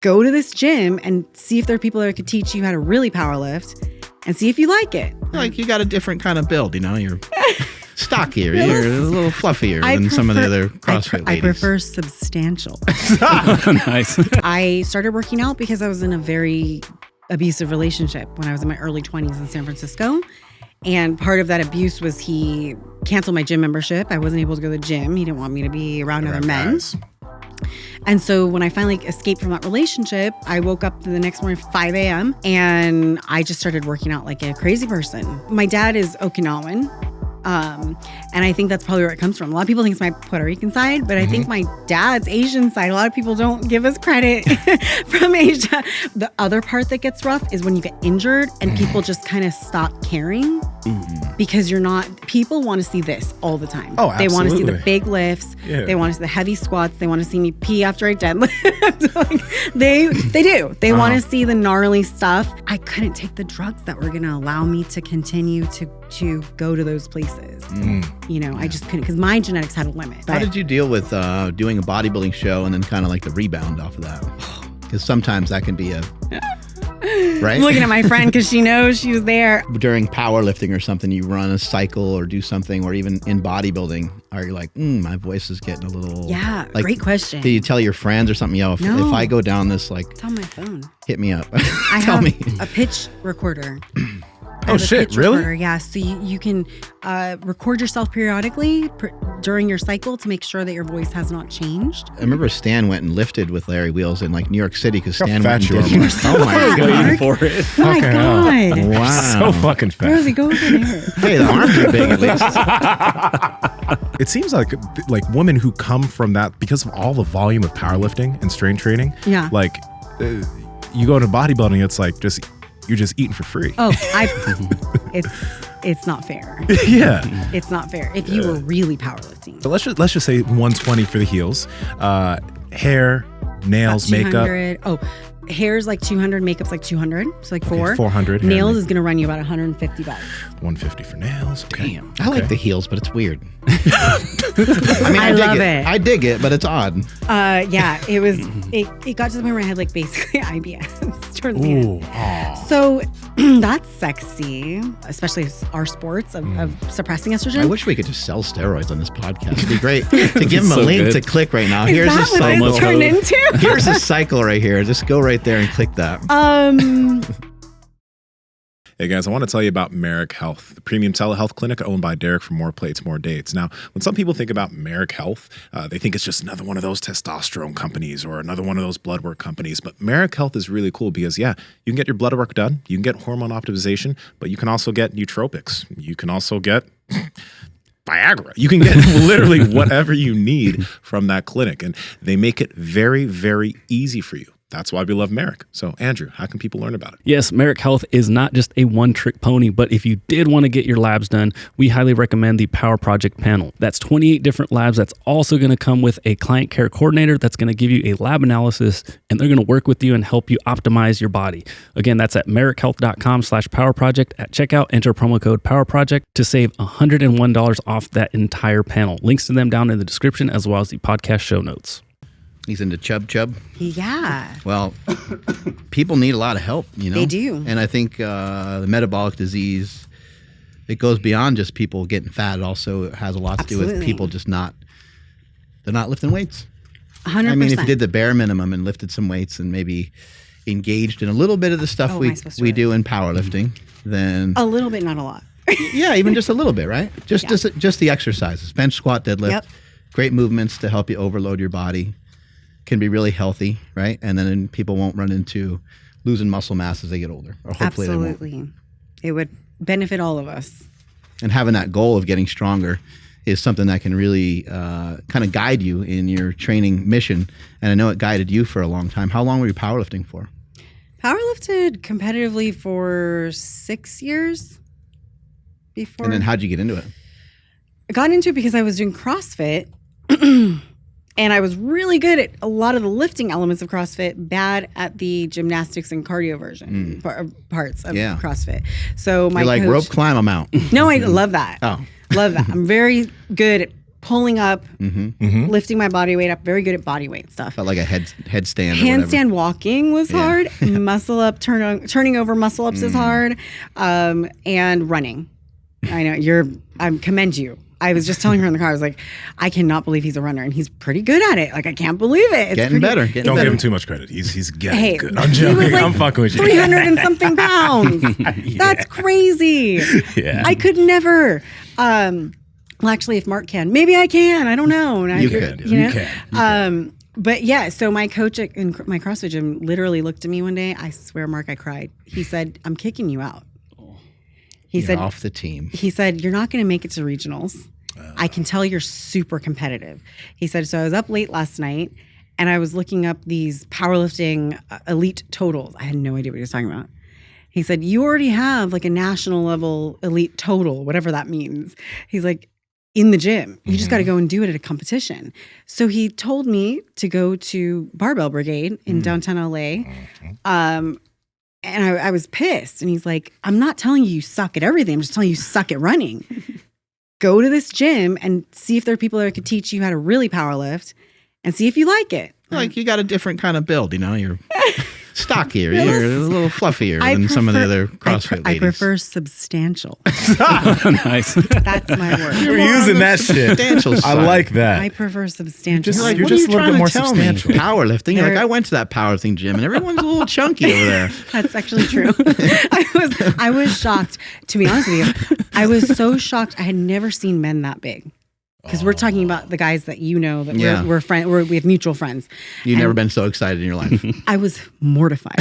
go to this gym and see if there are people that could teach you how to really power lift and see if you like it. Like you got a different kind of build, you're stockier, you're a little fluffier than some of the other CrossFit ladies. I prefer substantial. Nice. I started working out because I was in a very abusive relationship when I was in my early 20s in San Francisco. And part of that abuse was he canceled my gym membership. I wasn't able to go to the gym. He didn't want me to be around other men. Guys. And so when I finally escaped from that relationship, I woke up the next morning at 5 a.m. and I just started working out like a crazy person. My dad is Okinawan. And I think that's probably where it comes from. A lot of people think it's my Puerto Rican side, but I think my dad's Asian side. A lot of people don't give us credit from Asia. The other part that gets rough is when you get injured and people just kind of stop caring because people want to see this all the time. Oh, They want to see the absolutely. big lifts. Yeah. They want to see the heavy squats. They want to see me pee after I deadlift. Like, they do. They want to see the gnarly stuff. I couldn't take the drugs that were going to allow me to continue to go to those places. I just couldn't because my genetics had a limit. How did you deal with doing a bodybuilding show and then kind of like the rebound off of that? Because sometimes that can be right? I'm looking at my friend because she knows she was there. During powerlifting or something, you run a cycle or do something, or even in bodybuilding, are you like, my voice is getting a little... Yeah, like, great question. Do you tell your friends or something? If I go down this, like... It's on my phone. Hit me up. I Tell have me. a pitch recorder. Oh, shit, really? Recorder, yeah, so you can record yourself periodically during your cycle to make sure that your voice has not changed. I remember Stan went and lifted with Larry Wheels in like New York City because How Stan fat went you and are, did. Mark. Oh my God. Waiting for it. Oh my Fucking hell. God. Wow. So fucking fat. Rosie, go over there. Hey, the arms are big at least. It seems like women who come from that because of all the volume of powerlifting and strength training. Yeah. Like you go to bodybuilding, it's like you're just eating for free. Oh, it's not fair. Yeah. It's not fair. If you were really powerlifting. So let's just say 120 for the heels. Hair, nails, About makeup. 200. Oh, hair's like 200, makeup's like 200. So like Okay, 4. 400. hair, Nails makeup. is going to run you about $150. 150 for nails. Okay. Damn. I like the heels, but it's weird. I love it. I dig it, but it's odd. Yeah, it was. It got to the point where I had like basically IBS towards the end. Ooh. So that's sexy, especially our sports of suppressing estrogen. I wish we could just sell steroids on this podcast. It'd be great to give them a So link good. to click right now. Is Here's a that what cycle. it's turned into? Here's a cycle right here. Just go right there and click that. Hey guys, I want to tell you about Merrick Health, the premium telehealth clinic owned by Derek from More Plates, More Dates. Now, when some people think about Merrick Health, they think it's just another one of those testosterone companies or another one of those blood work companies. But Merrick Health is really cool because, yeah, you can get your blood work done, you can get hormone optimization, but you can also get nootropics. You can also get Viagra. You can get literally whatever you need from that clinic. And they make it very, very easy for you. That's why we love Merrick. So, Andrew, how can people learn about it? Yes, Merrick Health is not just a one-trick pony, but if you did want to get your labs done, we highly recommend the Power Project panel. That's 28 different labs. That's also going to come with a client care coordinator that's going to give you a lab analysis, and they're going to work with you and help you optimize your body. Again, that's at merrickhealth.com/powerproject. At checkout, enter promo code PowerProject to save $101 off that entire panel. Links to them down in the description as well as the podcast show notes. He's into chub. Yeah. Well, people need a lot of help, They do. And I think the metabolic disease, it goes beyond just people getting fat. It also has a lot to do with people just they're not lifting weights. 100%. I mean, if you did the bare minimum and lifted some weights and maybe engaged in a little bit of the stuff Oh, am I supposed to we write? do in powerlifting, then A little bit, not a lot. yeah, even just a little bit, right? Just the exercises, bench, squat, deadlift, Yep. great movements to help you overload your body. Can be really healthy, right? And then people won't run into losing muscle mass as they get older, or hopefully they won't. Absolutely. It would benefit all of us. And having that goal of getting stronger is something that can really kind of guide you in your training mission. And I know it guided you for a long time. How long were you powerlifting for? Powerlifted competitively for 6 years before. And then how'd you get into it? I got into it because I was doing CrossFit. And I was really good at a lot of the lifting elements of CrossFit, bad at the gymnastics and cardio version parts of CrossFit. So my You're like, coach, rope climb, I'm out. No, I love that. Oh. Love that. I'm very good at pulling up, lifting my body weight up, very good at body weight stuff. Felt like a headstand. Handstand walking was hard. Muscle up, turning over muscle ups is hard. And running. I know I commend you. I was just telling her in the car, I was like, I cannot believe he's a runner, and he's pretty good at it. Like, I can't believe it. It's getting better. Don't give him too much credit. He's getting good. I'm He joking. was like I'm fucking with you. 300 and something pounds. That's crazy. Yeah. I could never. Well, actually, if Mark can, maybe I can. I don't know. And You could. You know? You can. But yeah, so my coach in my CrossFit gym literally looked at me one day. I swear, Mark, I cried. He said, "I'm kicking you out." He You're said, off the team. He said, "You're not going to make it to regionals. I can tell you're super competitive." He said, "So I was up late last night and I was looking up these powerlifting elite totals." I had no idea what he was talking about. He said, "You already have like a national level elite total, whatever that means." He's like, "In the gym. You just got to go and do it at a competition." So he told me to go to Barbell Brigade in downtown LA. And I was pissed. And he's like, "I'm not telling you suck at everything. I'm just telling you suck at running. Go to this gym and see if there are people that could teach you how to really power lift and see if you like it." Like, you got a different kind of build, you're stockier, you're a little fluffier than some of the other CrossFit I ladies. prefer substantial. Nice. That's my word. You're using that shit. Substantial I side. like that. I prefer substantial. You're Like, You're what just are a you little bit trying more to tell substantial. me? Powerlifting. You're like, There- I went to that powerlifting gym and everyone's a little chunky over there. That's actually true. I was shocked. To be honest with you, I was so shocked. I had never seen men that big. Because we're talking about the guys that you know that Yeah. we're friends. We have mutual friends. You've never been so excited in your life. I was mortified.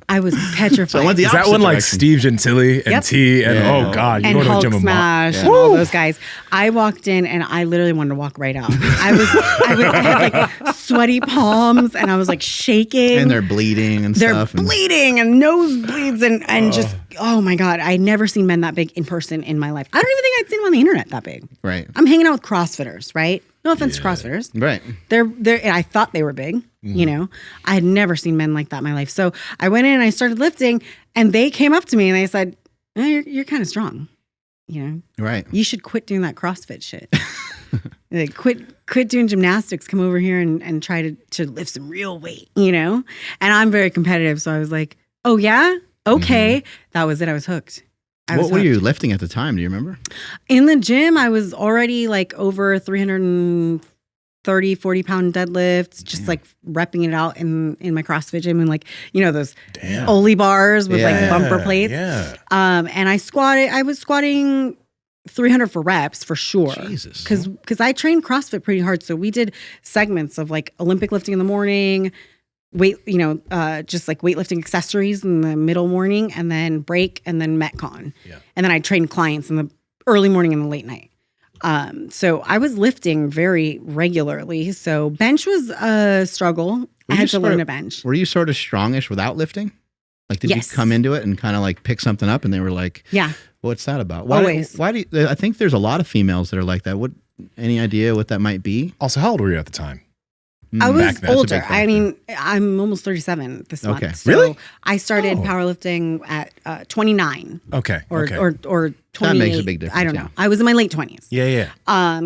I was petrified. So I went the Is that opposite when like direction. Steve Gentili and Yep. T and Yeah. oh god, you and go to a Hulk gym Smash and all those guys. I walked in and I literally wanted to walk right out. I had like sweaty palms and I was like shaking. And they're bleeding and They're stuff. and- bleeding and nosebleeds and just, oh my God, I'd never seen men that big in person in my life. I don't even think I'd seen them on the internet that big. Right. I'm hanging out with CrossFitters, right? No offense to CrossFitters. Right. They're I thought they were big, you know. I had never seen men like that in my life. So I went in and I started lifting and they came up to me and they said, you're kind of strong. You know, Right. you should quit doing that CrossFit shit. Like, quit doing gymnastics. Come over here and try to lift some real weight, you know? And I'm very competitive. So I was like, oh yeah? Okay. That was it. I was hooked. What were you lifting at the time? Do you remember? In the gym, I was already like over 330, 40 pound deadlifts, just like repping it out in my CrossFit gym and like, you know, those Oli bars with like bumper plates. Yeah. And I was squatting 300 for reps for sure. Jesus. Because I trained CrossFit pretty hard. So we did segments of like Olympic lifting in the morning, just like weightlifting accessories in the middle morning, and then break, and then Metcon. Yeah. And then I trained clients in the early morning and the late night. So I was lifting very regularly. So bench was a struggle. I had to learn to bench. Were you sort of strongish without lifting? Like, did Yes. you come into it and kind of like pick something up and they were like, Yeah. what's that about? Always. Why do you, I think there's a lot of females that are like that. Any idea what that might be? Also, how old were you at the time? I was Back then, that's a older. big I mean, I'm almost 37 this Okay. month. So Really? I started Oh. powerlifting at 29 Okay. or okay. or 28. That makes a big difference, I don't yeah. know. I was in my late 20s. yeah.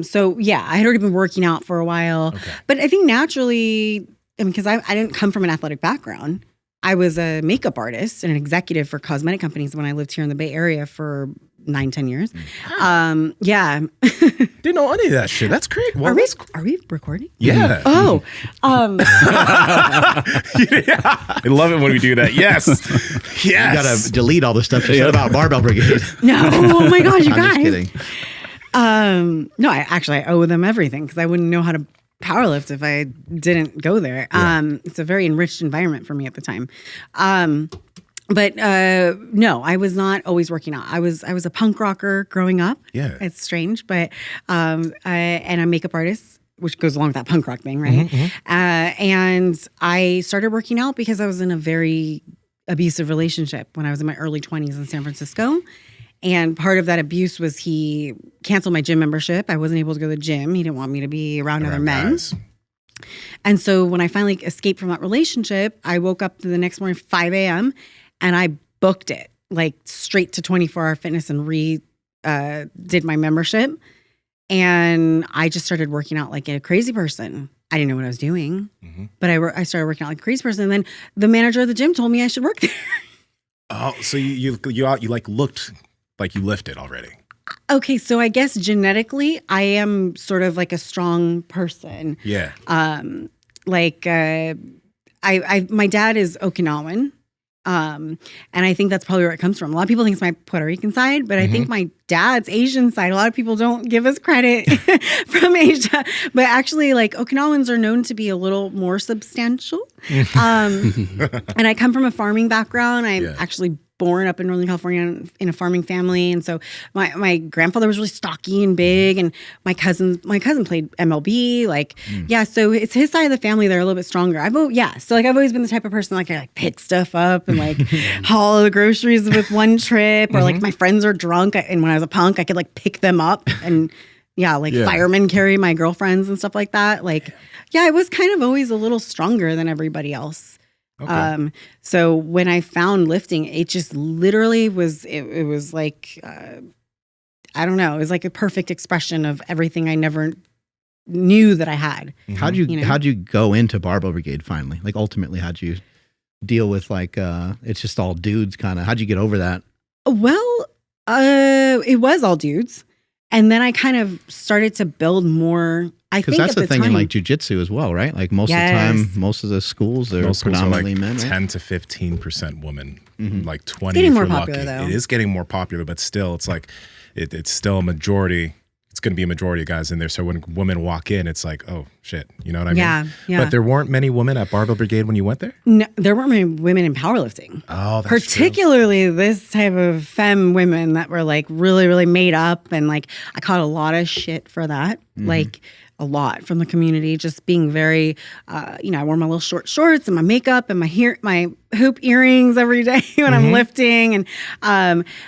So yeah, I had already been working out for a while. Okay. But I think naturally, because I didn't come from an athletic background. I was a makeup artist and an executive for cosmetic companies when I lived here in the Bay Area for 9-10 years. Yeah. Didn't know any of that shit. That's great. Well, Are we recording? yeah. Oh, I love it when we do that. Yes. Yes. You gotta delete all the stuff you said about Barbell Brigade. no. Oh my gosh, you I'm guys. just kidding. No, I owe them everything because I wouldn't know how to powerlift if I didn't go there. It's a very enriched environment for me at the time. But no, I was not always working out. I was a punk rocker growing up. Yeah. It's strange, but and a makeup artist, which goes along with that punk rock thing, right? And I started working out because I was in a very abusive relationship when I was in my early 20s in San Francisco. And part of that abuse was he canceled my gym membership. I wasn't able to go to the gym. He didn't want me to be around other men. Guys. And so when I finally escaped from that relationship, I woke up the next morning, 5 a.m., and I booked it like straight to 24 Hour Fitness and did my membership. And I just started working out like a crazy person. I didn't know what I was doing, but I started working out like a crazy person. And then the manager of the gym told me I should work there. Oh, so you like looked like you lifted already. Okay, so I guess genetically, I am sort of like a strong person. Yeah. My dad is Okinawan. And I think that's probably where it comes from. A lot of people think it's my Puerto Rican side, but I think my dad's Asian side. A lot of people don't give us credit from Asia, but actually, like Okinawans are known to be a little more substantial. And I come from a farming background. I'm actually born up in Northern California in a farming family, and so my grandfather was really stocky and big, and my cousin played MLB. So it's his side of the family. They're a little bit stronger. I've always been the type of person I like pick stuff up and like haul the groceries with one trip, or like my friends are drunk, and when I was a punk, I could like pick them up and firemen carry my girlfriends and stuff like that. I was kind of always a little stronger than everybody else. Okay. So when I found lifting, it just literally was, it was like, I don't know, it was like a perfect expression of everything I never knew that I had. How'd you go into Barbell Brigade finally? Like ultimately, how'd you deal with it's just all dudes kind of, how'd you get over that? Well, it was all dudes. And then I kind of started to build more. Because that's the thing in like jiu-jitsu as well, right? Like most of the time, most of the schools are predominantly men, right? 10 to 15% women, like 20. It's getting more popular, though. It is getting more popular, but still, it's like it's still a majority. It's going to be a majority of guys in there. So when women walk in, it's like, oh shit, you know what I mean? Yeah. But there weren't many women at Barbell Brigade when you went there. No, there weren't many women in powerlifting. Oh, that's particularly true. This type of femme women that were like really, really made up, and like I caught a lot of shit for that. Like. A lot from the community, just being very, I wore my little short shorts and my makeup and my hoop earrings every day when I'm lifting. And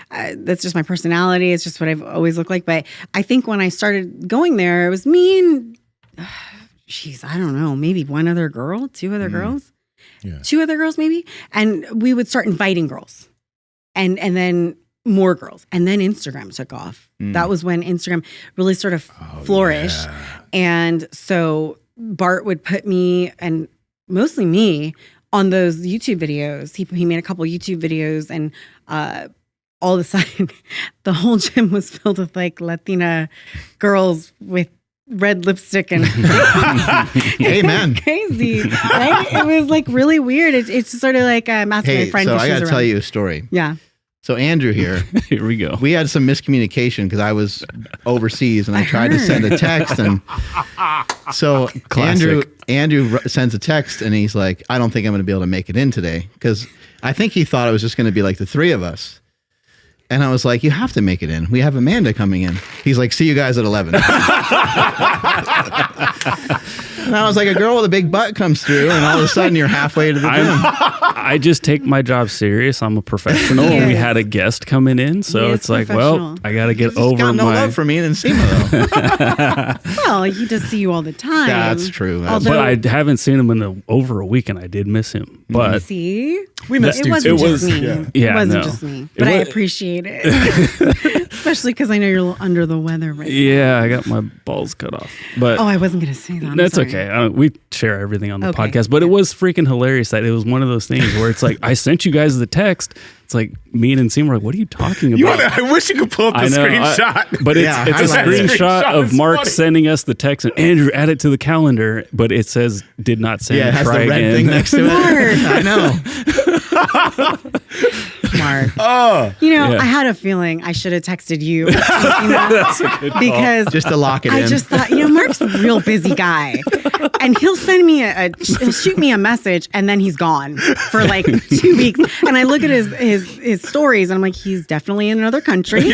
that's just my personality. It's just what I've always looked like. But I think when I started going there, it was me and, I don't know, maybe two other girls. Yeah. 2 other girls maybe. And we would start inviting girls. And then more girls. And then Instagram took off. That was when Instagram really sort of flourished. Yeah. And so Bart would put me, and mostly me, on those YouTube videos. He made a couple YouTube videos, and all of a sudden the whole gym was filled with like Latina girls with red lipstick and amen. Crazy, right? It was like really weird. It's sort of like a my friend. So I gotta tell you a story. Yeah. So Andrew here we go. We had some miscommunication because I was overseas and I tried to send a text, and so Andrew sends a text and he's like, I don't think I'm going to be able to make it in today, because I think he thought it was just going to be like the 3 of us. And I was like, you have to make it in. We have Amanda coming in. He's like, see you guys at 11. And I was like, a girl with a big butt comes through, and all of a sudden you're halfway to the gym. I just take my job serious. I'm a professional. Yes. We had a guest coming in, so it's like, well, I got to get over got no love for me and Nsima, though. Well, he does see you all the time. That's true. But I haven't seen him in over a week, and I did miss him. But see, we missed you. It wasn't just me. But I appreciate it, especially because I know you're a little under the weather right now. Yeah, I got my balls cut off. But I wasn't going to say that. That's okay. We share everything on the podcast, but it was freaking hilarious that it was one of those things where it's like, I sent you guys the text. It's like me and Nsima were like, what are you talking about? I wish you could pull up the screenshot. But it's a screenshot of Mark sending us the text, and Andrew, add it to the calendar, but it says did not send. Yeah, it has the red thing next to it. I know. Mark. I had a feeling I should have texted you because just to lock it in. I just thought, Mark's a real busy guy, and he'll send me he'll shoot me a message, and then he's gone for like 2 weeks, and I look at his stories, and I'm like, he's definitely in another country,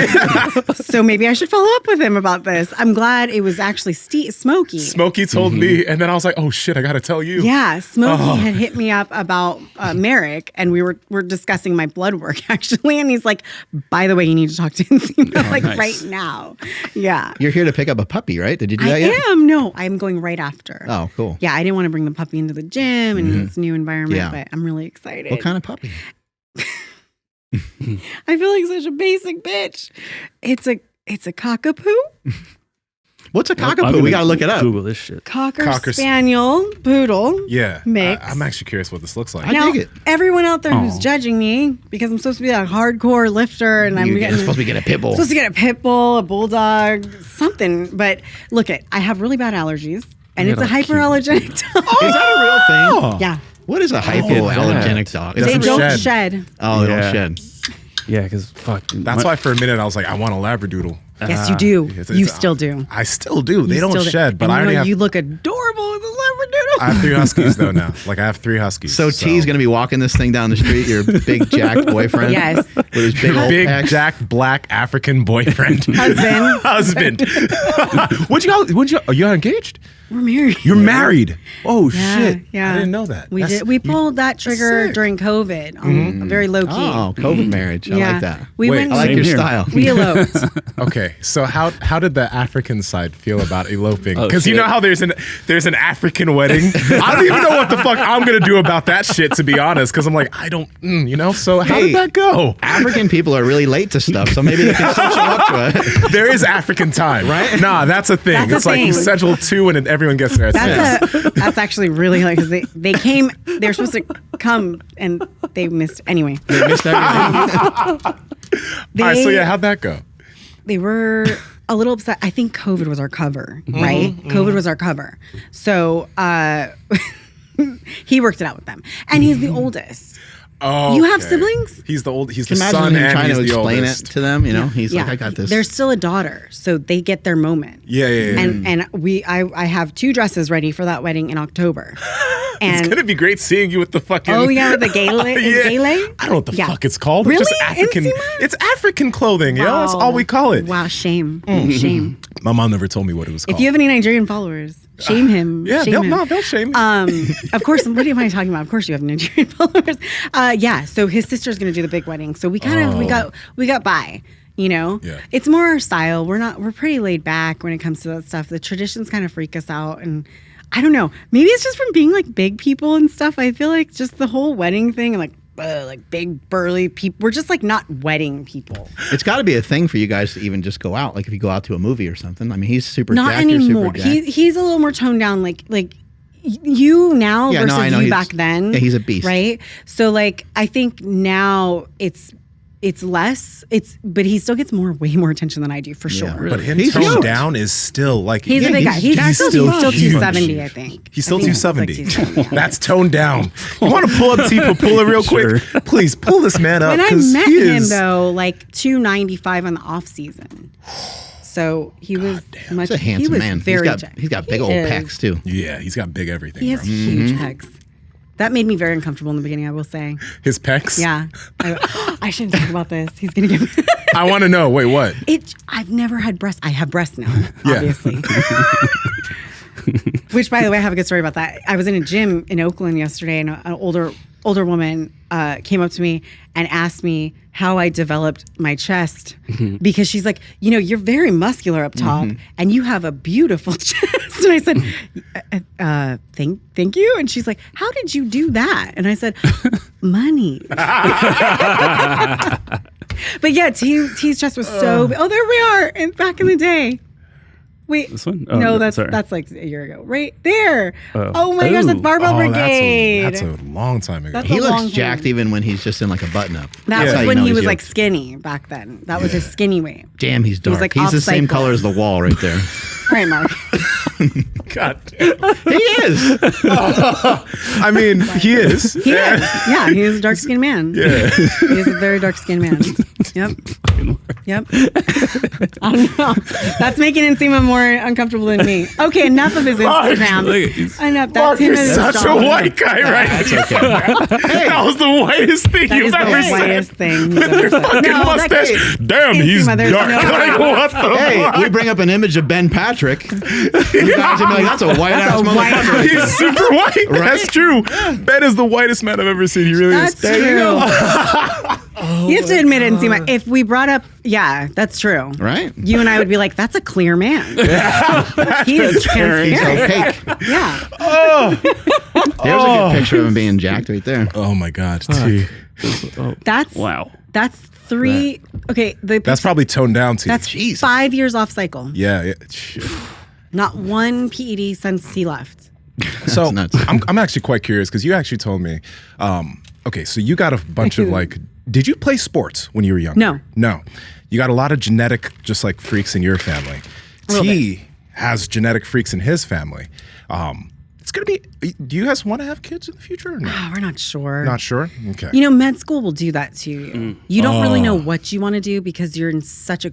so maybe I should follow up with him about this. I'm glad it was actually Smokey. Smokey told me, and then I was like, oh shit, I gotta tell you. Yeah, Smokey had hit me up about Merrick, and we're discussing my blood work actually, and he's like, by the way, you need to talk to Nsima right now. Yeah. You're here to pick up a puppy, right? Did you do that yet? I am. No, I'm going right after. Oh, cool. Yeah, I didn't want to bring the puppy into the gym and it's a new environment, but I'm really excited. What kind of puppy? I feel like such a basic bitch. It's a cockapoo. What's a I'm cockapoo? gonna We got to look it up. Google this shit. Cocker Spaniel Poodle. Yeah. Mix. I'm actually curious what this looks like. I Now, dig it. everyone out there who's Aw. judging me because I'm supposed to be a hardcore lifter and I'm You're supposed to get a pit bull. supposed to get a pit bull, a bulldog, something. But look, I have really bad allergies, and it's a hyperallergenic dog. Is that a real thing? Yeah, What is a hypoallergenic dog? Is they that don't shed. shed. Oh, they Yeah. don't shed. Yeah, because fuck. dude, That's why for a minute I was like, I want a Labradoodle. Yes, you do. It's- You it's- still do. I still do. They You don't still do. shed, but And I already have. You look adorable with a Labradoodle. I have 3 huskies though now. Like I have 3 huskies. So T's going to be walking this thing down the street, your big jacked boyfriend? Yes. With his big old big pecs? Jack black African boyfriend. Husband. Husband. Are you engaged? We're married. You're married. Oh Yeah, shit. yeah. I didn't know that. We That's- did. We pulled that trigger sick. during COVID, very low key. Oh, COVID marriage. I like that. We Wait, went. I like Same your here. style. We eloped. Okay, so how did the African side feel about eloping? Oh, Because you shit. know how there's an African wedding. I don't even know what the fuck I'm gonna do about that shit, to be honest. Because I'm like, I don't, So how Hey. did that go? African people are really late to stuff, so maybe they can set you up to it. There is African time, right? Nah, that's a thing. That's a It's like you thing. schedule 2 and then everyone gets there. At 6. That's actually really like because they came. They were supposed to come and they missed anyway. They missed everything. All right, so yeah, how'd that go? They were a little upset. I think COVID was our cover, right? COVID was our cover. So he worked it out with them, and he's the oldest. Oh, You have okay. siblings? He's the old. He's the Imagine son him and trying he's to the explain oldest. it to them. He's like, I got this. There's still a daughter, so they get their moment. Yeah. And I have 2 dresses ready for that wedding in October. And It's gonna be great seeing you with the fucking. oh yeah, with the gala. Yeah. Gala? I don't know what the Yeah. fuck it's called. Really? It's just African. Nsima? It's African clothing, yo. That's all we call it. Wow, shame, shame. My mom never told me what it was called. If you have any Nigerian followers, shame him. yeah, shame him. they'll shame me. Of course. What am I talking about? Of course, you have Nigerian followers. Yeah. So his sister's going to do the big wedding. So we kind of we got by. Yeah. It's more our style. We're pretty laid back when it comes to that stuff. The traditions kind of freak us out, and I don't know. Maybe it's just from being like big people and stuff. I feel like just the whole wedding thing and like big burly people. We're just like not wedding people. It's got to be a thing for you guys to even just go out. Like if you go out to a movie or something. I mean, he's super Not jacked. You're anymore. super jacked. He's a little more toned down. Like you now Yeah, no, versus I know. you He's- back then. yeah, he's a beast. right? So like I think now it's less. But he still gets way more attention than I do for sure. really. But him He's toned huge. down is still like He's a big guy. He's still huge. 270, I think. He's still I think he's 270. like 270. That's toned down. You want to pull up T pull it real quick? Please pull this man up. When I 'cause met he him is- though, like 295 on the off season. So he was much. He's a he handsome was man. Very He's got big He old is. pecs too. Yeah, he's got big everything. He has Bro. huge pecs. That made me very uncomfortable in the beginning, I will say. His pecs. Yeah. I shouldn't talk about this. He's going to get I want to know. Wait, what? I've never had breasts. I have breasts now, Yeah. obviously. Which, by the way, I have a good story about that. I was in a gym in Oakland yesterday, and an older woman came up to me and asked me how I developed my chest because she's like, you're very muscular up top, and you have a beautiful chest. And I said, thank you. And she's like, how did you do that? And I said, money. But yeah, T's chest was so big. Oh, there we are. And back in the day. Wait. This one? No, Oh, that's sorry. like a year ago. Right there. Oh. Oh my gosh, that's Ooh. Barbell Oh, Brigade. that's a long time ago. That's He a looks long jacked time. even when he's just in like a button up. That Yeah. was when he was like yoked. skinny back then. That was his skinny weight. Damn, he's dark. like He's the same off-cycle. color as the wall right there. All right, Mark. God damn. He is. I mean, he is. He is. Yeah, he is a dark skinned man. Yeah. He is a very dark skinned man. Yep. Yep. I don't know. That's making Nsima more uncomfortable than me. Okay, enough of his Instagram. Look, he's- Enough. That's Mark, him you're as such a dog. white guy, right? That's okay. That was the whitest thing That you've is the ever said. whitest thing he's ever said. Fucking No, that mustache. guy- Damn, he's Nsima, there's dark. no- Like, what the Hey, fuck? we bring up an image of Ben Patrick. You guys are like, that's a white ass a white- motherfucker. right there. He's super white. That's true. Ben is the whitest man I've ever seen. He really That's is. true. You have to admit it, Nsima. If we brought up, yeah, that's true. Right? You and I would be like, that's a clear man. He is He's transparent. opaque. Yeah. There's a good picture of him being jacked right there. Oh my God. T. That's Wow. That's 3. Okay, That's probably toned down too. that's Jesus. 5 years off cycle. yeah. Not one PED since he left. So I'm actually quite curious because you actually told me, okay, so you got a bunch of like, did you play sports when you were younger? No. You got a lot of genetic, just like freaks in your family. T has genetic freaks in his family. It's going to be, do you guys want to have kids in the future or no? Oh, we're not sure. Not sure? Okay. You know, med school will do that to you. You don't really know what you want to do because you're in such a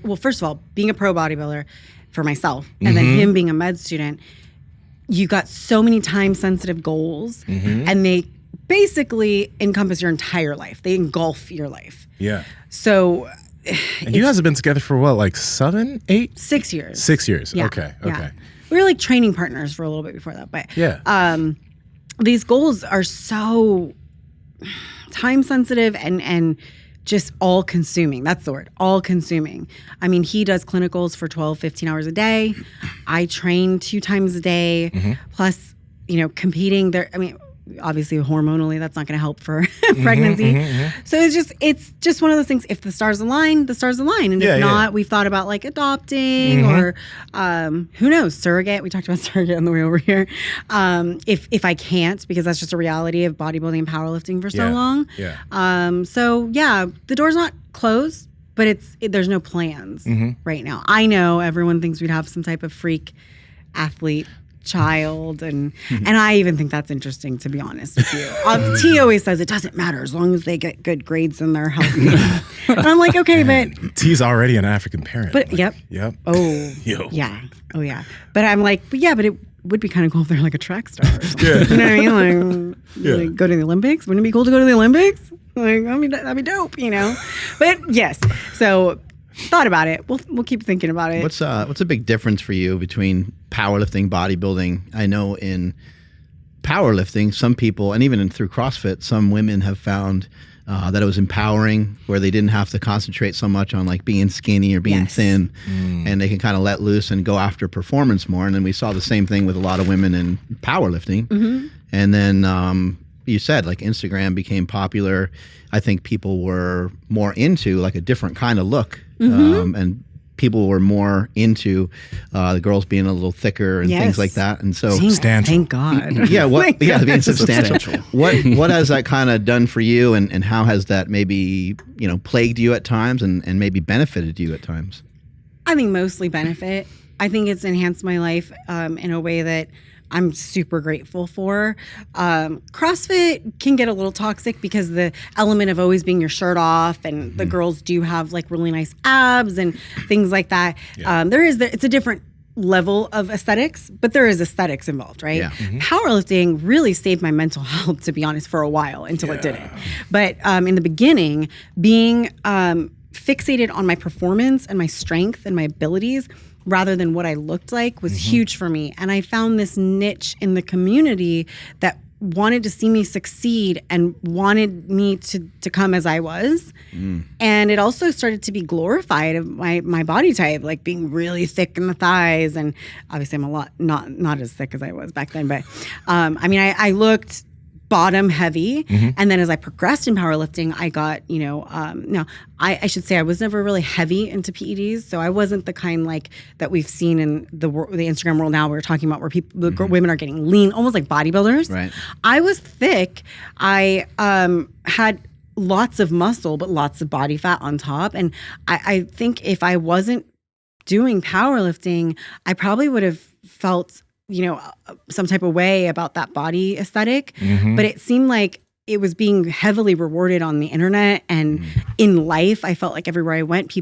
well, first of all, being a pro bodybuilder for myself and then him being a med student, you got so many time-sensitive goals and they basically encompass your entire life. They engulf your life. Yeah. So... And you guys have been together for what, like 7, 8? 6 years. 6 years. Yeah. Okay. Yeah. We were like training partners for a little bit before that, but these goals are so time sensitive and just all consuming. That's the word, all consuming. I mean, he does clinicals for 12, 15 hours a day. I train 2 times a day, plus, you know, competing there. I mean, obviously hormonally that's not going to help for pregnancy. So it's just one of those things. If the stars align, the stars align. And if not, we've thought about like adopting or who knows, surrogate. We talked about surrogate on the way over here. If I can't, because that's just a reality of bodybuilding and powerlifting for so long. So yeah, the door's not closed, but there's no plans right now. I know everyone thinks we'd have some type of freak athlete child and I even think that's interesting, to be honest with you. T always says it doesn't matter as long as they get good grades and they're healthy. And I'm like, okay, but T's already an African parent. But like, yep. Oh yeah. Oh yeah. But I'm like, but it would be kind of cool if they're like a track star or something. You know what I mean? Like go to the Olympics. Wouldn't it be cool to go to the Olympics? Like, I mean, that'd be dope, you know? But yes. So thought about it. We'll keep thinking about it. What's a big difference for you between powerlifting, bodybuilding? I know in powerlifting, some people, and even through CrossFit, some women have found that it was empowering, where they didn't have to concentrate so much on like being skinny or being thin, and they can kind of let loose and go after performance more. And then we saw the same thing with a lot of women in powerlifting. And then you said like Instagram became popular. I think people were more into like a different kind of look. And people were more into the girls being a little thicker and things like that. And so substantial. Thank God. Being substantial. What has that kind of done for you, and how has that maybe, you know, plagued you at times and maybe benefited you at times? I think mostly benefit. I think it's enhanced my life in a way that I'm super grateful for. CrossFit can get a little toxic because the element of always being your shirt off, and the girls do have like really nice abs and things like that. It's a different level of aesthetics, but there is aesthetics involved, right? Powerlifting really saved my mental health, to be honest, for a while until it didn't. But in the beginning, being fixated on my performance and my strength and my abilities rather than what I looked like was huge for me. And I found this niche in the community that wanted to see me succeed and wanted me to come as I was. And it also started to be glorified of my body type, like being really thick in the thighs. And obviously I'm a lot, not as thick as I was back then, but I mean, I looked bottom heavy. And then as I progressed in powerlifting, I got, you know, now I should say I was never really heavy into PEDs. So I wasn't the kind like that we've seen in the Instagram world now. We're talking about where women are getting lean, almost like bodybuilders. Right. I was thick. I had lots of muscle, but lots of body fat on top. And I think if I wasn't doing powerlifting, I probably would have felt, you know, some type of way about that body aesthetic. But it seemed like it was being heavily rewarded on the internet and in life. I felt like everywhere I went,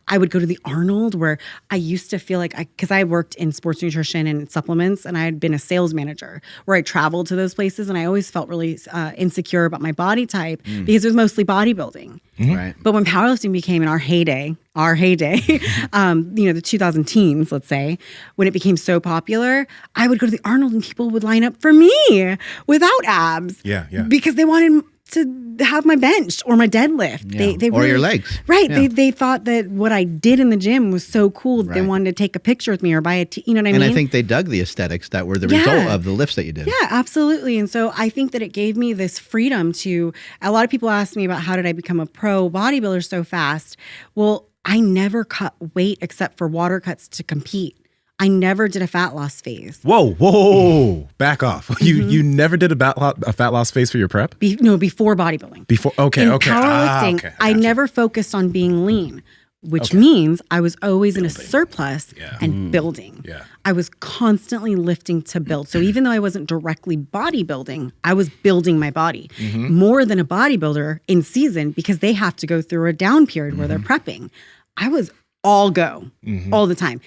I would go to the Arnold, where I used to feel like because I worked in sports nutrition and supplements, and I had been a sales manager where I traveled to those places, and I always felt really insecure about my body type because it was mostly bodybuilding. Right. But when powerlifting became in our heyday, you know, the 2000 teens, let's say, when it became so popular, I would go to the Arnold and people would line up for me without abs. Because they wanted to have my bench or my deadlift. They or your legs. Right. They thought that what I did in the gym was so cool that they wanted to take a picture with me or buy you know what I mean? And I think they dug the aesthetics that were the result of the lifts that you did. Yeah, absolutely. And so I think that it gave me this freedom to, a lot of people ask me about how did I become a pro bodybuilder so fast? Well, I never cut weight except for water cuts to compete. I never did a fat loss phase. Whoa. Back off. You never did a fat loss phase for your prep? Before bodybuilding. Okay. In powerlifting, I never focused on being lean, which means I was always in a surplus and building. Yeah. I was constantly lifting to build. So even though I wasn't directly bodybuilding, I was building my body more than a bodybuilder in season because they have to go through a down period where they're prepping. I was all go all the time.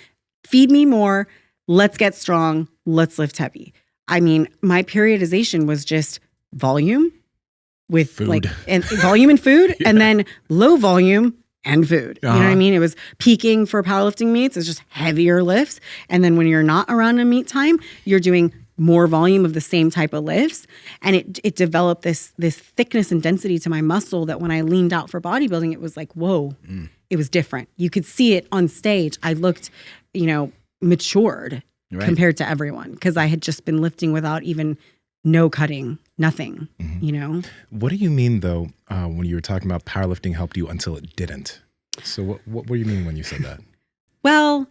Feed me more. Let's get strong. Let's lift heavy. I mean, my periodization was just volume with food. and volume and food, and then low volume and food. You know what I mean? It was peaking for powerlifting meets. It's just heavier lifts. And then when you're not around a meet time, you're doing more volume of the same type of lifts. And it developed this thickness and density to my muscle that when I leaned out for bodybuilding, it was like, whoa, it was different. You could see it on stage. I looked, matured compared to everyone because I had just been lifting without even no cutting, nothing, What do you mean, though, when you were talking about powerlifting helped you until it didn't? So what do you mean when you said that? Well,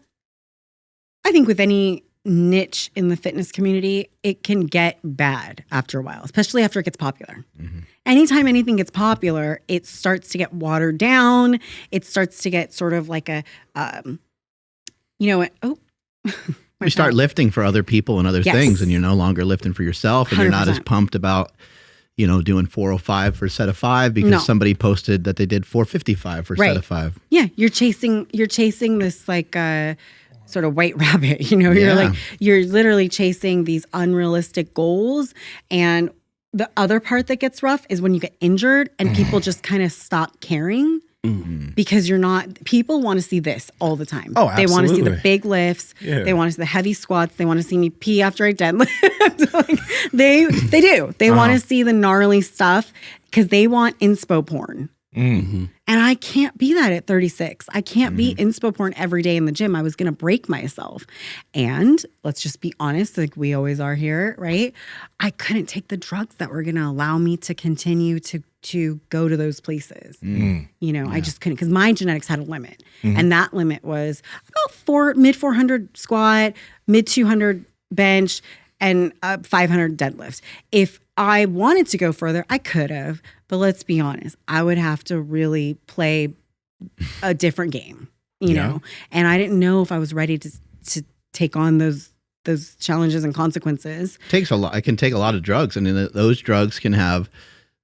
I think with any niche in the fitness community, it can get bad after a while, especially after it gets popular. Anytime anything gets popular, it starts to get watered down. It starts to get sort of like a, You start lifting for other people and other things, and you're no longer lifting for yourself, and 100%. You're not as pumped about, doing 405 for a set of 5 because somebody posted that they did 455 for a set of 5. Yeah, you're chasing this like sort of white rabbit. You're literally chasing these unrealistic goals. And the other part that gets rough is when you get injured and people just kind of stop caring. Because people want to see this all the time. Oh, absolutely. They want to see the big lifts. Yeah. They want to see the heavy squats. They want to see me pee after I deadlift. They do. They want to see the gnarly stuff because they want inspo porn. And I can't be that at 36. I can't be inspo porn every day in the gym. I was going to break myself. And let's just be honest, like we always are here, right? I couldn't take the drugs that were going to allow me to continue to go to those places. I just couldn't because my genetics had a limit. And that limit was about mid 400 squat, mid 200 bench, and 500 deadlift. If I wanted to go further, I could have. But let's be honest, I would have to really play a different game, you know? And I didn't know if I was ready to take on those challenges and consequences. It can take a lot of drugs. And those drugs can have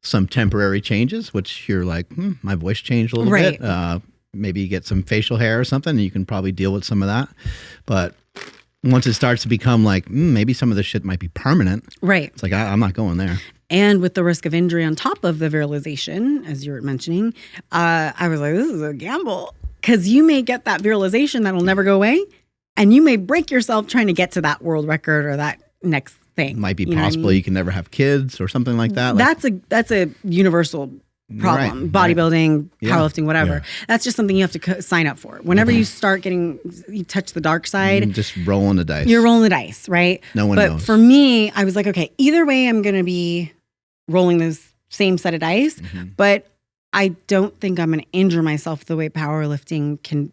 some temporary changes, which you're like, my voice changed a little bit. Maybe you get some facial hair or something, and you can probably deal with some of that. But once it starts to become like, maybe some of this shit might be permanent. Right. It's like, I'm not going there. And with the risk of injury on top of the virilization, as you were mentioning, I was like, this is a gamble. Because you may get that virilization that'll never go away. And you may break yourself trying to get to that world record or that next thing. Might be possible you can never have kids or something like that. That's a universal problem. Bodybuilding, powerlifting, whatever. Yeah. That's just something you have to sign up for. Whenever you start you touch the dark side. Just rolling the dice. You're rolling the dice, right? No one knows. But for me, I was like, okay, either way, I'm going to be rolling this same set of dice. But I don't think I'm going to injure myself the way powerlifting can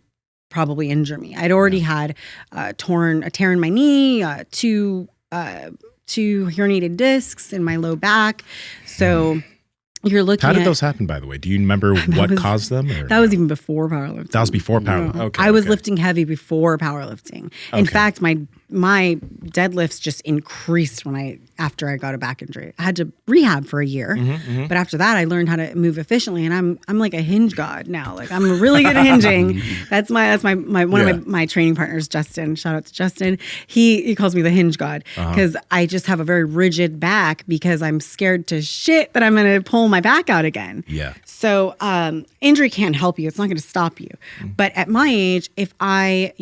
probably injure me. I'd already had a tear in my knee, two herniated discs in my low back. So you're looking How did those happen, by the way? Do you remember what caused them? That was even before powerlifting. That was before powerlifting. Okay. I was lifting heavy before powerlifting. In fact, my deadlifts just increased after I got a back injury. I had to rehab for a year, but after that, I learned how to move efficiently, and I'm like a hinge god now. Like I'm really good at hinging. That's one of my training partners, Justin. Shout out to Justin. He calls me the hinge god because I just have a very rigid back because I'm scared to shit that I'm going to pull my back out again. Yeah. So injury can't help you. It's not going to stop you. But at my age, if I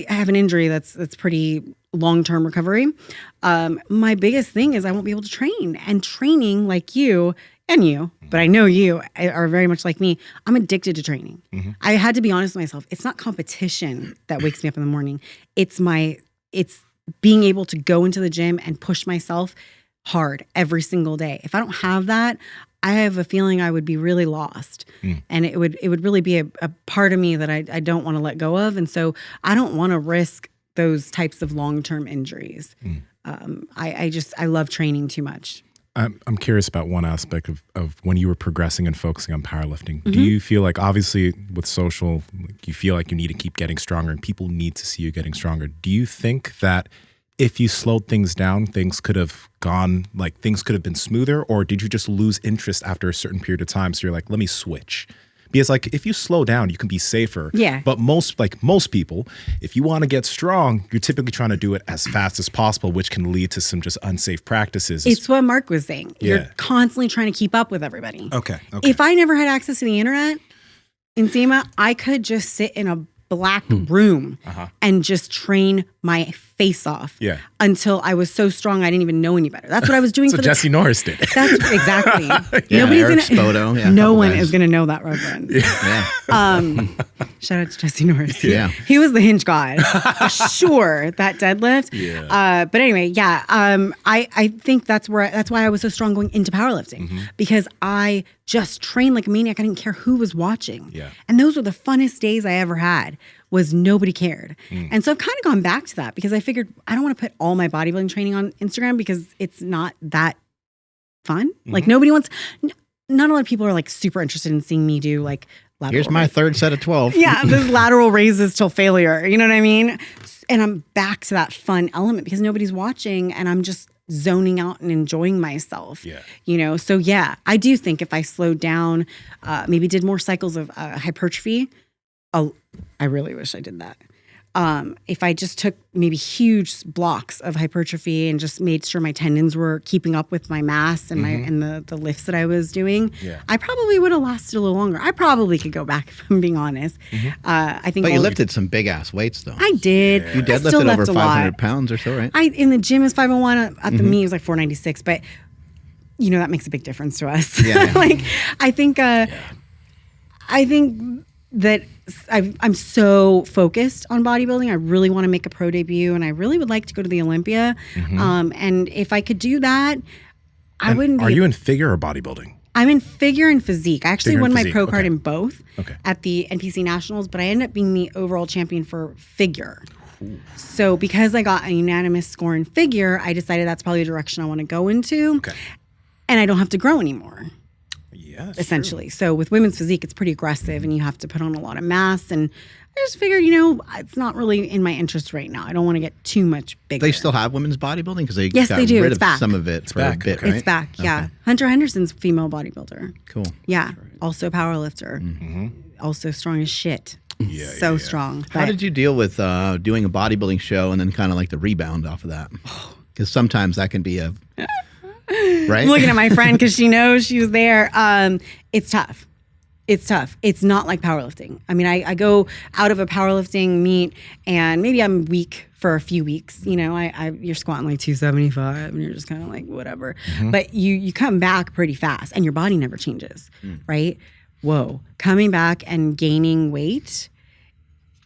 have an injury that's pretty long-term recovery, my biggest thing is I won't be able to train. And training, like you, but I know you are very much like me, I'm addicted to training. I had to be honest with myself. It's not competition that wakes me up in the morning. It's being able to go into the gym and push myself hard every single day. If I don't have that, I have a feeling I would be really lost. And it would really be a part of me that I don't want to let go of. And so I don't want to risk those types of long-term injuries. I love training too much. I'm curious about one aspect of when you were progressing and focusing on powerlifting. Do you feel like, obviously with social, you feel like you need to keep getting stronger and people need to see you getting stronger. Do you think that if you slowed things down, things could have been smoother, or did you just lose interest after a certain period of time? So you're like, let me switch. Because like if you slow down, you can be safer. Yeah. But most people, if you want to get strong, you're typically trying to do it as fast as possible, which can lead to some just unsafe practices. It's what Mark was saying. Yeah. You're constantly trying to keep up with everybody. Okay. If I never had access to the internet, Nsima, I could just sit in a black room and just train my face off until I was so strong I didn't even know any better. That's what I was doing so for Jesse Norris did. That's exactly. Eric's photo. Yeah, no one is gonna know that reference. Shout out to Jesse Norris. Yeah. He was the hinge god. Sure, that deadlift. Yeah. But anyway, I think that's why I was so strong going into powerlifting, because I just trained like a maniac. I didn't care who was watching. Yeah. And those were the funnest days I ever had. Was nobody cared. And so I've kind of gone back to that because I figured I don't want to put all my bodybuilding training on Instagram because it's not that fun. Like nobody wants, not a lot of people are like super interested in seeing me do like lateral Here's my third set of 12. Yeah, those lateral raises till failure. You know what I mean? And I'm back to that fun element because nobody's watching and I'm just zoning out and enjoying myself. Yeah. You know, so yeah, I do think if I slowed down, maybe did more cycles of hypertrophy, I really wish I did that. If I just took maybe huge blocks of hypertrophy and just made sure my tendons were keeping up with my mass and the lifts that I was doing, I probably would have lasted a little longer. I probably could go back if I'm being honest. I think. But you lifted some big ass weights though. I did. You deadlifted over 500 pounds or so, right? In the gym is 501. At the meet it was like 496, but you know that makes a big difference to us. Yeah. Like I think that I'm so focused on bodybuilding. I really want to make a pro debut and I really would like to go to the Olympia. And if I could do that, I wouldn't be. Are you in figure or bodybuilding? I'm in figure and physique. I actually won my pro card in both Okay. at the NPC Nationals, but I ended up being the overall champion for figure. So because I got a unanimous score in figure, I decided that's probably the direction I want to go into. Okay. And I don't have to grow anymore. Yes. Essentially. So with women's physique, it's pretty aggressive and you have to put on a lot of mass. And I just figured, you know, it's not really in my interest right now. I don't want to get too much bigger. They still have women's bodybuilding because they Yes, got they do. rid It's of back. some of it for a bit, right? It's back, yeah. Hunter Henderson's female bodybuilder. Cool. Yeah. Also a powerlifter. Also strong as shit. Yeah. Strong. How did you deal with doing a bodybuilding show and then kind of like the rebound off of that? Because sometimes that can be a right. I'm looking at my friend because she knows she was there. It's tough. It's tough. It's not like powerlifting. I mean, I go out of a powerlifting meet and maybe I'm weak for a few weeks. You know, you're squatting like 275 and you're just kind of like whatever. But you come back pretty fast and your body never changes, right? Whoa. Coming back and gaining weight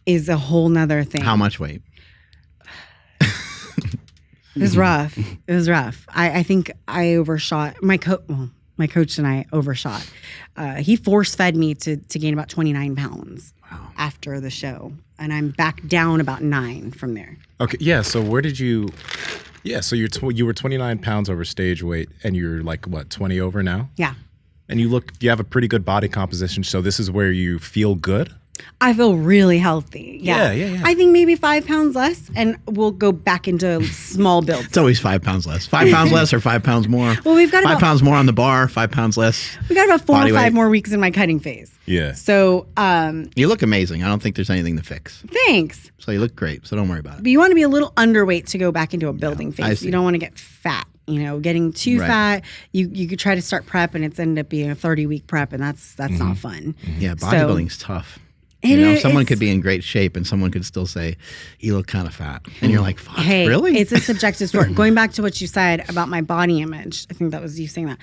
is a whole nother thing. How much weight? It was rough. It was rough. I think I overshot. My coach and I overshot. He force-fed me to gain about 29 pounds after the show. And I'm back down about 9 from there. Okay. Yeah. So where did you? Yeah. So you were 29 pounds over stage weight, and you're like what, 20 over now? Yeah. And you have a pretty good body composition. So this is where you feel good. I feel really healthy. Yeah. Yeah. I think maybe 5 pounds less, and we'll go back into small builds. It's always 5 pounds less. 5 pounds less or 5 pounds more. Well, we've got 5 pounds more on the bar. 5 pounds less. We got about 4 or 5 weight. more weeks in my cutting phase. Yeah. So, you look amazing. I don't think there's anything to fix. thanks. So you look great. So don't worry about it. But you want to be a little underweight to go back into a building I phase. see. You don't want to get fat. You know, getting too Right. fat, you could try to start prep and it's ended up being a 30-week prep, and that's not fun. Yeah, So- bodybuilding's tough. It You know, is- someone it's- could be in great shape and someone could still say, you look kind of fat. And you're like, fuck, Hey, really? it's a subjective sport. Going back to what you said about my body image, I think that was you saying that.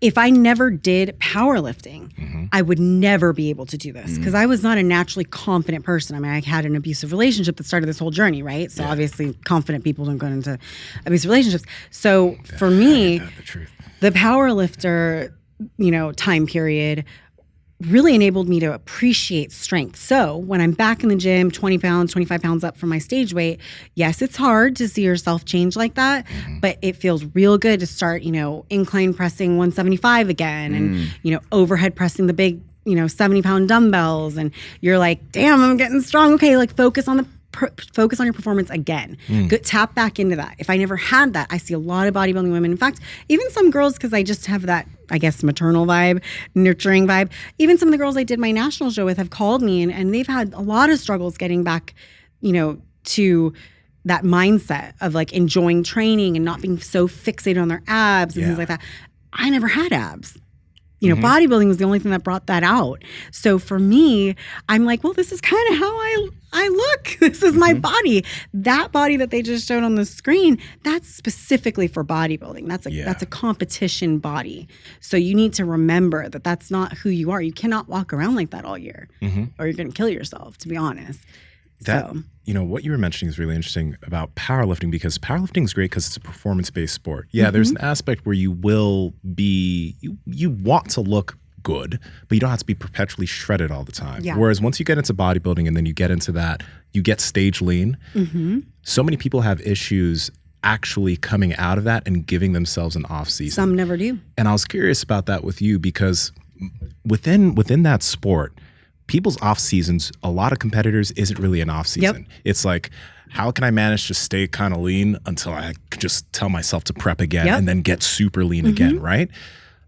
If I never did powerlifting, I would never be able to do this because I was not a naturally confident person. I mean, I had an abusive relationship that started this whole journey, right? So obviously confident people don't go into abusive relationships. So for me, The truth. the powerlifter time period really enabled me to appreciate strength. So when I'm back in the gym, 20 pounds, 25 pounds up from my stage weight, yes, it's hard to see yourself change like that, but it feels real good to start, incline pressing 175 again and, overhead pressing the big, 70-pound dumbbells. And you're like, damn, I'm getting strong. Okay, like focus on your performance again. Tap back into that. If I never had that, I see a lot of bodybuilding women. In fact, even some girls, because I just have that, I guess, maternal vibe, nurturing vibe. Even some of the girls I did my national show with have called me and they've had a lot of struggles getting back, to that mindset of like enjoying training and not being so fixated on their abs and things like that. I never had abs. Bodybuilding was the only thing that brought that out. So for me, I'm like, well, this is kind of how I look. This is my body. That body that they just showed on the screen, that's specifically for bodybuilding. That's a competition body. So you need to remember that that's not who you are. You cannot walk around like that all year or you're going to kill yourself, to be honest. What you were mentioning is really interesting about powerlifting, because powerlifting is great because it's a performance-based sport. Yeah, there's an aspect where you will be, you want to look good, but you don't have to be perpetually shredded all the time. Yeah. Whereas once you get into bodybuilding and then you get into that, you get stage lean. So many people have issues actually coming out of that and giving themselves an off season. Some never do. And I was curious about that with you, because within that sport, people's off seasons, a lot of competitors isn't really an off season. It's like, how can I manage to stay kind of lean until I could just tell myself to prep again and then get super lean again, right?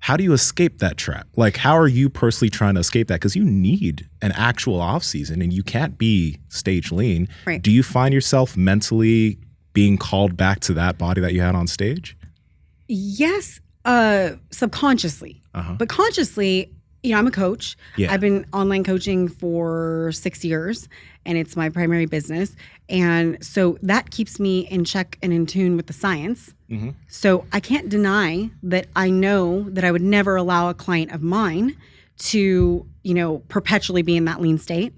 How do you escape that trap? Like, how are you personally trying to escape that? Because you need an actual off season and you can't be stage lean. Right. Do you find yourself mentally being called back to that body that you had on stage? Yes, subconsciously. But consciously, I'm a coach. I've been online coaching for 6 years and it's my primary business. And so that keeps me in check and in tune with the science. So I can't deny that I know that I would never allow a client of mine to, perpetually be in that lean state.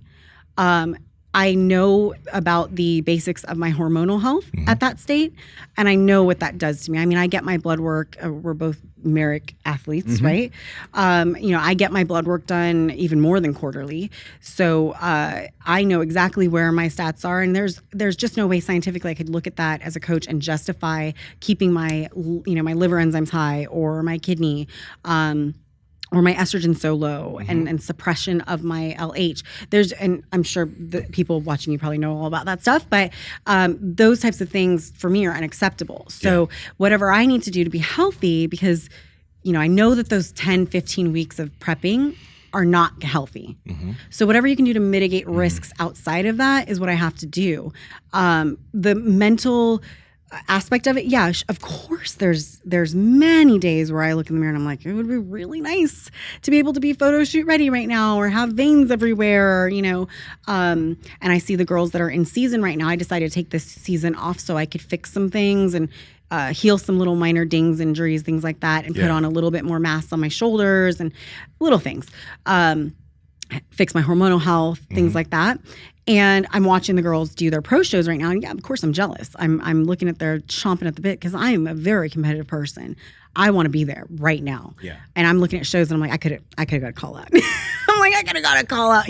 I know about the basics of my hormonal health at that state, and I know what that does to me. I mean, I get my blood work. We're both Merrick athletes, right? I get my blood work done even more than quarterly. So I know exactly where my stats are, and there's just no way scientifically I could look at that as a coach and justify keeping my my liver enzymes high or my kidney. Or my estrogen so low and suppression of my LH. And I'm sure the people watching you probably know all about that stuff, but those types of things for me are unacceptable. So whatever I need to do to be healthy, because, I know that those 10, 15 weeks of prepping are not healthy. So whatever you can do to mitigate risks outside of that is what I have to do. The mental aspect of it, of course there's many days where I look in the mirror and I'm like, it would be really nice to be able to be photo shoot ready right now or have veins everywhere, and I see the girls that are in season right now. I decided to take this season off so I could fix some things and heal some little minor dings, injuries, things like that, and put on a little bit more mass on my shoulders and little things, fix my hormonal health, things like that. And I'm watching the girls do their pro shows right now. And of course I'm jealous. I'm looking at their chomping at the bit because I am a very competitive person. I want to be there right now. Yeah. And I'm looking at shows and I'm like, I could have got a call out. I'm like, I could have got a call out,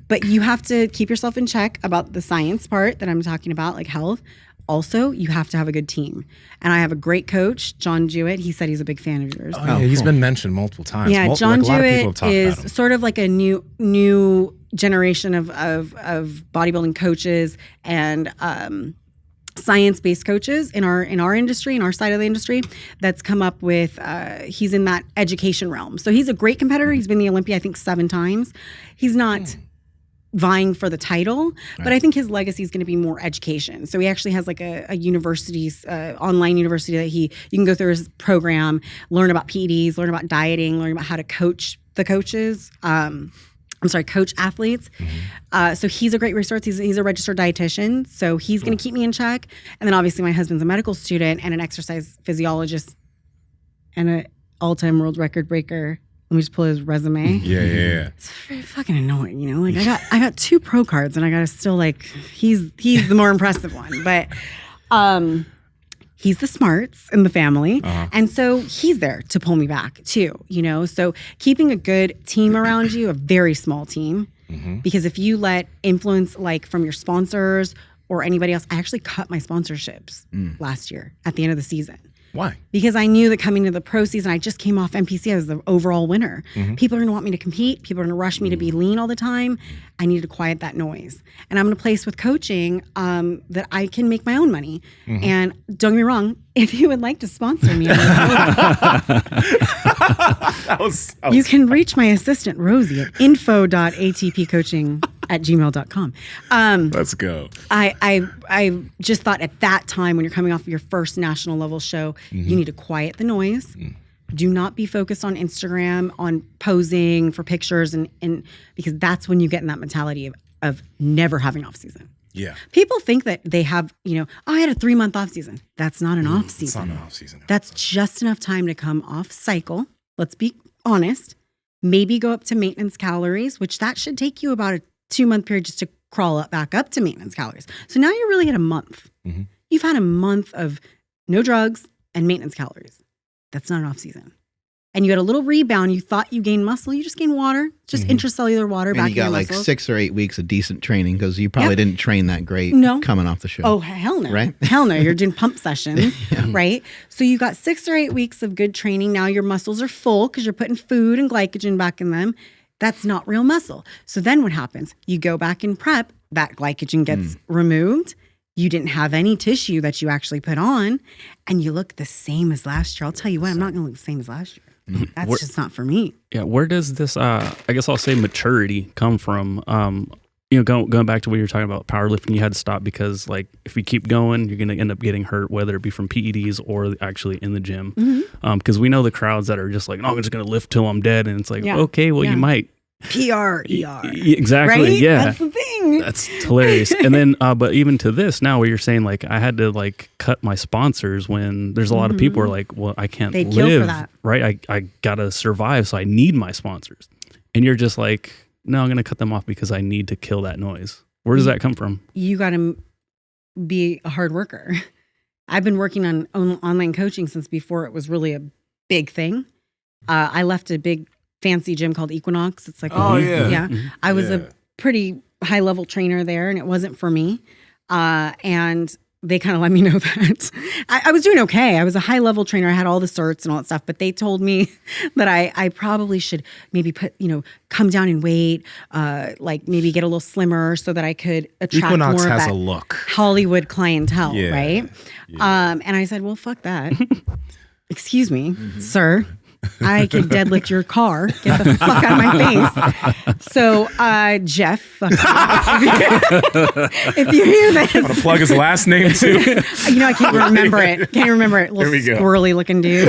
But you have to keep yourself in check about the science part that I'm talking about, like health. Also, you have to have a good team. And I have a great coach, John Jewett. He said he's a big fan of yours. He's been mentioned multiple times. Yeah, John Jewett is sort of like a new generation of bodybuilding coaches and science-based coaches in our industry, in our side of the industry, that's come up with, he's in that education realm. So he's a great competitor. He's been in the Olympia, I think, 7 times. He's not vying for the title, but I think his legacy is going to be more education. So he actually has like a university, online university that you can go through his program, learn about PEDs, learn about dieting, learn about how to coach the coaches. Coach athletes. So he's a great resource. He's a registered dietitian. So he's going to keep me in check. And then obviously my husband's a medical student and an exercise physiologist and an all-time world record breaker. Let me just pull his resume. Yeah. It's very fucking annoying, Like I got 2 pro cards and I got to still he's the more impressive one. But he's the smarts in the family. And so he's there to pull me back too, you know? So keeping a good team around you, a very small team, because if you let influence like from your sponsors or anybody else, I actually cut my sponsorships last year at the end of the season. Why? Because I knew that coming to the pro season, I just came off MPC. I was the overall winner. People are going to want me to compete. People are going to rush me to be lean all the time. I need to quiet that noise. And I'm in a place with coaching that I can make my own money. And don't get me wrong, if you would like to sponsor me, you can reach my assistant, Rosie, at info.atpcoaching@gmail.com. Let's go. I just thought at that time when you're coming off of your first national level show, you need to quiet the noise. Do not be focused on Instagram, on posing for pictures, and because that's when you get in that mentality of never having off season. Yeah. People think that they have, you know, I had a 3-month off season. That's not an off season. It's not an off season. That's just enough time to come off cycle. Let's be honest. Maybe go up to maintenance calories, which that should take you about a 2-month period just to crawl up back up to maintenance calories. So now you're really at a month. You've had a month of no drugs and maintenance calories. That's not an off season. And you had a little rebound. You thought you gained muscle. You just gained water, just intracellular water And back you got in your like muscles. 6 or 8 weeks of decent training because you probably didn't train that great coming off the show. Oh, hell no. Right? Hell no. You're doing pump sessions, right? So you got 6 or 8 weeks of good training. Now your muscles are full because you're putting food and glycogen back in them. That's not real muscle. So then what happens? You go back in prep, that glycogen gets removed. You didn't have any tissue that you actually put on, and you look the same as last year. I'll tell you what, I'm not going to look the same as last year. That's just not for me. Yeah, where does this, I guess I'll say maturity come from? You know, going back to what you were talking about, powerlifting, you had to stop because, like, if you keep going, you're going to end up getting hurt, whether it be from PEDs or actually in the gym. Because we know the crowds that are just like, oh, I'm just going to lift till I'm dead. And it's like, okay, well, you might. PRER. Exactly. Right? Yeah. That's the thing. That's hilarious. And then, but even to this now where you're saying like, I had to like cut my sponsors when there's a lot of people who are like, well, I can't They'd kill for live, that. right? I gotta survive. So I need my sponsors. And you're just like, no, I'm going to cut them off because I need to kill that noise. Where does that come from? You got to be a hard worker. I've been working on online coaching since before it was really a big thing. I left a big fancy gym called Equinox. It's like, I was a pretty high level trainer there and it wasn't for me. And they kind of let me know that I was doing okay. I was a high level trainer. I had all the certs and all that stuff, but they told me that I probably should maybe come down in weight, like maybe get a little slimmer so that I could attract Equinox more of has that a look. Hollywood clientele, right? Yeah. And I said, well, fuck that. Excuse me, sir. I can deadlift your car. Get the fuck out of my face. So, Jeff, if you hear this. I'm going to plug his last name too. You know, I can't remember it. Little squirrely looking dude.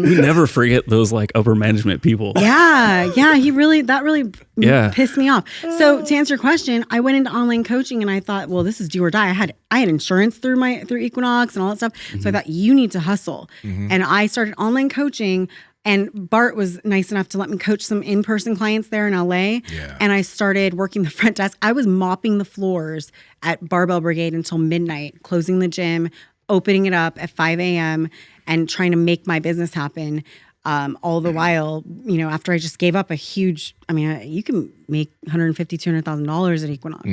We never forget those like upper management people. Yeah. That really pissed me off. So to answer your question, I went into online coaching and I thought, well, this is do or die. I had insurance through Equinox and all that stuff. So I thought you need to hustle. And I started online coaching, and Bart was nice enough to let me coach some in-person clients there in LA. Yeah. And I started working the front desk. I was mopping the floors at Barbell Brigade until midnight, closing the gym, opening it up at 5 a.m. and trying to make my business happen. All the while, you know, after I just gave up you can make $150,000, $200,000 at Equinox.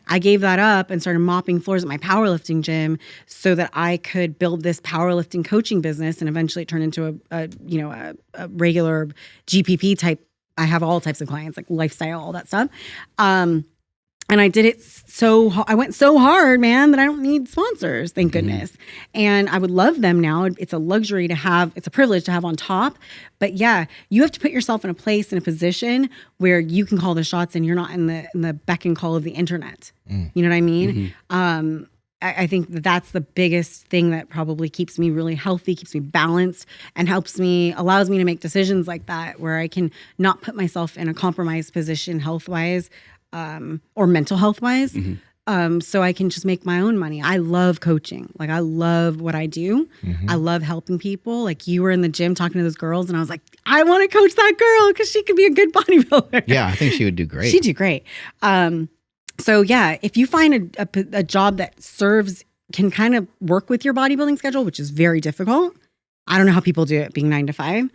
I gave that up and started mopping floors at my powerlifting gym so that I could build this powerlifting coaching business, and eventually it turned into a regular GPP type. I have all types of clients, like lifestyle, all that stuff. And I did it I went so hard, man, that I don't need sponsors, thank goodness. And I would love them now. It's a luxury to have, it's a privilege to have on top. But yeah, you have to put yourself in a place, in a position where you can call the shots and you're not in the beck and call of the internet. You know what I mean? I think that's the biggest thing that probably keeps me really healthy, keeps me balanced, and allows me to make decisions like that, where I can not put myself in a compromised position health-wise, or mental health wise. So I can just make my own money. I love coaching. Like, I love what I do. I love helping people. Like, you were in the gym talking to those girls and I was like, I want to coach that girl because she could be a good bodybuilder. Yeah, I think she would do great. She'd do great. So yeah, if you find a job that serves can kind of work with your bodybuilding schedule, which is very difficult. I don't know how people do it being 9 to 5,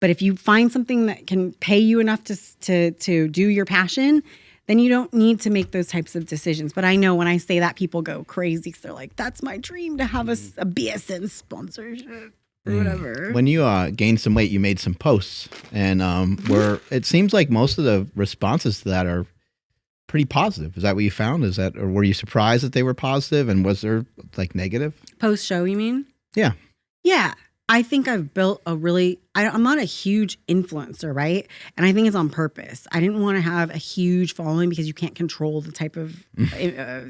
but if you find something that can pay you enough to do your passion, then you don't need to make those types of decisions. But I know when I say that, people go crazy because they're like, that's my dream to have a BSN sponsorship or whatever. When you gained some weight, you made some posts, and it seems like most of the responses to that are pretty positive. Is that what you found? Or were you surprised that they were positive? And was there like negative? Post-show, you mean? Yeah. Yeah. I think I've built I'm not a huge influencer, right? And I think it's on purpose. I didn't want to have a huge following because you can't control the type of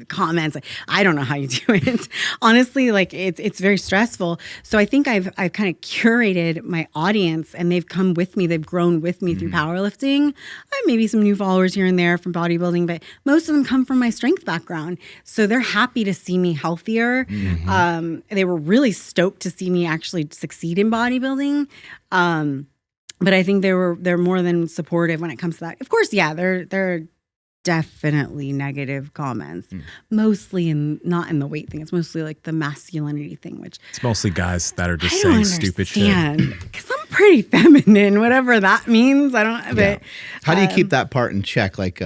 comments. Like, I don't know how you do it. Honestly, like it's very stressful. So I think I've kind of curated my audience, and they've come with me. They've grown with me through powerlifting. I have maybe some new followers here and there from bodybuilding, but most of them come from my strength background. So they're happy to see me healthier. They were really stoked to see me actually succeed in bodybuilding. But I think they're more than supportive when it comes to that. Of course, yeah, there are definitely negative comments, mostly not in the weight thing. It's mostly like the masculinity thing, which it's mostly guys that are just saying stupid shit. Because I'm pretty feminine, whatever that means. I don't. But how do you keep that part in check? Like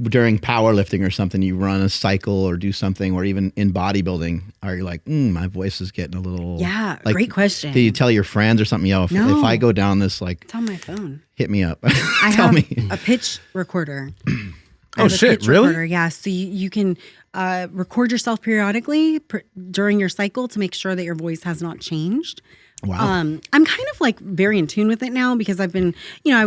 during powerlifting or something, you run a cycle or do something, or even in bodybuilding, are you like, my voice is getting a little... Yeah, like, great question. Do you tell your friends or something? Yo, if I go down this, like... It's on my phone. Hit me up. I have a pitch recorder. Oh, shit, really? Recorder, yeah, so you can record yourself periodically during your cycle to make sure that your voice has not changed. Wow. I'm kind of like very in tune with it now because I've been, I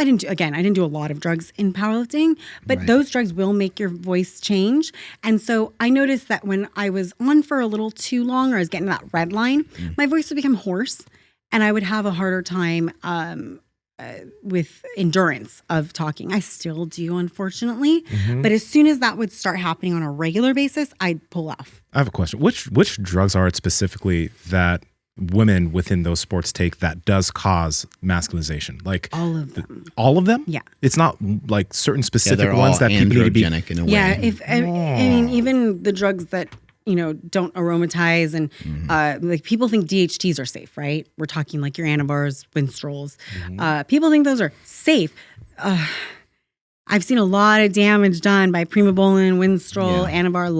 didn't do a lot of drugs in powerlifting, but those drugs will make your voice change. And so I noticed that when I was on for a little too long, or I was getting that red line, my voice would become hoarse, and I would have a harder time with endurance of talking. I still do, unfortunately, but as soon as that would start happening on a regular basis, I'd pull off. I have a question. Which drugs are it specifically that women within those sports take that does cause masculinization? Like all of them. All of them? Yeah. It's not like certain specific they're ones all that people need to be. androgenic in a way. Yeah. I mean, even the drugs that don't aromatize, and like people think DHTs are safe, right? We're talking like your Anabars, Winstrol's. People think those are safe. I've seen a lot of damage done by Primobolan, Winstrol, Anabar,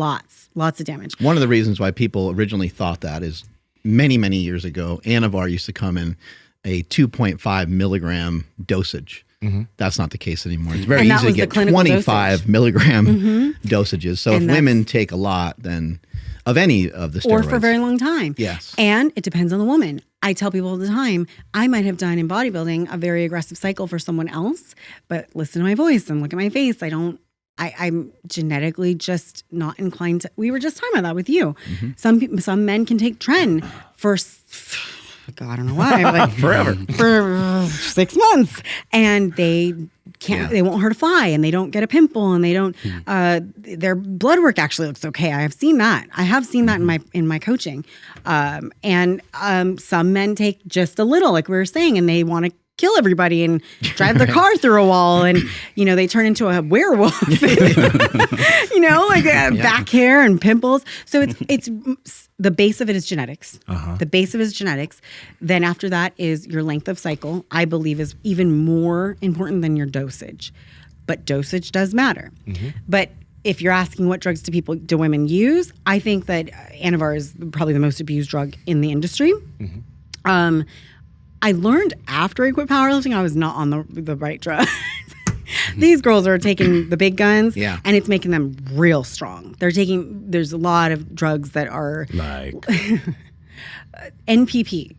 lots of damage. One of the reasons why people originally thought that is many, many years ago, Anavar used to come in a 2.5 milligram dosage. That's not the case anymore. It's very easy to get 25 milligram dosages. So if women take a lot, then of any of the steroids. Or for a very long time. Yes. And it depends on the woman. I tell people all the time, I might have done in bodybuilding a very aggressive cycle for someone else, but listen to my voice and look at my face. I'm genetically just not inclined to. We were just talking about that with you. Some men can take tren for, God, I don't know why, like forever, for 6 months, and they can't. They won't hurt a fly, and they don't get a pimple, and they don't. Their blood work actually looks okay. I have seen that. In my coaching, and some men take just a little, like we were saying, and they want to kill everybody and drive their car through a wall, and they turn into a werewolf. Back hair and pimples. So it's the base of it is genetics. The base of it is genetics. Then after that is your length of cycle. I believe is even more important than your dosage, but dosage does matter. But if you're asking what drugs do women use, I think that Anavar is probably the most abused drug in the industry. I learned after I quit powerlifting, I was not on the right drugs. These girls are taking the big guns, and it's making them real strong. There's a lot of drugs that are like NPP.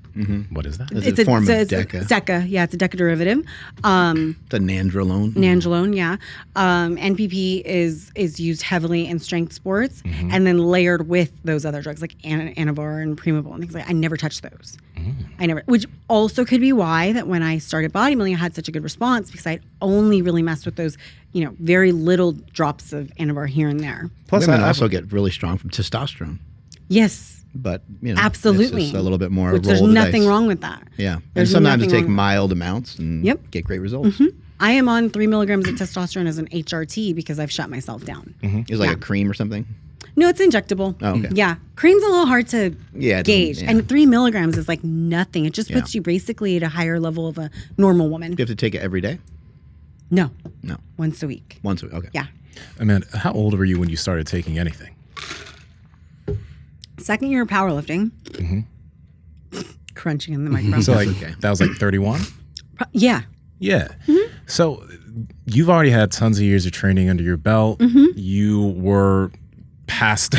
What is that? It's a form of DECA. DECA, yeah, it's a DECA derivative. The nandrolone. Nandrolone, yeah. NPP is used heavily in strength sports, and then layered with those other drugs like Anavar and Primabol and things like that. I never touched those. Which also could be why that when I started bodybuilding, I had such a good response because I'd only really messed with those, very little drops of Anavar here and there. Plus, women also get really strong from testosterone. Yes. But absolutely, it's just a little bit more. There's nothing wrong with that. Yeah, and sometimes you take mild amounts and get great results. I am on 3 milligrams of testosterone as an HRT because I've shut myself down. It's like a cream or something. No, it's injectable. Oh, okay. Yeah. Cream's a little hard to Yeah, it gauge. doesn't- yeah. And 3 milligrams is like nothing. It just puts Yeah. you basically at a higher level of a normal woman. Do you have to take it every day? No. No. Once a week. Once a week. Okay. Yeah. Amanda, how old were you when you started taking anything? Second year of powerlifting. Crunching in the microphone. So like okay. that was like 31? Yeah. Yeah. So you've already had tons of years of training under your belt. You were past,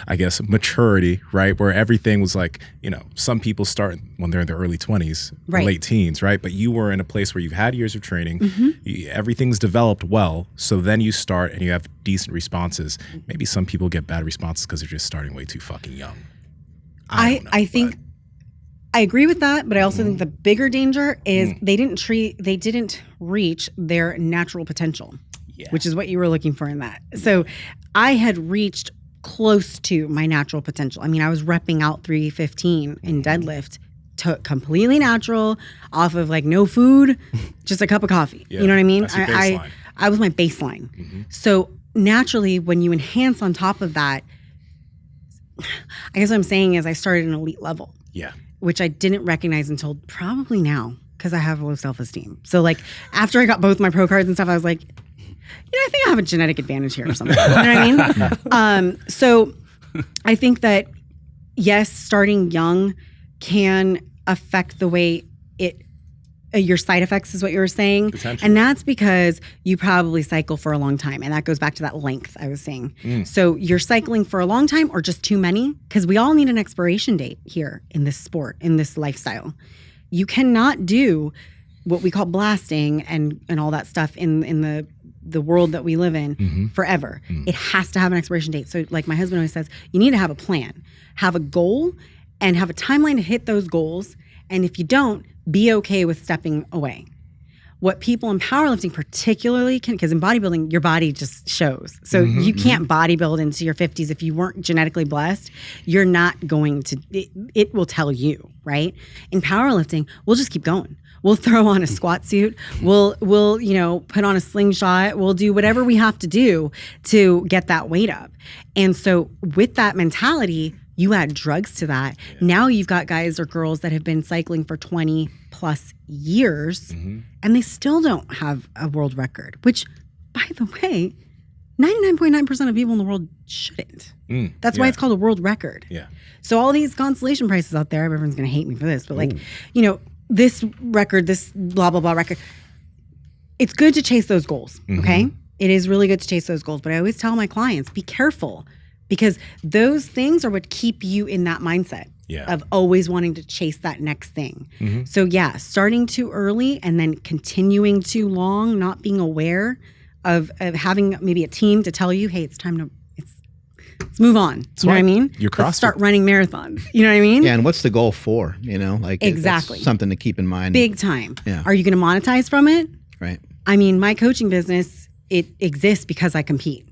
I guess, maturity, right? Where everything was like, you know, some people start when they're in their early 20s, or Right. late teens, right? But you were in a place where you've had years of training. Everything's developed well. So then you start and you have decent responses. Maybe some people get bad responses because they're just starting way too fucking young. I don't know, I think but- I agree with that, but I also think the bigger danger is they didn't reach their natural potential, which is what you were looking for in that. So I had reached close to my natural potential. I mean, I was repping out 315 in deadlift, completely natural, off of like no food, just a cup of coffee. Yeah, You know what I mean? that's your baseline. I was my baseline. So naturally, when you enhance on top of that, I guess what I'm saying is I started an elite level. Yeah. Which I didn't recognize until probably now because I have low self-esteem. So like after I got both my pro cards and stuff, I was like, you know, I think I have a genetic advantage here or something. You know what I mean? So I think that yes, starting young can affect the way your side effects is what you were saying. Potentially. And that's because you probably cycle for a long time. And that goes back to that length I was saying. So you're cycling for a long time or just too many? Because we all need an expiration date here in this sport, in this lifestyle. You cannot do what we call blasting and all that stuff in the world that we live in forever. It has to have an expiration date. So like my husband always says, you need to have a plan, have a goal, and have a timeline to hit those goals. And if you don't, be okay with stepping away. What people in powerlifting particularly can, because in bodybuilding, your body just shows. So you can't bodybuild into your 50s if you weren't genetically blessed. You're not going to, it will tell you, right? In powerlifting, we'll just keep going. We'll throw on a squat suit. We'll put on a slingshot. We'll do whatever we have to do to get that weight up. And so with that mentality, you add drugs to that. Yeah. Now you've got guys or girls that have been cycling for 20 plus years and they still don't have a world record, which, by the way, 99.9% of people in the world shouldn't. That's why it's called a world record. Yeah. So all these consolation prizes out there, everyone's going to hate me for this, but like, this record, this blah, blah, blah record, it's good to chase those goals, okay? It is really good to chase those goals, but I always tell my clients, be careful. Because those things are what keep you in that mindset of always wanting to chase that next thing. So yeah, starting too early and then continuing too long, not being aware of having maybe a team to tell you, hey, it's time to let's move on. You know what I mean? Let's start running marathons. You know what I mean? Yeah, and what's the goal for? Like exactly something to keep in mind. Big time. Yeah. Are you going to monetize from it? Right. I mean, my coaching business, it exists because I compete.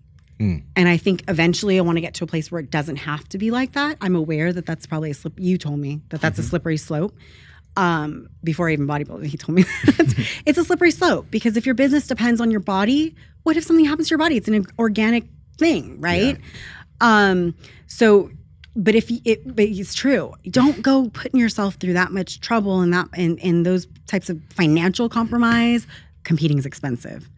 And I think eventually I want to get to a place where it doesn't have to be like that. I'm aware that that's probably you told me that that's a slippery slope. Before I even bodybuilded, he told me that. It's a slippery slope because if your business depends on your body, what if something happens to your body? It's an organic thing, right? Yeah. But it's true. Don't go putting yourself through that much trouble and those types of financial compromise. Competing is expensive.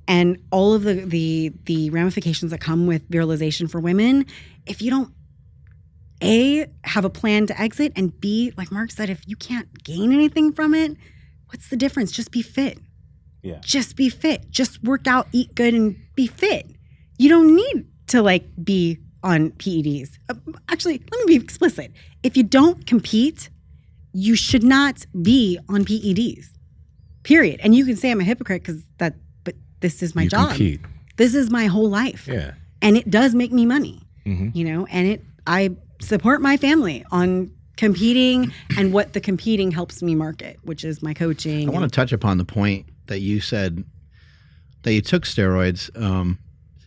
And all of the ramifications that come with virilization for women, if you don't, A, have a plan to exit, and B, like Mark said, if you can't gain anything from it, what's the difference? Just be fit. Yeah. Just be fit. Just work out, eat good, and be fit. You don't need to be on PEDs. Actually, let me be explicit. If you don't compete, you should not be on PEDs. Period. And you can say I'm a hypocrite but this is my job. Compete. This is my whole life. Yeah. And it does make me money. And I support my family on competing and what the competing helps me market, which is my coaching. I want to touch upon the point that you said that you took steroids.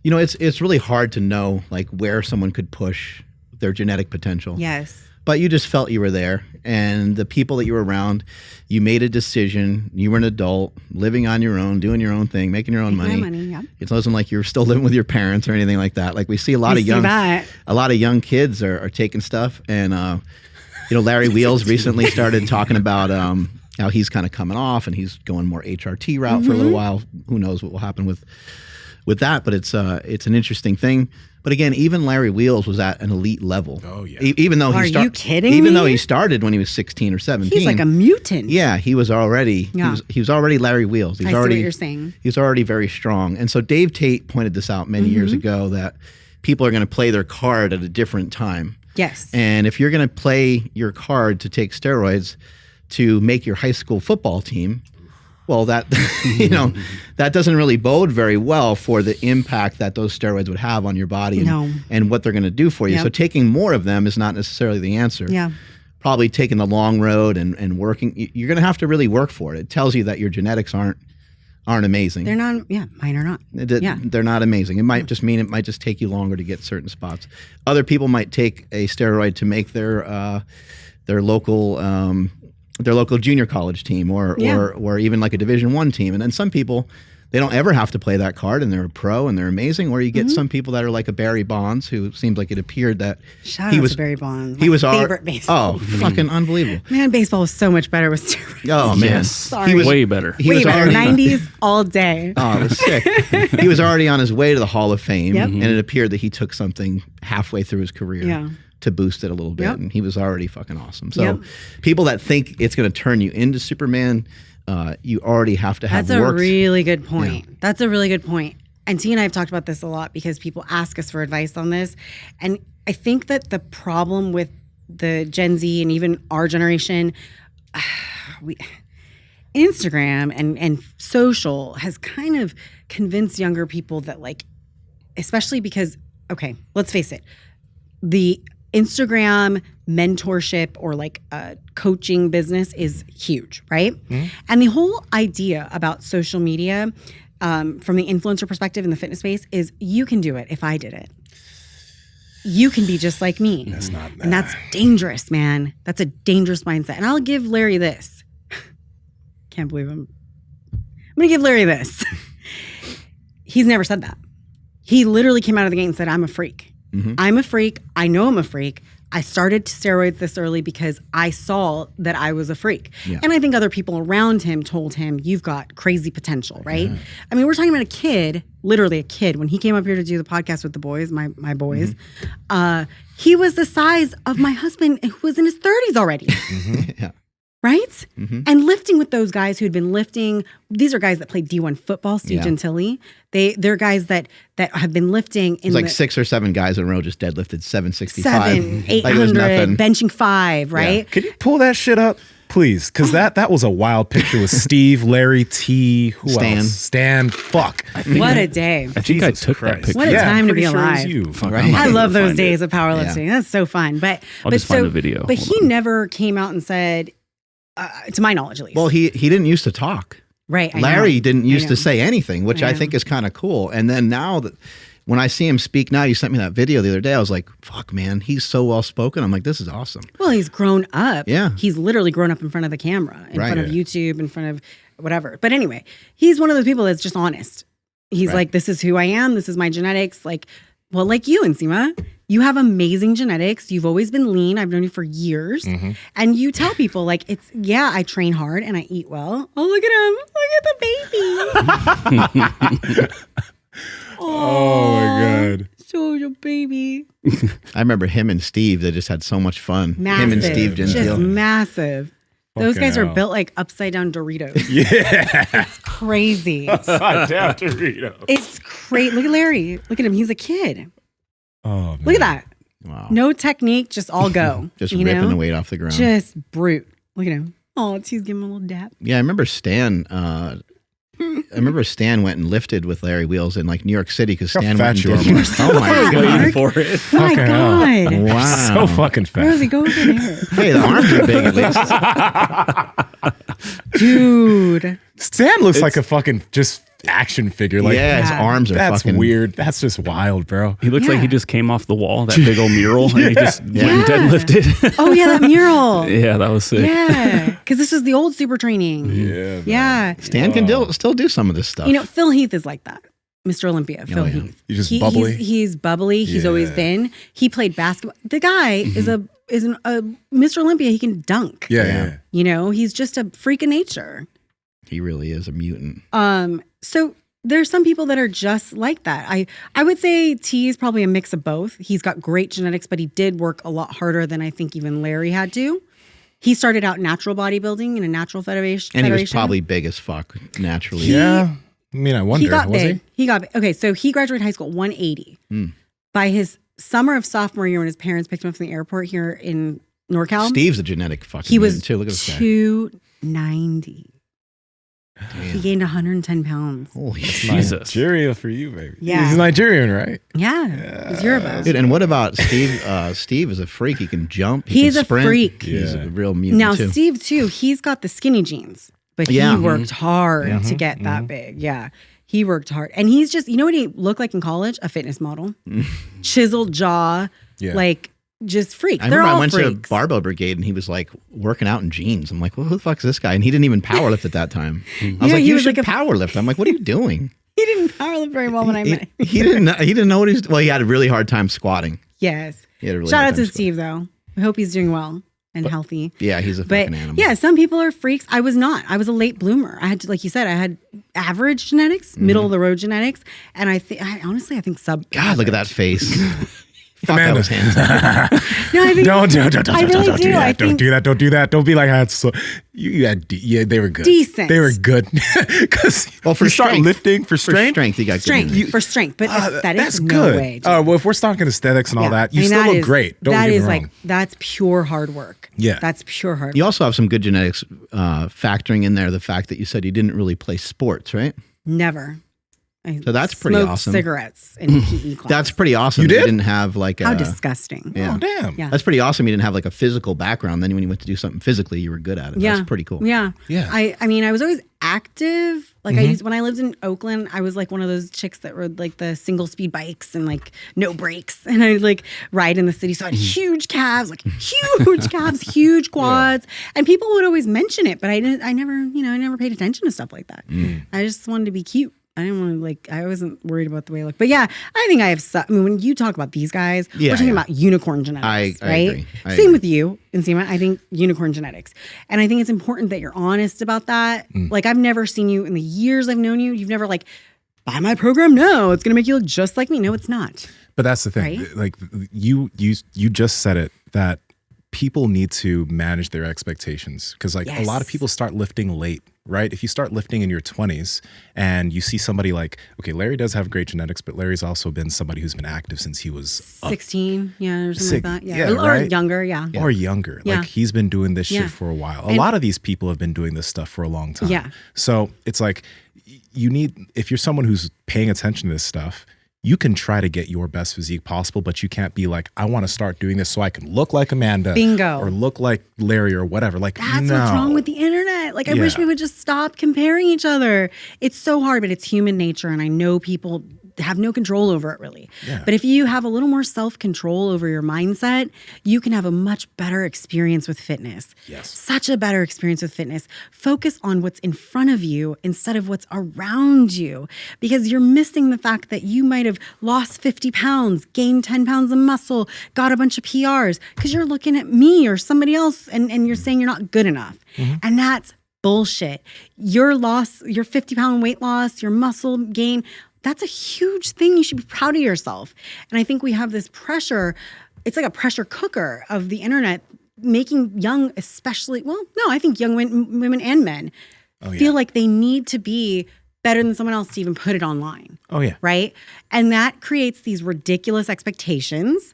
It's really hard to know where someone could push their genetic potential. Yes. but you just felt you were there, and the people that you were around, you made a decision. You were an adult, living on your own, doing your own thing, making your own money. Yeah. It wasn't like you were still living with your parents or anything like that. Like we see a lot of young kids are taking stuff, and Larry Wheels recently started talking about how he's kind of coming off and he's going more HRT route for a little while. Who knows what will happen with that? But it's an interesting thing. But again, even Larry Wheels was at an elite level. Oh yeah. Even though you kidding Even me? though he started when he was 16 or 17. He's like a mutant. Yeah, he was already he was already Larry Wheels. I see what you're saying. He was already very strong. And so Dave Tate pointed this out many years ago that people are going to play their card at a different time. Yes. And if you're going to play your card to take steroids to make your high school football team, well, that that doesn't really bode very well for the impact that those steroids would have on your body and what they're going to do for you. Yep. So taking more of them is not necessarily the answer. Yeah. Probably taking the long road and working. You're going to have to really work for it. It tells you that your genetics aren't amazing. They're not. Yeah, mine are not. They're not amazing. It might just mean it might just take you longer to get certain spots. Other people might take a steroid to make their local junior college team or even like a Division I team. And then some people, they don't ever have to play that card and they're a pro and they're amazing. Or you get some people that are like a Barry Bonds, who seemed like it appeared that Shout out to Barry Bonds. He was our favorite baseball. Oh, fucking unbelievable. Man, baseball was so much better with steroids. Oh man. Yes. Sorry. He was way better. He Way was better. already 90s all day. Oh, it was sick. He was already on his way to the Hall of Fame, Yep. and it appeared that he took something halfway through his career to boost it a little bit, Yep. and he was already fucking awesome. So people that think it's going to turn you into Superman, you already have to have That's worked. a really good point. Yeah. That's a really good point. And T and I have talked about this a lot because people ask us for advice on this. And I think that the problem with the Gen Z and even our generation, Instagram and social has kind of convinced younger people that, like, especially because, okay, let's face it, the Instagram mentorship or like coaching business is huge, right? Mm-hmm. And the whole idea about social media from the influencer perspective in the fitness space is you can do it if I did it. You can be just like me. That's not that. And that's dangerous, man. That's a dangerous mindset. And I'll give Larry this. Can't believe I'm going to give Larry this. He's never said that. He literally came out of the gate and said, I'm a freak. Mm-hmm. I'm a freak. I know I'm a freak. I started steroids this early because I saw that I was a freak. Yeah. And I think other people around him told him, you've got crazy potential, right? Yeah. I mean, we're talking about a kid, literally a kid. When he came up here to do the podcast with the boys, my boys, he was the size of my husband who was in his 30s already. Mm-hmm. Yeah. Right? Mm-hmm. And lifting with those guys who'd been lifting, these are guys that played D1 football, Steve Gentili. They're guys that have been lifting in like 6 or 7 guys in a row just deadlifted 765. 800, benching 5, right? Yeah. Could you pull that shit up, please? Because that was a wild picture with Steve, Larry, T, who else? Stan. Fuck. What a day. I think I took that picture. What a time to be alive. Right? I love those days of powerlifting. Yeah. That's so fun. But I'll just find the video. But he never came out and said, to my knowledge, at least. Well, he didn't used to talk. Right. Larry didn't used to say anything, which I think is kind of cool. And then now that when I see him speak now, you sent me that video the other day. I was like, fuck, man, he's so well spoken. I'm like, this is awesome. Well, he's grown up. Yeah. He's literally grown up in front of the camera, in front of YouTube, in front of whatever. But anyway, he's one of those people that's just honest. He's like, this is who I am. This is my genetics. Like, well, like you, Nsima. You have amazing genetics. You've always been lean. I've known you for years. Mm-hmm. And you tell people, like, I train hard and I eat well. Oh, look at him. Look at the baby. Oh, my God. So your baby. I remember him and Steve. They just had so much fun. Massive. Him and Steve Just Gentile. Massive. Those guys are built like upside down Doritos. Yeah. It's crazy. Upside down Doritos. It's crazy. Look at Larry. Look at him. He's a kid. Oh, man. Look at that. Wow. No technique, just all go. Just ripping the weight off the ground. Just brute. Look at him. Oh, he's giving him a little dap. Yeah, I remember Stan. Stan went and lifted with Larry Wheels in like New York City because Stan went and did. Oh my God! For it. Oh my God! Wow, so fucking fat. Where does he go over there? Hey, the arms are big at least. Dude, Stan looks like a fucking just action figure. Like, his arms are that's fucking weird. That's just wild, bro. He looks like he just came off the wall, that big old mural, and he just went and deadlifted. Oh yeah, that mural. Yeah, that was sick. Yeah, because this is the old super training. Yeah. Yeah. Stan can still do some of this stuff. You know, Phil Heath is like that. Mr. Olympia, Phil Heath. He's just bubbly. He's bubbly. He's always been. He played basketball. The guy is a Mr. Olympia. He can dunk. Yeah. You know, he's just a freak of nature. He really is a mutant. So there's some people that are just like that. I would say T is probably a mix of both. He's got great genetics, but he did work a lot harder than I think even Larry had to. He started out natural bodybuilding in a natural federation. And he was probably big as fuck naturally. Yeah. I mean, I wonder. He got was big. He got big. Okay, so he graduated high school at 180. By his summer of sophomore year, when his parents picked him up from the airport here in NorCal, Steve's a genetic fucking he was mutant too. Look at this guy. 290. He gained 110 pounds. Holy Jesus. Nigeria for you, baby. Yeah. He's Nigerian, right? Yeah. It's Yoruba. Dude, and what about Steve? Steve is a freak. He can jump. He He's can a sprint. freak. He's a real mutant Now, too. Steve, too, he's got the skinny jeans, but he worked hard to get that big. Yeah. He worked hard. And he's just, you know what he looked like in college? A fitness model. Chiseled jaw. Yeah. Like, just freak. I They're remember all I went freaks. to Barbell Brigade and he was like working out in jeans. I'm like, well, who the fuck is this guy? And he didn't even powerlift at that time. I was like, he you was should like powerlift. I'm like, what are you doing? He didn't powerlift very well when I met him. He didn't know what he's. Well, he had a really hard time squatting. Yes. He had a really Shout hard out to time Steve, though. I hope he's doing well and healthy. Yeah, he's a But fucking animal. yeah, some people are freaks. I was not. I was a late bloomer. I had to, like you said, I had average genetics, middle of the road genetics, and I honestly think sub. God, look at that face. Fuck, that Amanda. was handsome. No, I think Don't I really do do. I that. Don't think do that. Don't do that. Don't be like, that's so. You had, they were good. Decent. They were good. Because Well, for you start strength. lifting for For strength. strength, you got good strength genetics. for strength, but aesthetics, That's no good. way. dude. Well, if we're talking aesthetics and all Yeah. that, you I mean, still that look is- great. Don't that get me is wrong. like that's pure hard work. Yeah. That's pure hard work. You also have some good genetics, factoring in there the fact that you said you didn't really play sports, right? Never. I So that's pretty smoked awesome. cigarettes in PE class. That's pretty awesome. You that did? didn't have like how a. disgusting. Yeah. Oh, damn. Yeah. That's pretty awesome. You didn't have like a physical background. Then when you went to do something physically, you were good at it. Yeah. That's pretty cool. Yeah. Yeah. I mean, I was always active. Like when I lived in Oakland, I was like one of those chicks that rode like the single speed bikes and like no brakes. And I would like ride in the city. So I had huge calves, like huge calves, huge quads. And people would always mention it, but I never paid attention to stuff like that. I just wanted to be cute. I didn't want to I wasn't worried about the way I looked. But yeah, I think I have, when you talk about these guys, we're talking about unicorn genetics, I right? agree. I Same agree. with you, Nsima. I think unicorn genetics. And I think it's important that you're honest about that. Like I've never seen you in the years I've known you. You've never like, buy my program. No, it's going to make you look just like me. No, it's not. But that's the thing. Right? Like you just said it, that people need to manage their expectations, because like a lot of Yes. people start lifting late, right? If you start lifting in your 20s and you see somebody like, okay, Larry does have great genetics, but Larry's also been somebody who's been active since he was 16, or something Sick. like that. Yeah, or right? younger, yeah. or younger. Yeah. Like he's been doing this Yeah. shit for a while. A And- lot of these people have been doing this stuff for a long time. Yeah. So it's like you need, if you're someone who's paying attention to this stuff, you can try to get your best physique possible, but you can't be like, I want to start doing this so I can look like Amanda. Bingo. Or look like Larry or whatever. Like, That's no. what's wrong with the internet. Like, I wish Yeah. we would just stop comparing each other. It's so hard, but it's human nature. And I know people have no control over it really. Yeah. But if you have a little more self-control over your mindset, you can have a much better experience with fitness. Yes. Such a better experience with fitness. Focus on what's in front of you instead of what's around you, because you're missing the fact that you might have lost 50 pounds, gained 10 pounds of muscle, got a bunch of PRs, because you're looking at me or somebody else and you're saying you're not good enough. And that's bullshit. Your 50-pound weight loss, your muscle gain, that's a huge thing. You should be proud of yourself. And I think we have this pressure. It's like a pressure cooker of the internet, making young, I think young women and men feel like they need to be better than someone else to even put it online. Oh, yeah. Right? And that creates these ridiculous expectations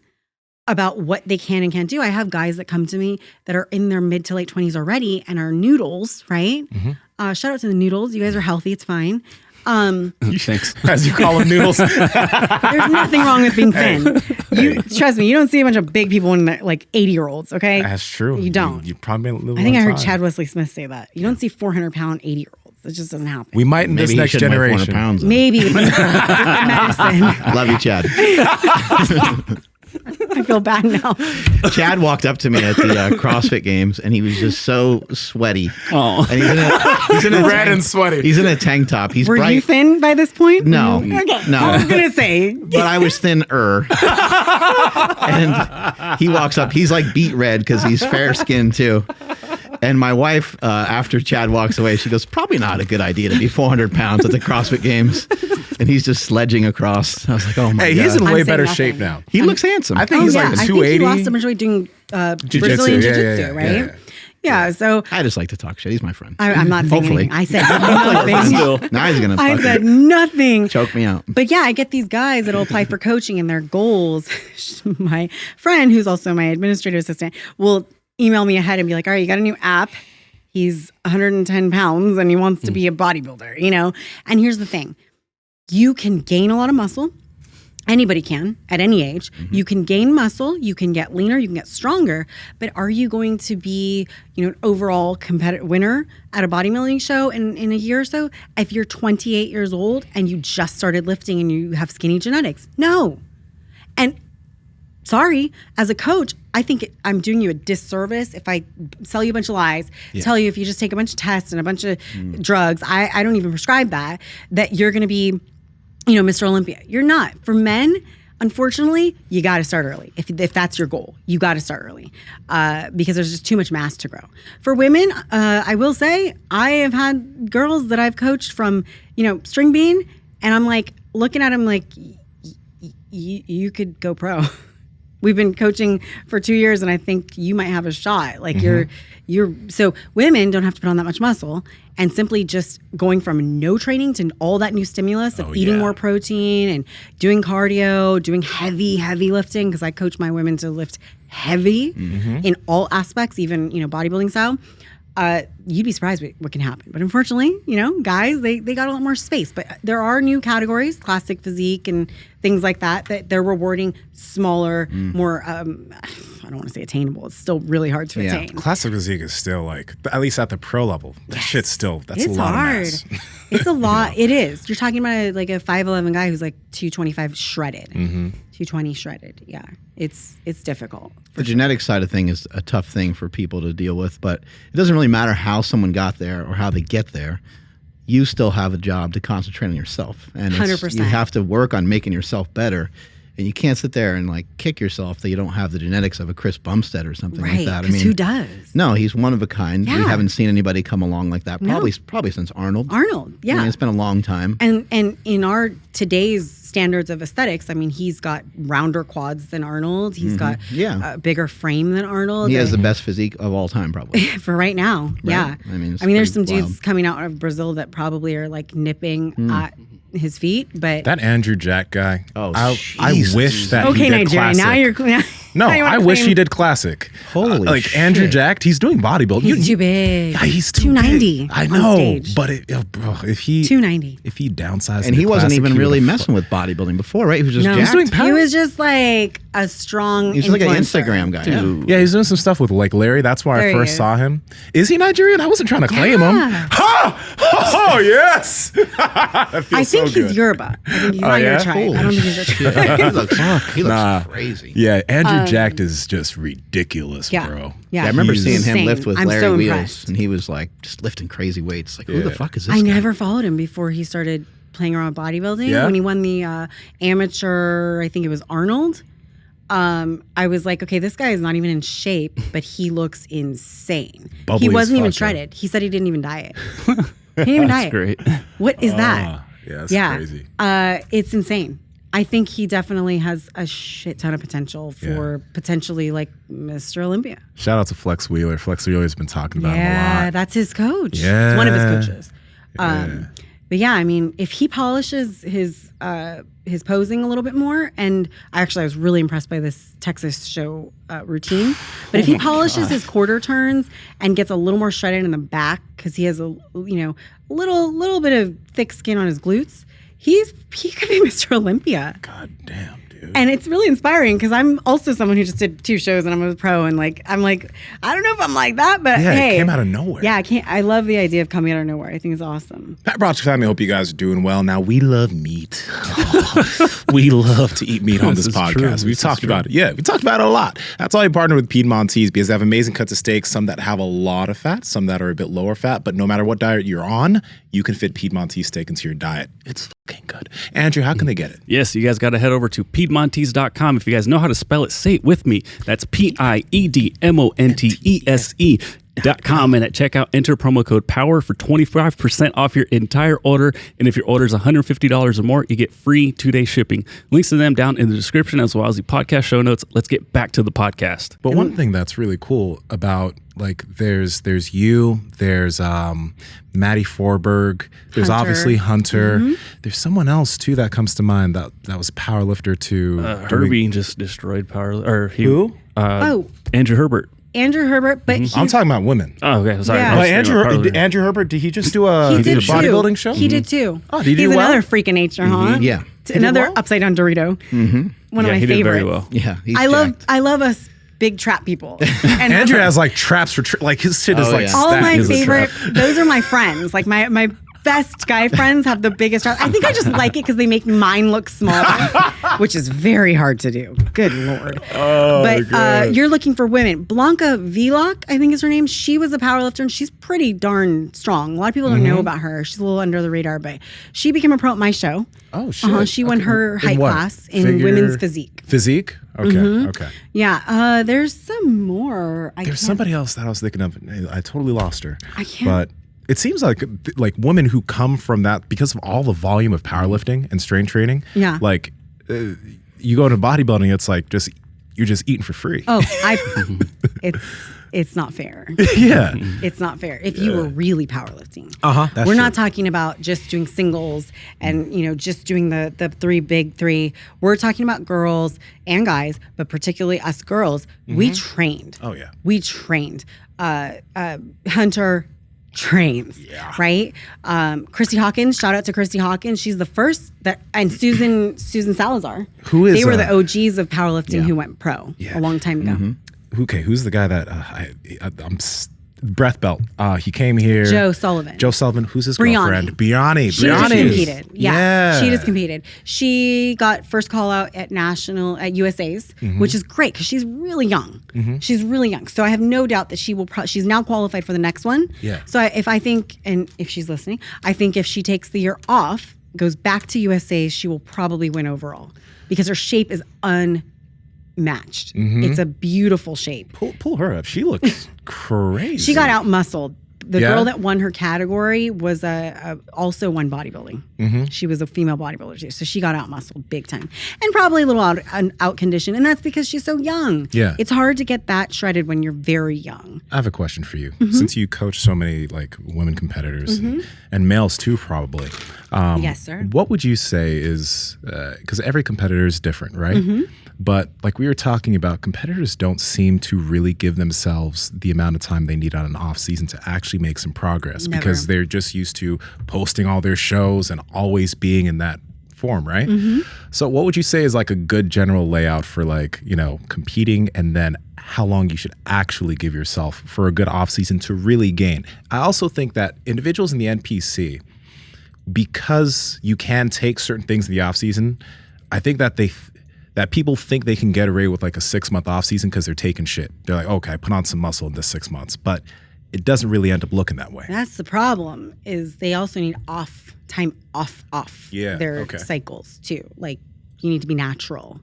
about what they can and can't do. I have guys that come to me that are in their mid to late 20s already and are noodles, right? Shout out to the noodles. You guys are healthy. It's fine. Thanks. As you call them, noodles. There's nothing wrong with being thin. Trust me, you don't see a bunch of big people in there, like 80-year-olds, okay? That's true. You don't. You probably a little I think I heard time. Chad Wesley Smith say that. You don't see 400-pound 80-year-olds. It just doesn't happen. We might in this Maybe he next should weigh 400 generation. pounds, though. Maybe with medicine. Love you, Chad. I feel bad now. Chad walked up to me at the CrossFit Games, and he was just so sweaty. Oh. And he's in a Red and sweaty. He's in a tank top. He's Were bright. you thin by this point? No, Okay. no. I was gonna say. But I was thinner. And he walks up. He's like beet red because he's fair skinned too. And my wife, after Chad walks away, she goes, probably not a good idea to be 400 pounds at the CrossFit Games. And he's just sledging across. I was like, oh my Hey, God. he's in I'm way saying better nothing. shape now. He looks handsome. I think he's like I think 280. he lost so much weight doing Jiu-jitsu. Brazilian Yeah, jiu-jitsu, yeah, right? yeah. Yeah, so I just like to talk shit. He's my friend. I'm not saying Hopefully. anything. I said nothing. Still. Now he's going to I said fucking nothing. choke me out. But yeah, I get these guys that'll apply for coaching and their goals. My friend, who's also my administrative assistant, will email me ahead and be like, all right, you got a new app. He's 110 pounds and he wants to be a bodybuilder, you know? And here's the thing. You can gain a lot of muscle. Anybody can at any age. You can gain muscle, you can get leaner, you can get stronger, but are you going to be, you know, an overall competitive winner at a bodybuilding show in a year or so if you're 28 years old and you just started lifting and you have skinny genetics? No. And sorry, as a coach, I think I'm doing you a disservice if I sell you a bunch of lies, tell you if you just take a bunch of tests and a bunch of drugs, I don't even prescribe that you're going to be, you know, Mr. Olympia. You're not. For men, unfortunately, you got to start early. If that's your goal, you got to start early because there's just too much mass to grow. For women, I will say I have had girls that I've coached from, you know, string bean, and I'm like looking at them like, you could go pro. We've been coaching for 2 years, and I think you might have a shot. Like you're so women don't have to put on that much muscle, and simply just going from no training to all that new stimulus of eating more protein and doing cardio, doing heavy lifting, because I coach my women to lift heavy in all aspects, even, you know, bodybuilding style. You'd be surprised what can happen. But unfortunately, you know, guys, they got a lot more space. But there are new categories, classic physique and things like that they're rewarding smaller, more, I don't want to say attainable. It's still really hard to attain. Classic physique is still like, at least at the pro level, that shit's still, that's It's a lot hard. of mass. It's a lot. It is. You're talking about like a 5'11" guy who's like 225 shredded. 220 shredded. Yeah. It's difficult. The genetic side of thing is a tough thing for people to deal with, but it doesn't really matter how someone got there or how they get there. You still have a job to concentrate on yourself. And 100%. You have to work on making yourself better. And you can't sit there and like kick yourself that you don't have the genetics of a Chris Bumstead or something like that. I Because who does? No, he's one of a kind. We Yeah. haven't seen anybody come along like that. No. Probably since Arnold. Yeah. I mean, it's been a long time. And in our today's standards of aesthetics, I mean, he's got rounder quads than Arnold. He's got a bigger frame than Arnold. He has the best physique of all time, probably. for right now. Yeah. I mean, it's there's some pretty dudes wild. coming out of Brazil that probably are like nipping at his feet, but That Andrew Jack guy, Oh, I Jesus. wish that he okay, did Nigeria. classic. Now you're No, now you wanna I wish claim- he did classic. Holy like Andrew shit. Jack, he's doing bodybuilding. He's too big. Yeah, he's too 290 big. I on know, stage. but bro, if he 290. downsized, And he into wasn't classic, even he really would've messing with bodybuilding before, right? He was just No, jacked. doing power- he was just like a strong. He's like an influencer. Instagram guy. Yeah. Yeah, he's doing some stuff with like Larry. That's where There I he first is. saw him. Is he Nigerian? I wasn't trying to claim him. Yeah. Ha! Oh yes. That feels I think so good. he's Yoruba. I think he's Oh, not your yeah? tribe. Holy I don't think he's your tribe. he looks Nah. crazy. Yeah, Andrew Jacked is just ridiculous, Yeah. bro. Yeah. I remember He's seeing him insane. lift with I'm Larry so Wheels, impressed. and he was like just lifting crazy weights. Like, who the Yeah. fuck is this I guy? never followed him before he started playing around with bodybuilding. Yeah? When he won the amateur, I think it was Arnold. I was like, okay, this guy is not even in shape, but he looks insane. Bubbly He as wasn't even fuck, shredded. He said he didn't even diet. He didn't even diet. Great. What is that? Yeah, that's crazy. It's insane. I think he definitely has a shit ton of potential for potentially like Mr. Olympia. Shout out to Flex Wheeler. Flex Wheeler's been talking about him a Yeah, lot. that's his coach. Yeah. It's one of his coaches. But yeah, I mean, if he polishes his posing a little bit more, and I was really impressed by this Texas show routine. But if he polishes his quarter turns and gets a little more shredded in the back, because he has a little bit of thick skin on his glutes, he could be Mr. Olympia. God damn, dude. dude. And it's really inspiring because I'm also someone who just did 2 shows and I'm a pro and I'm like, I don't know if I'm like that, but Yeah, hey. it came out of nowhere. Yeah, I love the idea of coming out of nowhere. I think it's awesome. Pat Project family, I hope you guys are doing well. Now, we love meat. We love to eat meat on this This is podcast. true. We've This talked is about it. Yeah, we talked about it a lot. That's why we partner with Piedmontese, because they have amazing cuts of steaks, some that have a lot of fat, some that are a bit lower fat. But no matter what diet you're on, you can fit Piedmontese steak into your diet. It's fucking good. Andrew, how can they get it? Yes, you guys got to head over to Piedmontese.com. If you guys know how to spell it, say it with me. That's PIEDMONTESE.com. And at checkout, enter promo code POWER for 25% off your entire order. And if your order is $150 or more, you get free 2-day shipping. Links to them down in the description as well as the podcast show notes. Let's get back to the podcast. But one thing that's really cool about there's you, there's Maddie Forberg, there's Hunter. Obviously Hunter. There's someone else too that comes to mind that was Powerlifter too. Herbie just destroyed Who? Andrew Herbert. Andrew Herbert, but I'm talking about women. Oh, okay. Sorry. Yeah. I was But thinking about Powerlifter. Andrew Herbert, did he just do a he did bodybuilding too. show? He did too. Oh, did he do He's well? another freak of nature, huh? Yeah. Another well? upside down Dorito. One of Yeah, my he did favorites. very well. Yeah. He's jacked. I love us big trap people. And Andrew has traps for his shit is Oh, yeah. all stacked my as a favorite, trap. those are my friends. Like my best guy friends have the biggest trap. I think I just like it because they make mine look small, which is very hard to do. Good Lord. But you're looking for women. Blanca Vlock, I think is her name. She was a powerlifter and she's pretty darn strong. A lot of people don't know about her. She's a little under the radar, but she became a pro at my show. Oh shit. She won her In height what? class in women's physique. Physique? Okay. Okay. Yeah. There's some more. There's somebody else that I was thinking of. I totally lost her. I can't- But it seems like women who come from that because of all the volume of powerlifting and strength training. Yeah. You go to bodybuilding, it's like you're just eating for free. Oh, it's not fair. Yeah. It's not fair. If you were really powerlifting. That's We're true. not talking about just doing singles and, just doing the big three. We're talking about girls and guys, but particularly us girls. We trained. Oh, yeah. We trained. Hunter trains, right? Christy Hawkins, shout out to Christy Hawkins. She's the first and Susan Salazar. Who is They were the OGs of powerlifting who went pro Yeah. a long time ago. Okay, who's the guy that breath belt? He came here. Joe Sullivan. Joe Sullivan. Who's his Brianni. girlfriend? Brianni. She just competed. Yeah. She just competed. She got first call out at USA's, which is great because she's really young. She's really young. So I have no doubt that she will. She's now qualified for the next one. Yeah. So if she's listening, I think if she takes the year off, goes back to USA's, she will probably win overall because her shape is unmatched. It's a beautiful shape. Pull her up. She looks crazy. She got out muscled. The Yeah? girl that won her category was also won bodybuilding. She was a female bodybuilder too, so she got out muscled big time, and probably a little out conditioned, and that's because she's so young. Yeah. It's hard to get that shredded when you're very young. I have a question for you. Since you coach so many women competitors and males too, probably. Yes, sir. What would you say is because every competitor is different, right? But like we were talking about, competitors don't seem to really give themselves the amount of time they need on an off season to actually make some progress because they're just used to posting all their shows and always being in that form, right? So what would you say is like a good general layout for competing, and then how long you should actually give yourself for a good off season to really gain? I also think that individuals in the NPC, because you can take certain things in the off season, I think that that people think they can get away with like a 6-month off season because they're taking shit. They're like, okay, put on some muscle in this 6 months, but it doesn't really end up looking that way. That's the problem. Is they also need off their cycles too. Like you need to be natural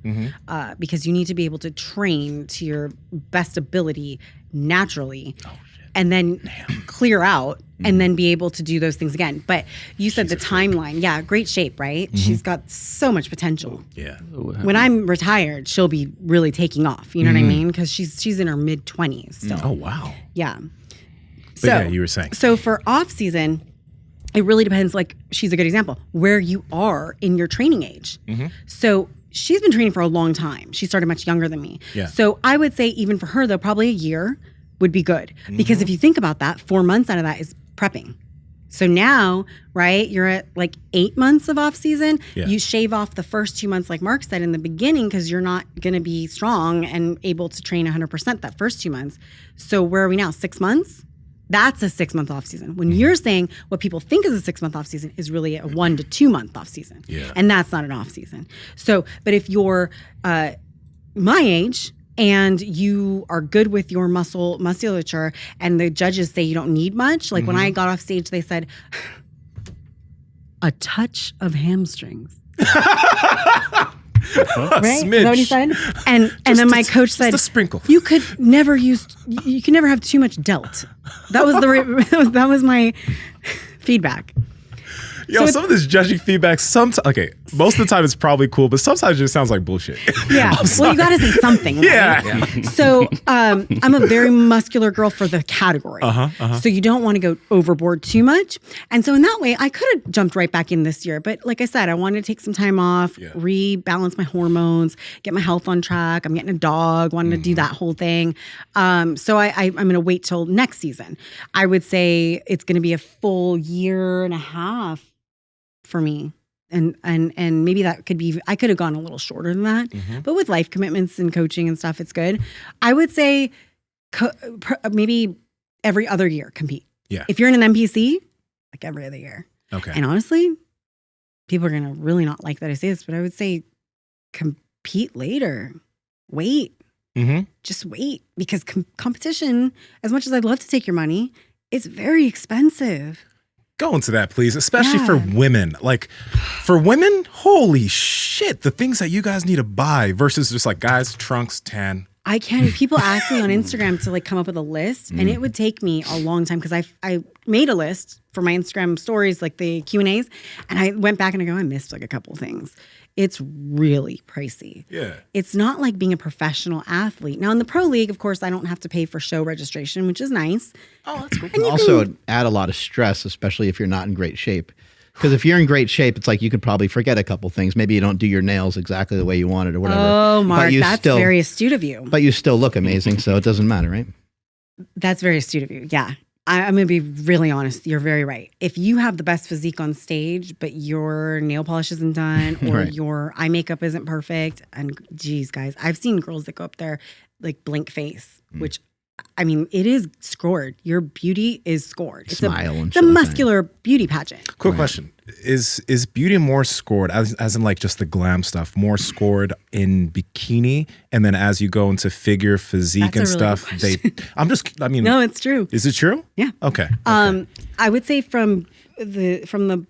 because you need to be able to train to your best ability naturally. And then clear out and then be able to do those things again. But you said the timeline. Yeah, great shape, right? She's got so much potential. Yeah. When I'm retired, she'll be really taking off. You know what I mean? Because she's in her mid-20s still. Oh, wow. Yeah. But yeah, you were saying. So for off season, it really depends. Like she's a good example where you are in your training age. So she's been training for a long time. She started much younger than me. Yeah. So I would say even for her though, probably a year would be good because if you think about that, 4 months out of that is prepping. So now, right, you're at like 8 months of off season. Yeah. You shave off the first 2 months, like Mark said in the beginning, because you're not going to be strong and able to train 100% that first 2 months. So where are we now? 6 months? That's a 6 month off season. When you're saying what people think is a 6 month off season is really a 1 to 2 month off season. Yeah. And that's not an off season. So, but if you're my age, and you are good with your musculature, and the judges say you don't need much. Like when I got off stage, they said, a touch of hamstrings. Right? Is that what he said? And then my coach said, just a sprinkle. You can never have too much delt. That was that was my feedback. Yo, some of this judging feedback, most of the time it's probably cool, but sometimes it just sounds like bullshit. Yeah. Well, you got to say something. Right? Yeah. So I'm a very muscular girl for the category. So you don't want to go overboard too much. And so in that way, I could have jumped right back in this year. But like I said, I wanted to take some time off, rebalance my hormones, get my health on track. I'm getting a dog, wanted to do that whole thing. So I'm going to wait till next season. I would say it's going to be a full year and a half for me. And maybe that could be, I could have gone a little shorter than that, but with life commitments and coaching and stuff, it's good. I would say maybe every other year compete. Yeah. If you're in an NPC, like every other year. Okay. And honestly, people are going to really not like that I say this, but I would say compete later. Wait. Just wait, because competition, as much as I'd love to take your money, it's very expensive. Go into that, please, especially for women. Like, for women, holy shit, the things that you guys need to buy versus just like, guys, trunks, tan. I can't. People ask me on Instagram to like come up with a list, and it would take me a long time because I made a list for my Instagram stories, like the Q&As, and I went back and I go, I missed like a couple things. It's really pricey. Yeah. It's not like being a professional athlete. Now in the pro league, of course, I don't have to pay for show registration, which is nice. Oh, that's cool. And also add a lot of stress, especially if you're not in great shape. Because if you're in great shape, it's like you could probably forget a couple things. Maybe you don't do your nails exactly the way you wanted or whatever. Oh, Mark, that's very astute of you. But you still look amazing, so it doesn't matter, right? That's very astute of you. Yeah. I'm going to be really honest. You're very right. If you have the best physique on stage, but your nail polish isn't done or your eye makeup isn't perfect, and geez, guys, I've seen girls that go up there like blank face, which, I mean, it is scored. Your beauty is scored. It's a muscular beauty pageant. Quick question. Is beauty more scored, as in like just the glam stuff, more scored in bikini? And then as you go into figure, physique and stuff, No, it's true. Is it true? Yeah. Okay. I would say from the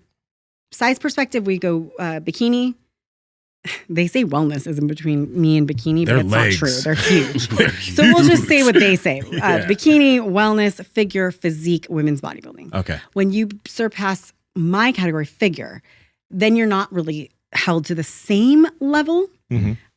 size perspective, we go bikini. They say wellness is in between me and bikini, but it's not true. They're huge. So we'll just say what they say. Bikini, wellness, figure, physique, women's bodybuilding. Okay. When you surpass my category, figure, then you're not really held to the same level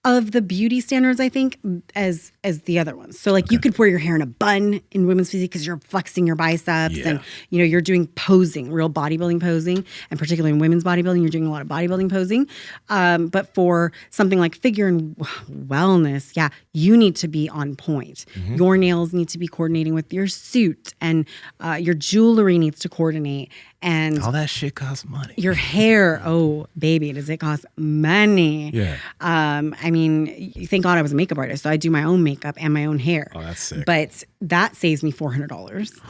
of the beauty standards, I think, as the other ones. So like you could wear your hair in a bun in women's physique because you're flexing your biceps and you're doing posing, real bodybuilding posing, and particularly in women's bodybuilding, you're doing a lot of bodybuilding posing. But for something like figure and wellness, you need to be on point. Your nails need to be coordinating with your suit, and your jewelry needs to coordinate. And all that shit costs money. Your hair, oh baby, does it cost money? Yeah. I mean, thank God I was a makeup artist, so I do my own makeup and my own hair. Oh, that's sick. But that saves me $400.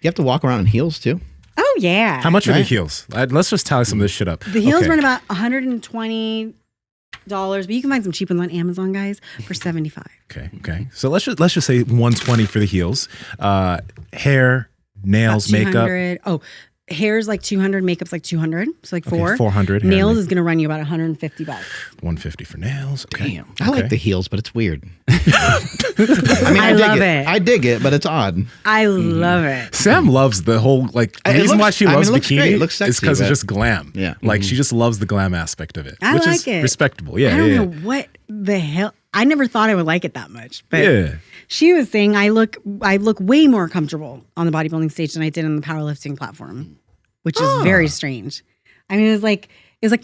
You have to walk around in heels too? Oh yeah. How much are the heels? Let's just tally some of this shit up. The heels run about $120, but you can find some cheap ones on Amazon, guys, for $75. Okay. So let's just say $120 for the heels. Hair, nails, makeup. Oh, hair's like $200, makeup's like $200, so like $400. Nails is gonna run you about $150. $150 for nails. Okay. Damn. I like the heels, but it's weird. I mean, I love it. I dig it, but it's odd. I love it. Sam loves the whole the reason why she loves bikini it looks sexy, is because it's just glam. Yeah. Like she just loves the glam aspect of it, which is respectable. Yeah. I don't know what the hell. I never thought I would like it that much, but she was saying I look way more comfortable on the bodybuilding stage than I did on the powerlifting platform, which is very strange. I mean, it was like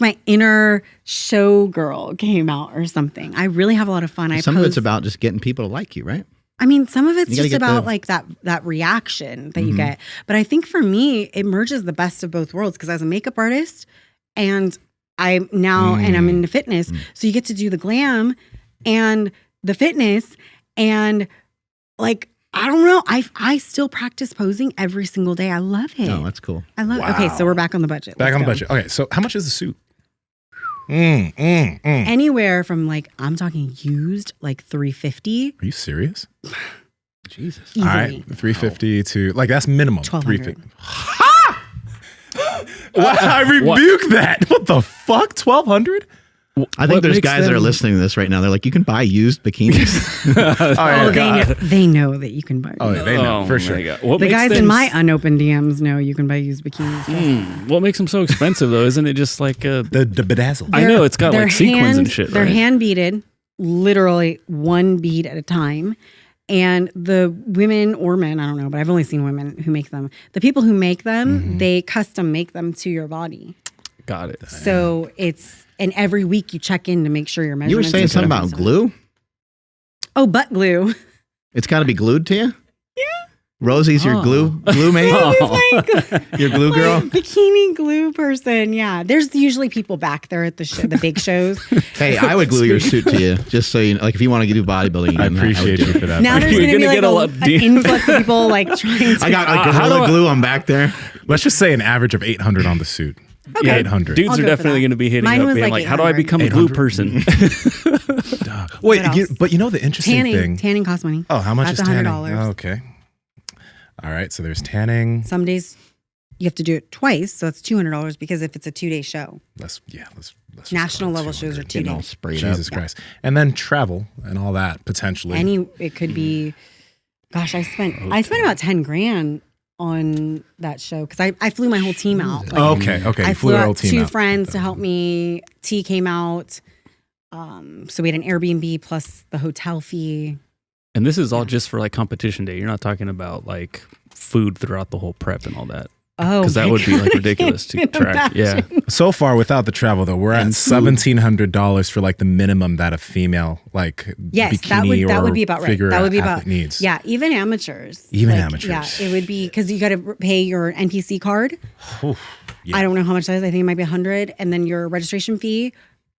my inner showgirl came out or something. I really have a lot of fun. Some of it's about just getting people to like you, right? I mean, some of it's You gotta just get about the- like that reaction that you get. But I think for me, it merges the best of both worlds because as a makeup artist and I'm into fitness. So you get to do the glam and the fitness and like, I don't know. I still practice posing every single day. I love it. Oh, that's cool. I love it. Okay, so we're back on the budget. Back Let's on the go. budget. Okay, so how much is the suit? Anywhere from like, I'm talking used, like $350. Are you serious? Jesus. Easily. All right, 350 to like that's minimum. 1,200. 350. I rebuke that. What the fuck? 1,200? I think What there's makes guys that are them- listening to this right now. They're like, you can buy used bikinis. They know that you can buy. Oh, yeah, they know Oh for my sure. God. What The makes guys them in my unopened DMs know you can buy used bikinis. What makes them so expensive though? Isn't it just like a? The bedazzle. I know it's got They're like sequins and shit. They're Right? hand beaded, literally one bead at a time. And the women or men, I don't know, but I've only seen women who make them. The people who make them, they custom make them to your body. Got it. So and every week you check in to make sure your You were measurements. saying are something about constant. glue? Oh, butt glue. It's got to be glued to you? Yeah. Rosie's your glue mate? Your glue girl? Bikini glue person. Yeah. There's usually people back there at the big shows. Hey, I would glue your suit to you just so you know, like if you want to do bodybuilding. I would appreciate do you it. for that. Now there's You're going to be gonna like get a lot- an influx of people like trying to. I got like Gorilla Glue. I'm back there. Let's just say an average of 800 on the suit. Yeah, 800. dudes I'll are go for definitely that. going to be hitting Mine up, was being like like, "How do I 800. become a glue 800? person?" Wait, What else? but you know the interesting thing. Tanning costs money. Oh, how much That's is tanning? $100. Oh, okay. All right, so there's tanning. Some days you have to do it twice, so it's $200 because if it's a 2-day show. Let's just National call it level shows are 200. 2 Getting all days. sprayed Jesus up. Christ. And then travel and all that potentially. It could be. Gosh, I spent about 10 grand on that show because I flew my whole team out. Like, Okay. I You flew the whole out team 2 out. friends to help me. T came out. So we had an Airbnb plus the hotel fee. And this is all just for like competition day. You're not talking about like food throughout the whole prep and all that. Oh, Because that my would be like God. ridiculous to Can't track. Yeah. So far, without the travel, though, we're at $1,700 for like the minimum that a female like Yes, bikini that or would be about right. figure That would be athlete about needs. Yeah, even amateurs. Even Like, amateurs. Yeah, it would be because you got to pay your NPC card. Yeah. I don't know how much that is. I think it might be $100, and then your registration fee.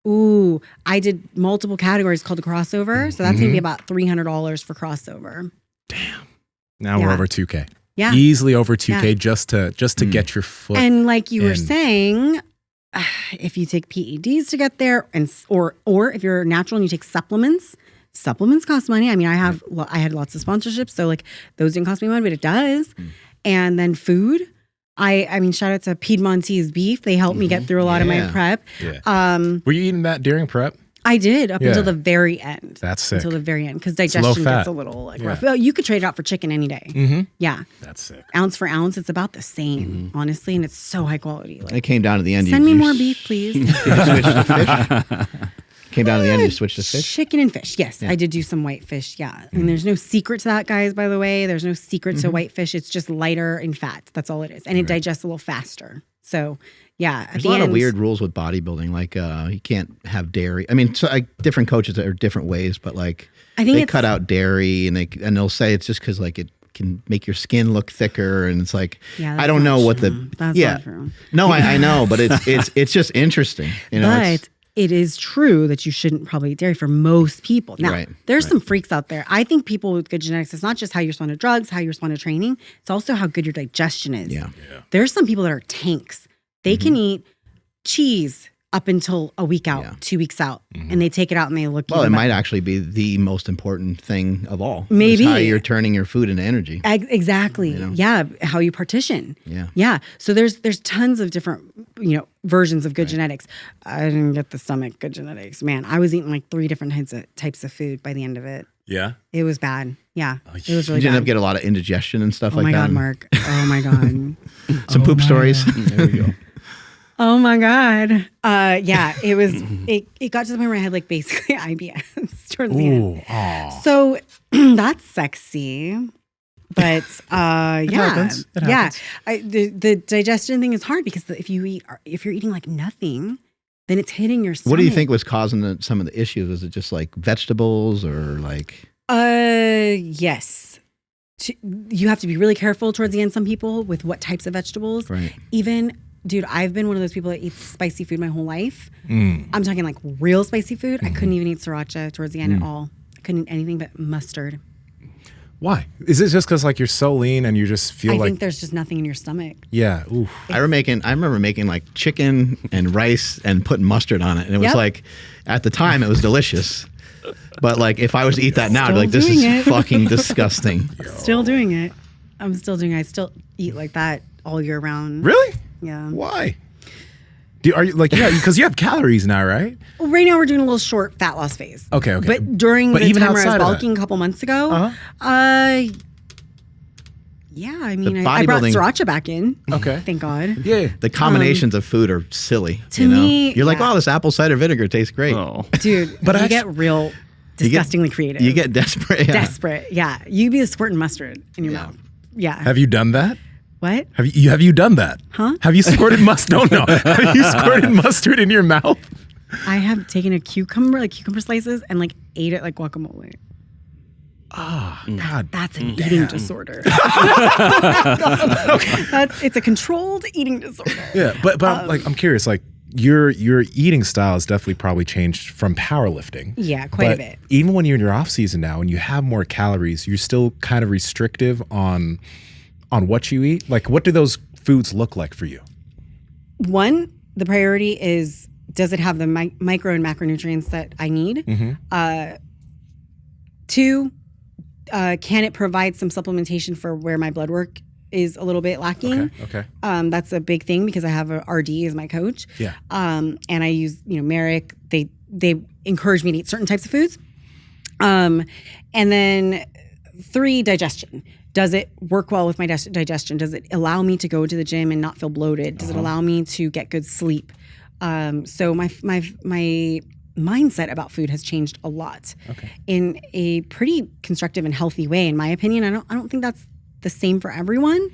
Ooh, I did multiple categories called the crossover, so that's gonna be about $300 for crossover. Now we're Yeah. over 2K. Yeah. Easily over 2K Yeah. just to get your foot. And like you were in. saying, if you take PEDs to get there, or if you're natural and you take supplements cost money. I mean, I had lots of sponsorships, so like those didn't cost me money, but it does. And then food. I mean, shout out to Piedmontese Beef. They helped me get through a lot of my Yeah. prep. Yeah. Were you eating that during prep? I did up Yeah. until the very end. That's sick. Until the very end, because low digestion fat. gets a little like Yeah. rough. Oh, you could trade it out for chicken any day. Mm-hmm. Yeah, That's sick. ounce for ounce, it's about the same, honestly, and it's so high quality. Like, It came down to the end. send you me more beef, please. switched to fish. Came down to the end. You switched to fish. Chicken and fish. Yes, I did do some white fish. Yeah, and there's no secret to that, guys. By the way, there's no secret to white fish. It's just lighter in fat. That's all it is, and it digests a little faster. So, yeah, at There's the a lot end, of weird rules with bodybuilding. Like you can't have dairy. I mean, so like different coaches are different ways, but like I think they it's- cut out dairy and they'll say it's just because like it can make your skin look thicker, and it's like Yeah, I don't that's know not what true. That's yeah not true. no I know, but it's just interesting, you know. But it is true that you shouldn't probably eat dairy for most people. Now, Right, there's some freaks out there. I think people with good genetics, it's not just how you respond to drugs, how you respond to training. It's also how good your digestion is. Yeah. There's some people that are tanks. They can eat cheese up until a week out, Yeah. 2 weeks out, and they take it out and they look Well, it even might better. actually be the most important thing of all. Maybe. Is how you're turning your food into energy. Exactly. know? Yeah. How you partition. Yeah. Yeah. So there's tons of different, versions of good genetics. I didn't get the stomach good genetics. Man, I was eating like 3 different types of food by the end of it. Yeah. It was bad. Yeah. It was You really didn't bad. up get a lot of indigestion and stuff Oh like my that. God, Mark. Oh my God. Some poop stories. There we go. Oh my God. Yeah, it was, it got to the point where I had like basically IBS towards the end. Ooh. Aw. So that's sexy. But yeah, happens. It yeah. happens. The digestion thing is hard because if you're eating like nothing, then it's hitting your stomach. What do you think was causing some of the issues? Was it just like vegetables or like? Yes. You have to be really careful towards the end, some people, with what types of vegetables. Right. Even, dude, I've been one of those people that eats spicy food my whole life. I'm talking like real spicy food. I couldn't even eat sriracha towards the end at all. I couldn't eat anything but mustard. Why? Is it just because like you're so lean and you just feel I like think there's just nothing in your stomach. yeah? Ooh. I remember making like chicken and rice and putting mustard on it, and it was Yep. like, at the time it was delicious, but like if I was to eat that now, I'd be Still like, this is doing it. fucking disgusting. Still doing it. I'm still doing it. I still eat like that all year round. Really? Yeah. Why? Are you like because you have calories now, right? Well, right now we're doing a little short fat loss phase. Okay. But during But the even time where I was outside of that? bulking a couple months ago, yeah, I mean, The I brought bodybuilding- sriracha back in. Okay. Thank God. Yeah. The combinations of food are silly. to you know? me, You're like, yeah. oh, this apple cider vinegar tastes great. Oh. Dude, But you get real disgustingly creative. You get desperate. Yeah. desperate. Yeah. You be a squirting mustard in your mouth. Yeah. Have you done that? What? Have you done that? Huh? Have you squirted mustard? No. Have you squirted mustard in your mouth? I have taken a cucumber slices, and like ate it like guacamole. God. That's an eating disorder. It's a controlled eating disorder. Yeah, but I'm curious. Like your eating style has definitely probably changed from powerlifting. Yeah, quite a But bit. even when you're in your off season now and you have more calories, you're still kind of restrictive on what you eat. Like, what do those foods look like for you? One, the priority is, does it have the micro and macronutrients that I need? Two, can it provide some supplementation for where my blood work is a little bit lacking? Okay. That's a big thing because I have a RD as my coach. Yeah. And I use, Merrick. They encourage me to eat certain types of foods. And then three, digestion. Does it work well with my digestion? Does it allow me to go to the gym and not feel bloated? Does it allow me to get good sleep? So my mindset about food has changed a lot in a pretty constructive and healthy way, in my opinion. I don't think that's the same for everyone.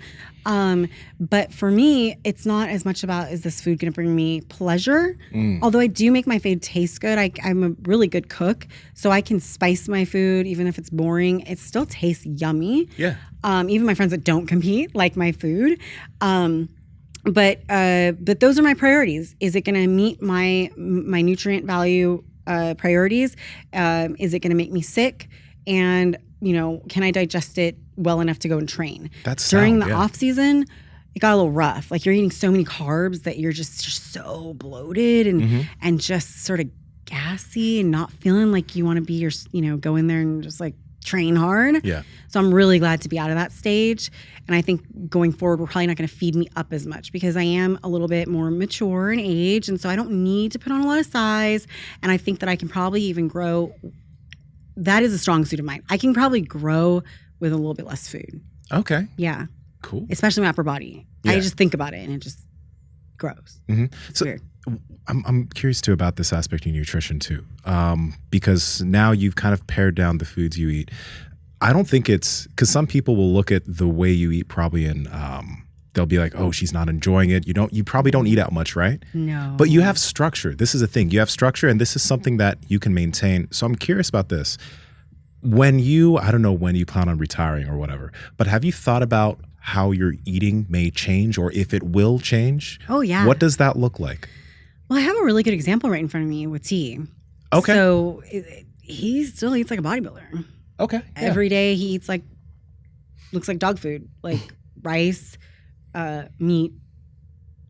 But for me, it's not as much about, is this food going to bring me pleasure? Although I do make my food taste good. I'm a really good cook, so I can spice my food even if it's boring. It still tastes yummy. Yeah. Even my friends that don't compete like my food. But those are my priorities. Is it going to meet my nutrient value priorities? Is it going to make me sick? And can I digest it well enough to go and train? That's during sound, the yeah. off season. It got a little rough. Like, you're eating so many carbs that you're just so bloated and just sort of gassy and not feeling like you want to be go in there and just like train hard. Yeah. So I'm really glad to be out of that stage. And I think going forward, we're probably not going to feed me up as much because I am a little bit more mature in age. And so I don't need to put on a lot of size. And I think that I can probably even grow. That is a strong suit of mine. I can probably grow with a little bit less food. Okay. Yeah. Cool. Especially my upper body. Yeah. I just think about it and it just grows. So Weird. I'm curious too about this aspect of nutrition too, because now you've kind of pared down the foods you eat. I don't think it's because some people will look at the way you eat probably and they'll be like, oh, she's not enjoying it. You probably don't eat out much, right? No. But you have structure. This is a thing. You have structure, and this is something that you can maintain. So I'm curious about this. I don't know when you plan on retiring or whatever, but have you thought about how your eating may change or if it will change? Oh, yeah. What does that look like? Well, I have a really good example right in front of me with T. Okay. So he still eats like a bodybuilder. Okay. Every day he eats looks like dog food, like rice, meat,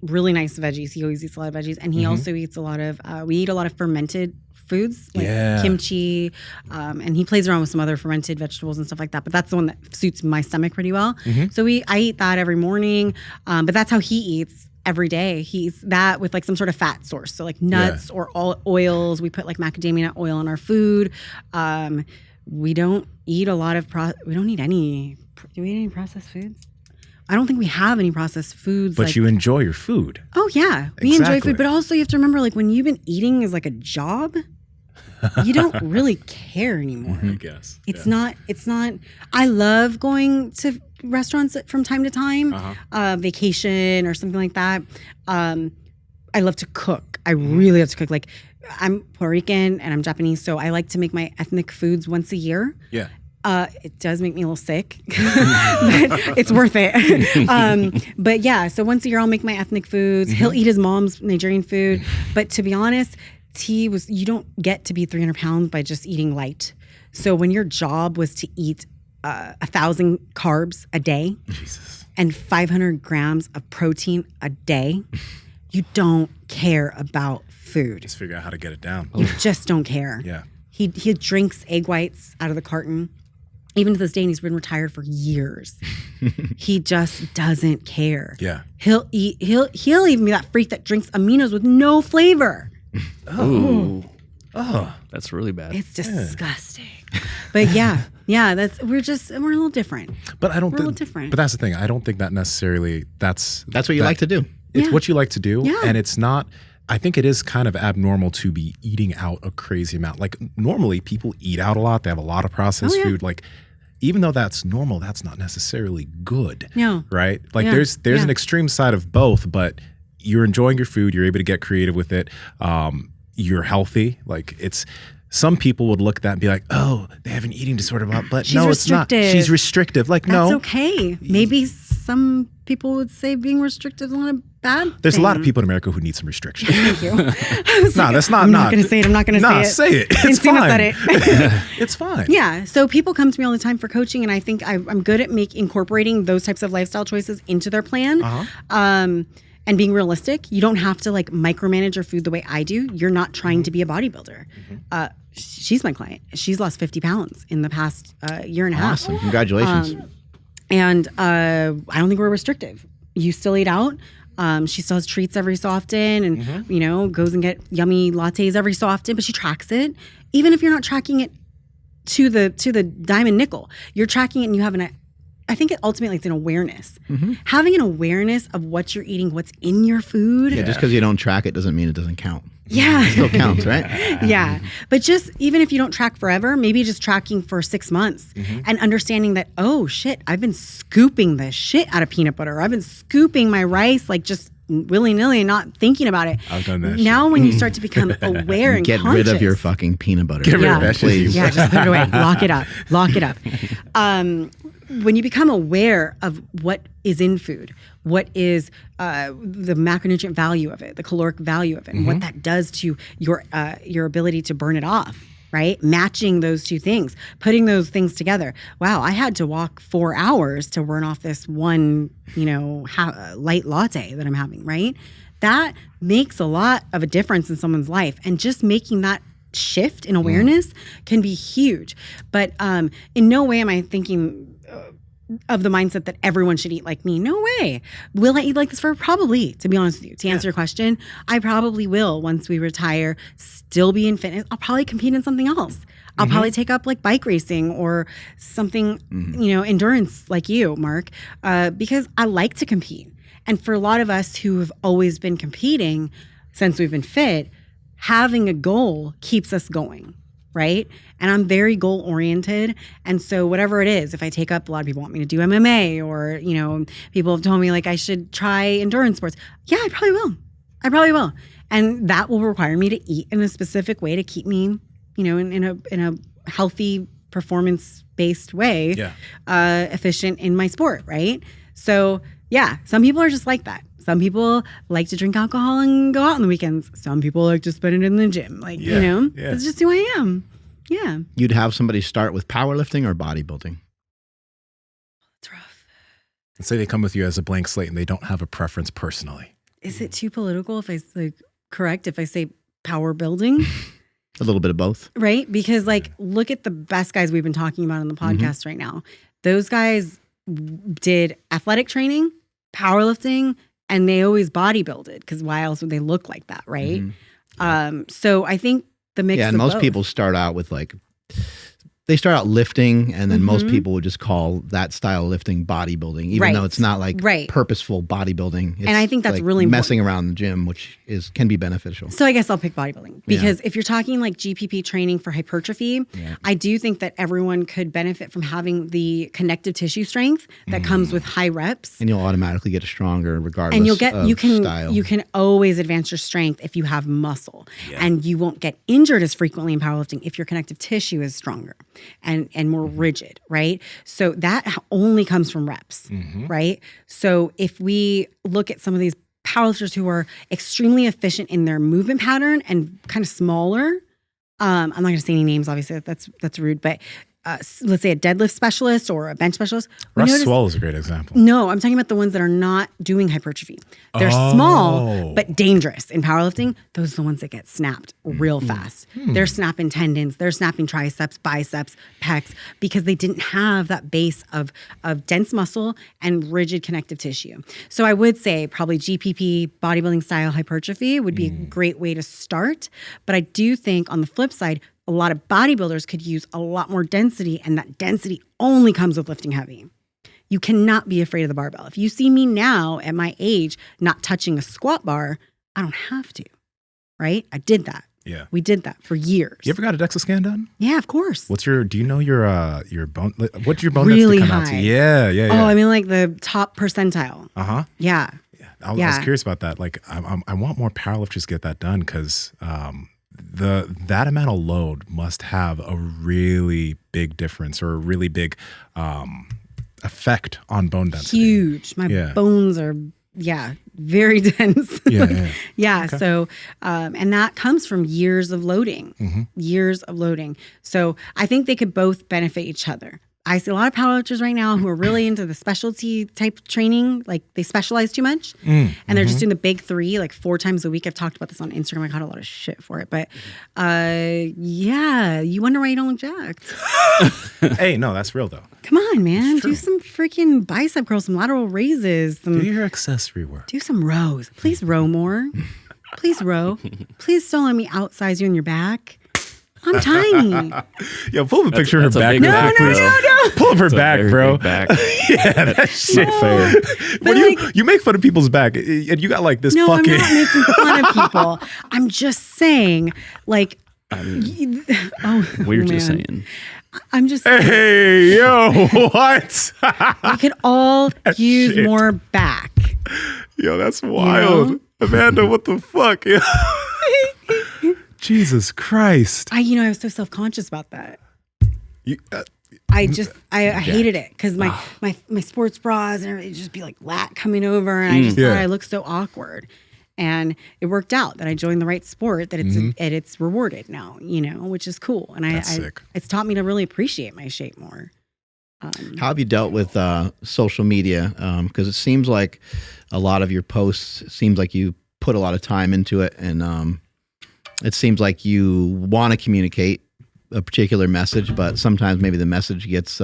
really nice veggies. He always eats a lot of veggies. And he also eats a lot of, we eat a lot of fermented foods like kimchi. And he plays around with some other fermented vegetables and stuff like that. But that's the one that suits my stomach pretty well. So I eat that every morning. But that's how he eats every day. He eats that with like some sort of fat source. So like nuts or all oils. We put like macadamia nut oil in our food. We don't eat a lot of, we don't eat any, do we eat any processed foods? I don't think we have any processed foods. But you enjoy your food. Oh yeah, we enjoy Exactly. food, but also you have to remember, like, when you've been eating as like a job, you don't really care anymore. I guess. It's not. I love going to restaurants from time to time, vacation or something like that. I love to cook. I really love to cook. Like I'm Puerto Rican and I'm Japanese, so I like to make my ethnic foods once a year. Yeah. It does make me a little sick, but it's worth it. But yeah, so once a year I'll make my ethnic foods. He'll eat his mom's Nigerian food. But to be honest, you don't get to be 300 pounds by just eating light. So when your job was to eat 1,000 carbs a day and 500 grams of protein a day, you don't care about food. Just figure out how to get it down. You just don't care. Yeah. He drinks egg whites out of the carton. Even to this day, and he's been retired for years. He just doesn't care. Yeah. He'll even be that freak that drinks aminos with no flavor. Oh, that's really bad. It's disgusting. But yeah, we're a little different. But I don't We're a little different. But that's the thing. I don't think that necessarily that's what you like to do. It's Yeah. what you like to do. Yeah. And it's not, I think it is kind of abnormal to be eating out a crazy amount. Like normally people eat out a lot. They have a lot of processed food. Like even though that's normal, that's not necessarily good. No. Right? Like Yeah. there's an extreme side of both, but you're enjoying your food. You're able to get creative with it. You're healthy. Like some people would look at that and be like, oh, they have an eating disorder, but She's no, it's not. restrictive. She's restrictive. Like, That's no. okay. Maybe some people would say being restricted is not a bad There's thing. a lot of people in America who need some restriction. Thank you. No, that's not. I'm not going to say it. I'm not going to Nah, say it. say it. It's Nsima fine. said it. It's fine. Yeah. So people come to me all the time for coaching, and I think I'm good at incorporating those types of lifestyle choices into their plan. And being realistic. You don't have to like micromanage your food the way I do. You're not trying to be a bodybuilder. She's my client. She's lost 50 pounds in the past year and a half. Awesome. Congratulations. And I don't think we're restrictive. You still eat out. She still has treats every so often and, goes and get yummy lattes every so often, but she tracks it. Even if you're not tracking it to the dime and nickel, you're tracking it and you have I think ultimately it's an awareness. Having an awareness of what you're eating, what's in your food. Yeah, just because you don't track it doesn't mean it doesn't count. Yeah. It still counts, right? Yeah. But just even if you don't track forever, maybe just tracking for 6 months and understanding that, oh shit, I've been scooping the shit out of peanut butter. I've been scooping my rice like just willy-nilly and not thinking about it. I've done that Now when you start to become aware and Get conscious. rid of your fucking peanut butter. Get rid of that shit. please. Yeah, just put it away. Lock it up. Lock it up. When you become aware of what is in food, what is the macronutrient value of it, the caloric value of it, and what that does to your ability to burn it off, right? Matching those two things, putting those things together. Wow, I had to walk 4 hours to burn off this one, light latte that I'm having, right? That makes a lot of a difference in someone's life. And just making that shift in awareness can be huge. But in no way am I thinking of the mindset that everyone should eat like me. No way. Will I eat like this forever? Probably, to be honest with you. To answer your question, I probably will once we retire, still be in fitness. I'll probably compete in something else. I'll probably take up like bike racing or something, endurance like you, Mark, because I like to compete. And for a lot of us who have always been competing since we've been fit, having a goal keeps us going, right? And I'm very goal oriented. And so whatever it is, if I take up, a lot of people want me to do MMA or, people have told me like I should try endurance sports. Yeah, I probably will. And that will require me to eat in a specific way to keep me, in a healthy performance-based way, efficient in my sport, right? So yeah, some people are just like that. Some people like to drink alcohol and go out on the weekends. Some people like to spend it in the gym. That's just who I am. Yeah. You'd have somebody start with powerlifting or bodybuilding? It's rough. And say they come with you as a blank slate and they don't have a preference personally. Is it too political if I say power building? A little bit of both. Right? Because look at the best guys we've been talking about on the podcast right now. Those guys did athletic training, powerlifting, and they always bodybuilded because why else would they look like that, right? So I think the mix. Yeah, and of most both. people start out with they start out lifting, and then most people would just call that style of lifting bodybuilding, even though it's not like purposeful bodybuilding. It's and I think that's like really messing around in the gym, which can be beneficial. So I guess I'll pick bodybuilding because if you're talking like GPP training for hypertrophy, I do think that everyone could benefit from having the connective tissue strength that comes with high reps. And you'll automatically get stronger regardless and you'll get of style. You can always advance your strength if you have muscle, and you won't get injured as frequently in powerlifting if your connective tissue is stronger and more rigid, right? So that only comes from reps, right? So if we look at some of these powerlifters who are extremely efficient in their movement pattern and kind of smaller, I'm not going to say any names, obviously that's rude, but let's say a deadlift specialist or a bench specialist. Russ Swell is a great example. No, I'm talking about the ones that are not doing hypertrophy. They're small, but dangerous. In powerlifting, those are the ones that get snapped real fast. They're snapping tendons, they're snapping triceps, biceps, pecs, because they didn't have that base of dense muscle and rigid connective tissue. So I would say probably GPP, bodybuilding style hypertrophy would be a great way to start. But I do think on the flip side, a lot of bodybuilders could use a lot more density, and that density only comes with lifting heavy. You cannot be afraid of the barbell. If you see me now at my age not touching a squat bar, I don't have to, right? I did that. Yeah. We did that for years. You ever got a DEXA scan done? Yeah, of course. Do you know your bone, what's your bone really density come high. out to? Yeah. Oh, I mean like the top percentile. Uh-huh. Yeah. I was curious about that. Like I want more powerlifters to get that done because that amount of load must have a really big difference or a really big effect on bone density. Huge. My bones are very dense. Yeah. Okay. So, and that comes from years of loading, years of loading. So I think they could both benefit each other. I see a lot of powerlifters right now who are really into the specialty type training, like they specialize too much, and they're just doing the big 3 like 4 times a week. I've talked about this on Instagram. I got a lot of shit for it, but you wonder why you don't look jacked. Hey, no, that's real though. Come on, man, do some freaking bicep curls, some lateral raises, Do your accessory work. do some rows. Please row more. Please row. Please don't let me outsize you in your back. I'm tiny. Yo, pull up a picture of her back. No. Pull up her back, bro. Back. Yeah, that's shit. Not fair. But you make fun of people's back, and you got like this fucking. I'm not making fun of people. I'm just saying, like, We're just saying. I'm just Hey, yo, what? we could all use shit. more back. Yo, that's wild. You know? Amanda, what the fuck? Jesus Christ. I was so self-conscious about that. You, I hated it because my sports bras and everything just be like lat coming over, and I just thought I looked so awkward. And it worked out that I joined the right sport, that it's rewarded now, which is cool. And it's taught me to really appreciate my shape more. How have you dealt with social media? Because it seems like a lot of your posts, seems like you put a lot of time into it, and it seems like you want to communicate a particular message, but sometimes maybe the message gets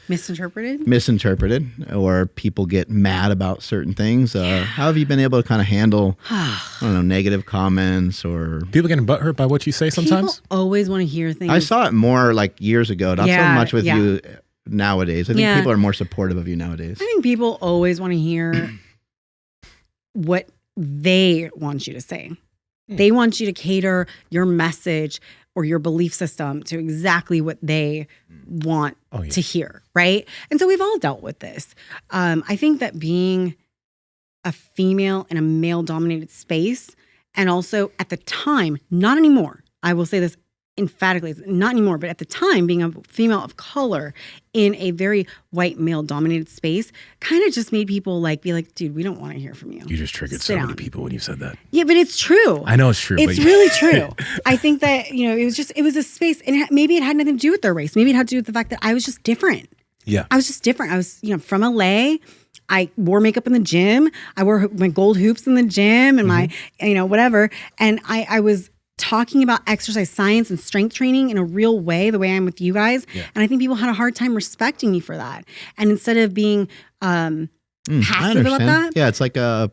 misinterpreted, or people get mad about certain things. How have you been able to kind of handle, negative comments or people getting butthurt by what you say sometimes? People always want to hear things. I saw it more like years ago, not so much with you nowadays. I think people are more supportive of you nowadays. I think people always want to hear what they want you to say. They want you to cater your message or your belief system to exactly what they want to hear, right? And so we've all dealt with this. I think that being a female in a male-dominated space, and also at the time, not anymore, I will say this emphatically, not anymore, but at the time, being a female of color in a very white male-dominated space kind of just made people be like, dude, we don't want to hear from you. You just triggered so many people when you said that. Yeah, but it's true. I know it's true. It's really true. I think that, it was a space, and maybe it had nothing to do with their race. Maybe it had to do with the fact that I was just different. Yeah. I was just different. I was, from LA. I wore makeup in the gym. I wore my gold hoops in the gym and my, whatever. And I was talking about exercise science and strength training in a real way, the way I'm with you guys. Yeah. And I think people had a hard time respecting me for that. And instead of being I passive about understand. that. Yeah, it's like a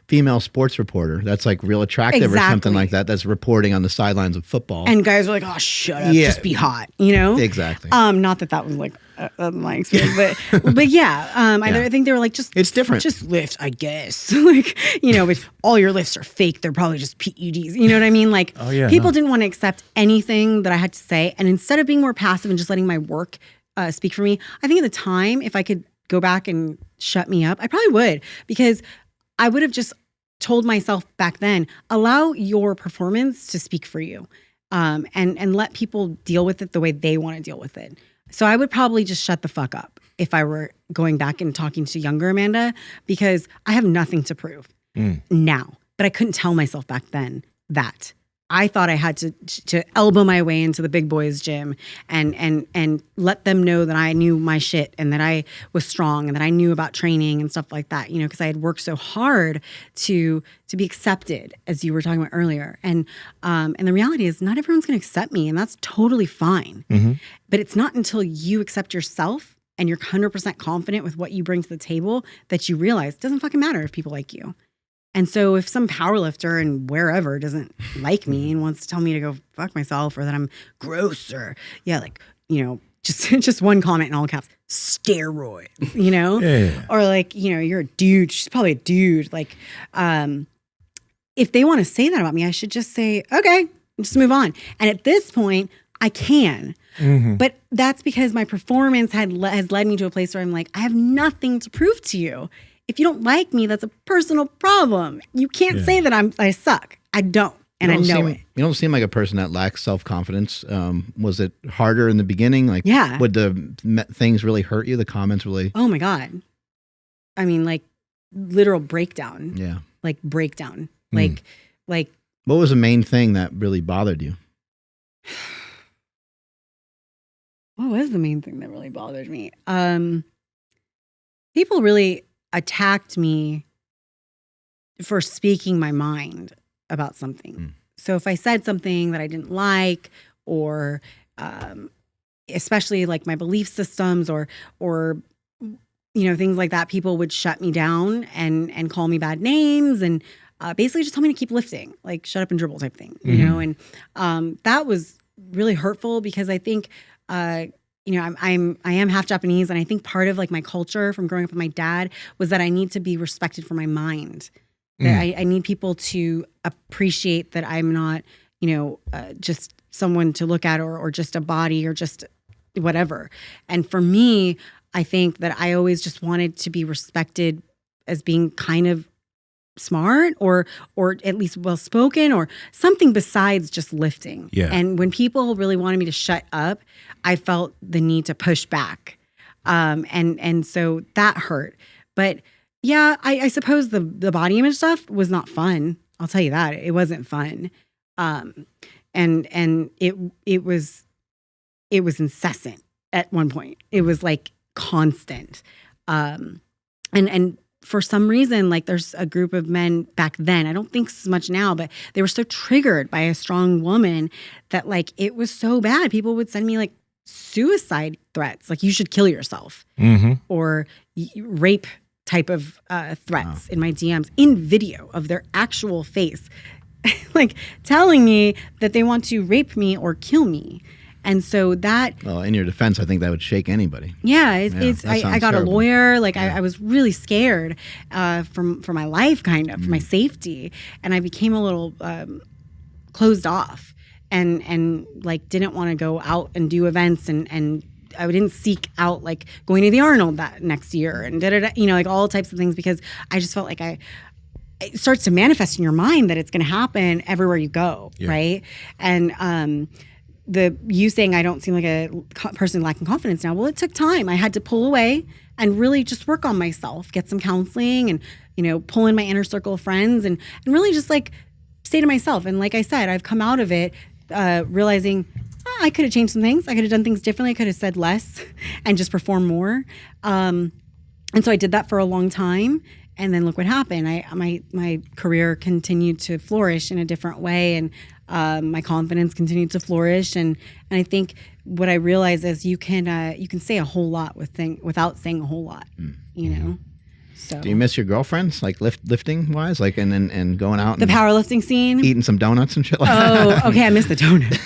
female sports reporter that's like real attractive or something like that. That's reporting on the sidelines of football. And guys are like, "Oh, shut up, Yeah. just be hot," you know? Exactly. Not that was like my experience, but yeah, I think they were like, It's different. Just lift, I guess. Like, you know, but all your lifts are fake. They're probably just PEDs. You know what I mean? Like, people didn't want to accept anything that I had to say, and instead of being more passive and just letting my work speak for me, I think at the time, if I could go back and shut me up, I probably would, because I would have just told myself back then, allow your performance to speak for you, and let people deal with it the way they want to deal with it. So I would probably just shut the fuck up if I were going back and talking to younger Amanda, because I have nothing to prove now. But I couldn't tell myself back then that. I thought I had to elbow my way into the big boys gym and let them know that I knew my shit and that I was strong and that I knew about training and stuff like that, you know, because I had worked so hard to be accepted, as you were talking about earlier. And the reality is not everyone's going to accept me, and that's totally fine. But it's not until you accept yourself and you're 100% confident with what you bring to the table that you realize it doesn't fucking matter if people like you. And so if some powerlifter and wherever doesn't like me and wants to tell me to go fuck myself, or that I'm gross, or like, you know, just one comment in all caps, steroids, you know, or like, you know, you're a dude. She's probably a dude. Like, if they want to say that about me, I should just say, okay, just move on. And at this point, I can. But that's because my performance has led me to a place where I'm like, I have nothing to prove to you. If you don't like me, that's a personal problem. You can't say that I suck. I don't. And I know it. You don't seem like a person that lacks self-confidence. Was it harder in the beginning? Like, would the things really hurt you? The comments really? Oh my God. I mean, like literal breakdown. Yeah. Like breakdown. Like. What was the main thing that really bothered you? What was the main thing that really bothered me? People really attacked me for speaking my mind about something. So if I said something that I didn't like, or especially like my belief systems or you know, things like that, people would shut me down and call me bad names and basically just tell me to keep lifting, like shut up and dribble type thing, you know? And that was really hurtful, because I think you know, I am half Japanese, and I think part of like my culture from growing up with my dad was that I need to be respected for my mind. That I need people to appreciate that I'm not, you know, just someone to look at, or just a body, or just whatever. And for me, I think that I always just wanted to be respected as being kind of smart, or at least well-spoken, or something besides just lifting. And when people really wanted me to shut up, I felt the need to push back. And so that hurt. But yeah, I suppose the body image stuff was not fun. I'll tell you that. It wasn't fun. And it was incessant at one point. It was like constant. And for some reason, like there's a group of men back then, I don't think so much now, but they were so triggered by a strong woman that like it was so bad. People would send me like suicide threats, like you should kill yourself, or rape type of threats in my DMs, in video of their actual face, like telling me that they want to rape me or kill me. And so that... Well, in your defense, I think that would shake anybody. Yeah, I got terrible. A lawyer. Like I was really scared for my life, kind of, for my safety. And I became a little closed off and like didn't want to go out and do events. And I didn't seek out like going to the Arnold that next year and you know, like all types of things, because I just felt like it starts to manifest in your mind that it's going to happen everywhere you go, right? And you saying I don't seem like a person lacking confidence now. Well, it took time. I had to pull away and really just work on myself, get some counseling, and, you know, pull in my inner circle of friends and really just like say to myself. And like I said, I've come out of it realizing I could have changed some things. I could have done things differently. I could have said less and just performed more. And so I did that for a long time. And then look what happened. My career continued to flourish in a different way, and my confidence continued to flourish. And I think what I realized is you can say a whole lot without saying a whole lot. You know. So Do you miss your girlfriends, like lifting wise, like and going out the and powerlifting scene? eating some donuts and shit like that? Oh, okay. I miss the donuts.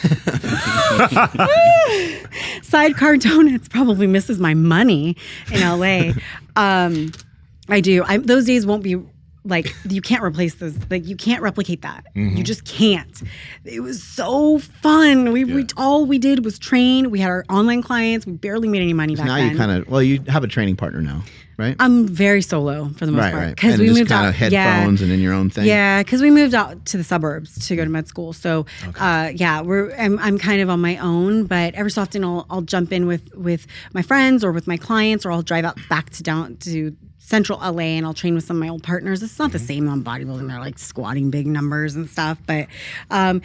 Sidecar donuts probably misses my money in LA. I do. Those days won't be like, you can't replace those. Like, you can't replicate that. You just can't. It was so fun. We all we did was train. We had our online clients. We barely made any money back Now then. you kind of you have a training partner now, right? I'm very solo for the most part. Right. Because And we just moved kind out. of headphones and in your own thing. Yeah, because we moved out to the suburbs to go to med school. So, I'm kind of on my own. But every so often, I'll jump in with my friends or with my clients, or I'll drive out back to central LA and I'll train with some of my old partners. It's not the same on bodybuilding. They're like squatting big numbers and stuff. But I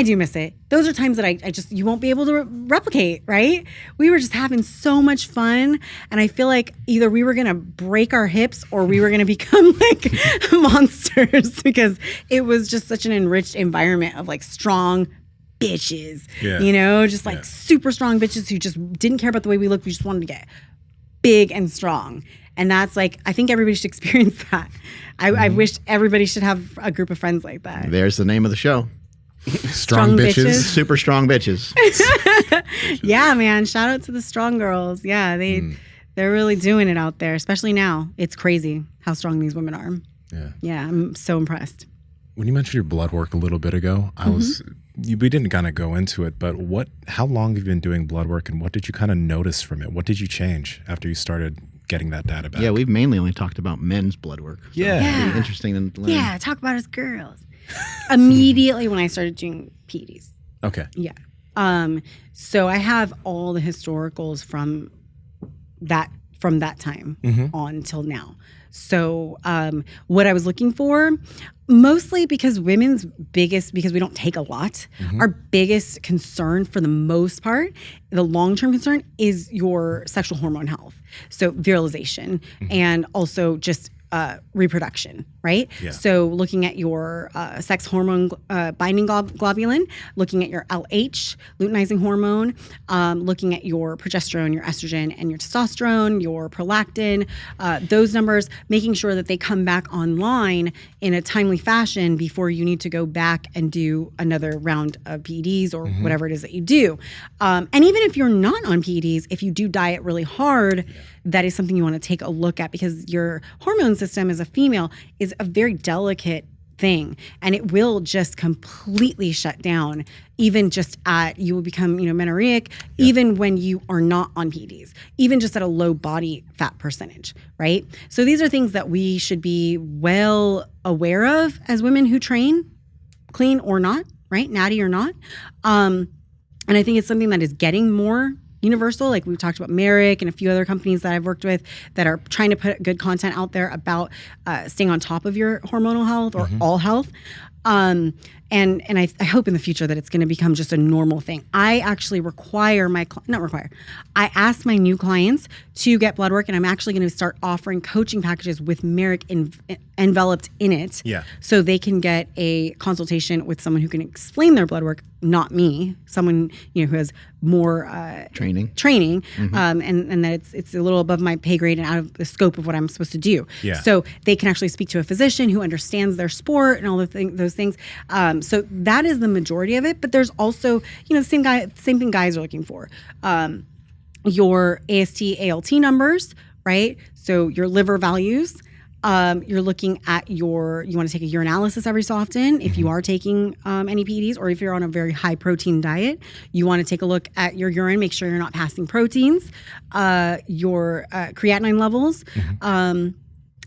do miss it. Those are times that I just, you won't be able to replicate, right? We were just having so much fun. And I feel like either we were going to break our hips or we were going to become like monsters, because it was just such an enriched environment of like strong bitches, just like super strong bitches who just didn't care about the way we looked. We just wanted to get big and strong. And that's like, I think everybody should experience that. I wish everybody should have a group of friends like that. There's the name of the show. Strong bitches. Super strong bitches. Yeah, man. Shout out to the strong girls. Yeah, they're really doing it out there, especially now. It's crazy how strong these women are. Yeah, I'm so impressed. When you mentioned your blood work a little bit ago, we didn't kind of go into it, but how long have you been doing blood work, and what did you kind of notice from it? What did you change after you started getting that data back? Yeah, we've mainly only talked about men's blood work. So it'd be interesting to learn. Yeah, talk about us girls. Immediately when I started doing PEDs. Okay. Yeah. So I have all the historicals from that time on till now. So what I was looking for, mostly because because we don't take a lot, our biggest concern for the most part, the long-term concern, is your sexual hormone health. So virilization and also just reproduction, right? Yeah. So looking at your sex hormone binding globulin, looking at your LH, luteinizing hormone, looking at your progesterone, your estrogen, and your testosterone, your prolactin, those numbers, making sure that they come back online in a timely fashion before you need to go back and do another round of PEDs or whatever it is that you do. And even if you're not on PEDs, if you do diet really hard, that is something you want to take a look at, because your hormone system as a female is a very delicate thing, and it will just completely shut down. Even just you will become, menorrhagic, even when you are not on PEDs, even just at a low body fat percentage, right? So these are things that we should be well aware of as women who train, clean or not, right? Natty or not. And I think it's something that is getting more universal. Like we've talked about Merrick and a few other companies that I've worked with that are trying to put good content out there about staying on top of your hormonal health or all health. And I hope in the future that it's going to become just a normal thing. I actually I ask my new clients to get blood work, and I'm actually going to start offering coaching packages with Merrick enveloped in it. Yeah. So they can get a consultation with someone who can explain their blood work, not me, someone, who has more training, and that it's a little above my pay grade and out of the scope of what I'm supposed to do. Yeah. So they can actually speak to a physician who understands their sport and all those things. So that is the majority of it. But there's also, same thing guys are looking for. Your AST, ALT numbers, right? So your liver values. You're looking at you want to take a urinalysis every so often if you are taking any PEDs, or if you're on a very high protein diet, you want to take a look at your urine, make sure you're not passing proteins, your creatinine levels,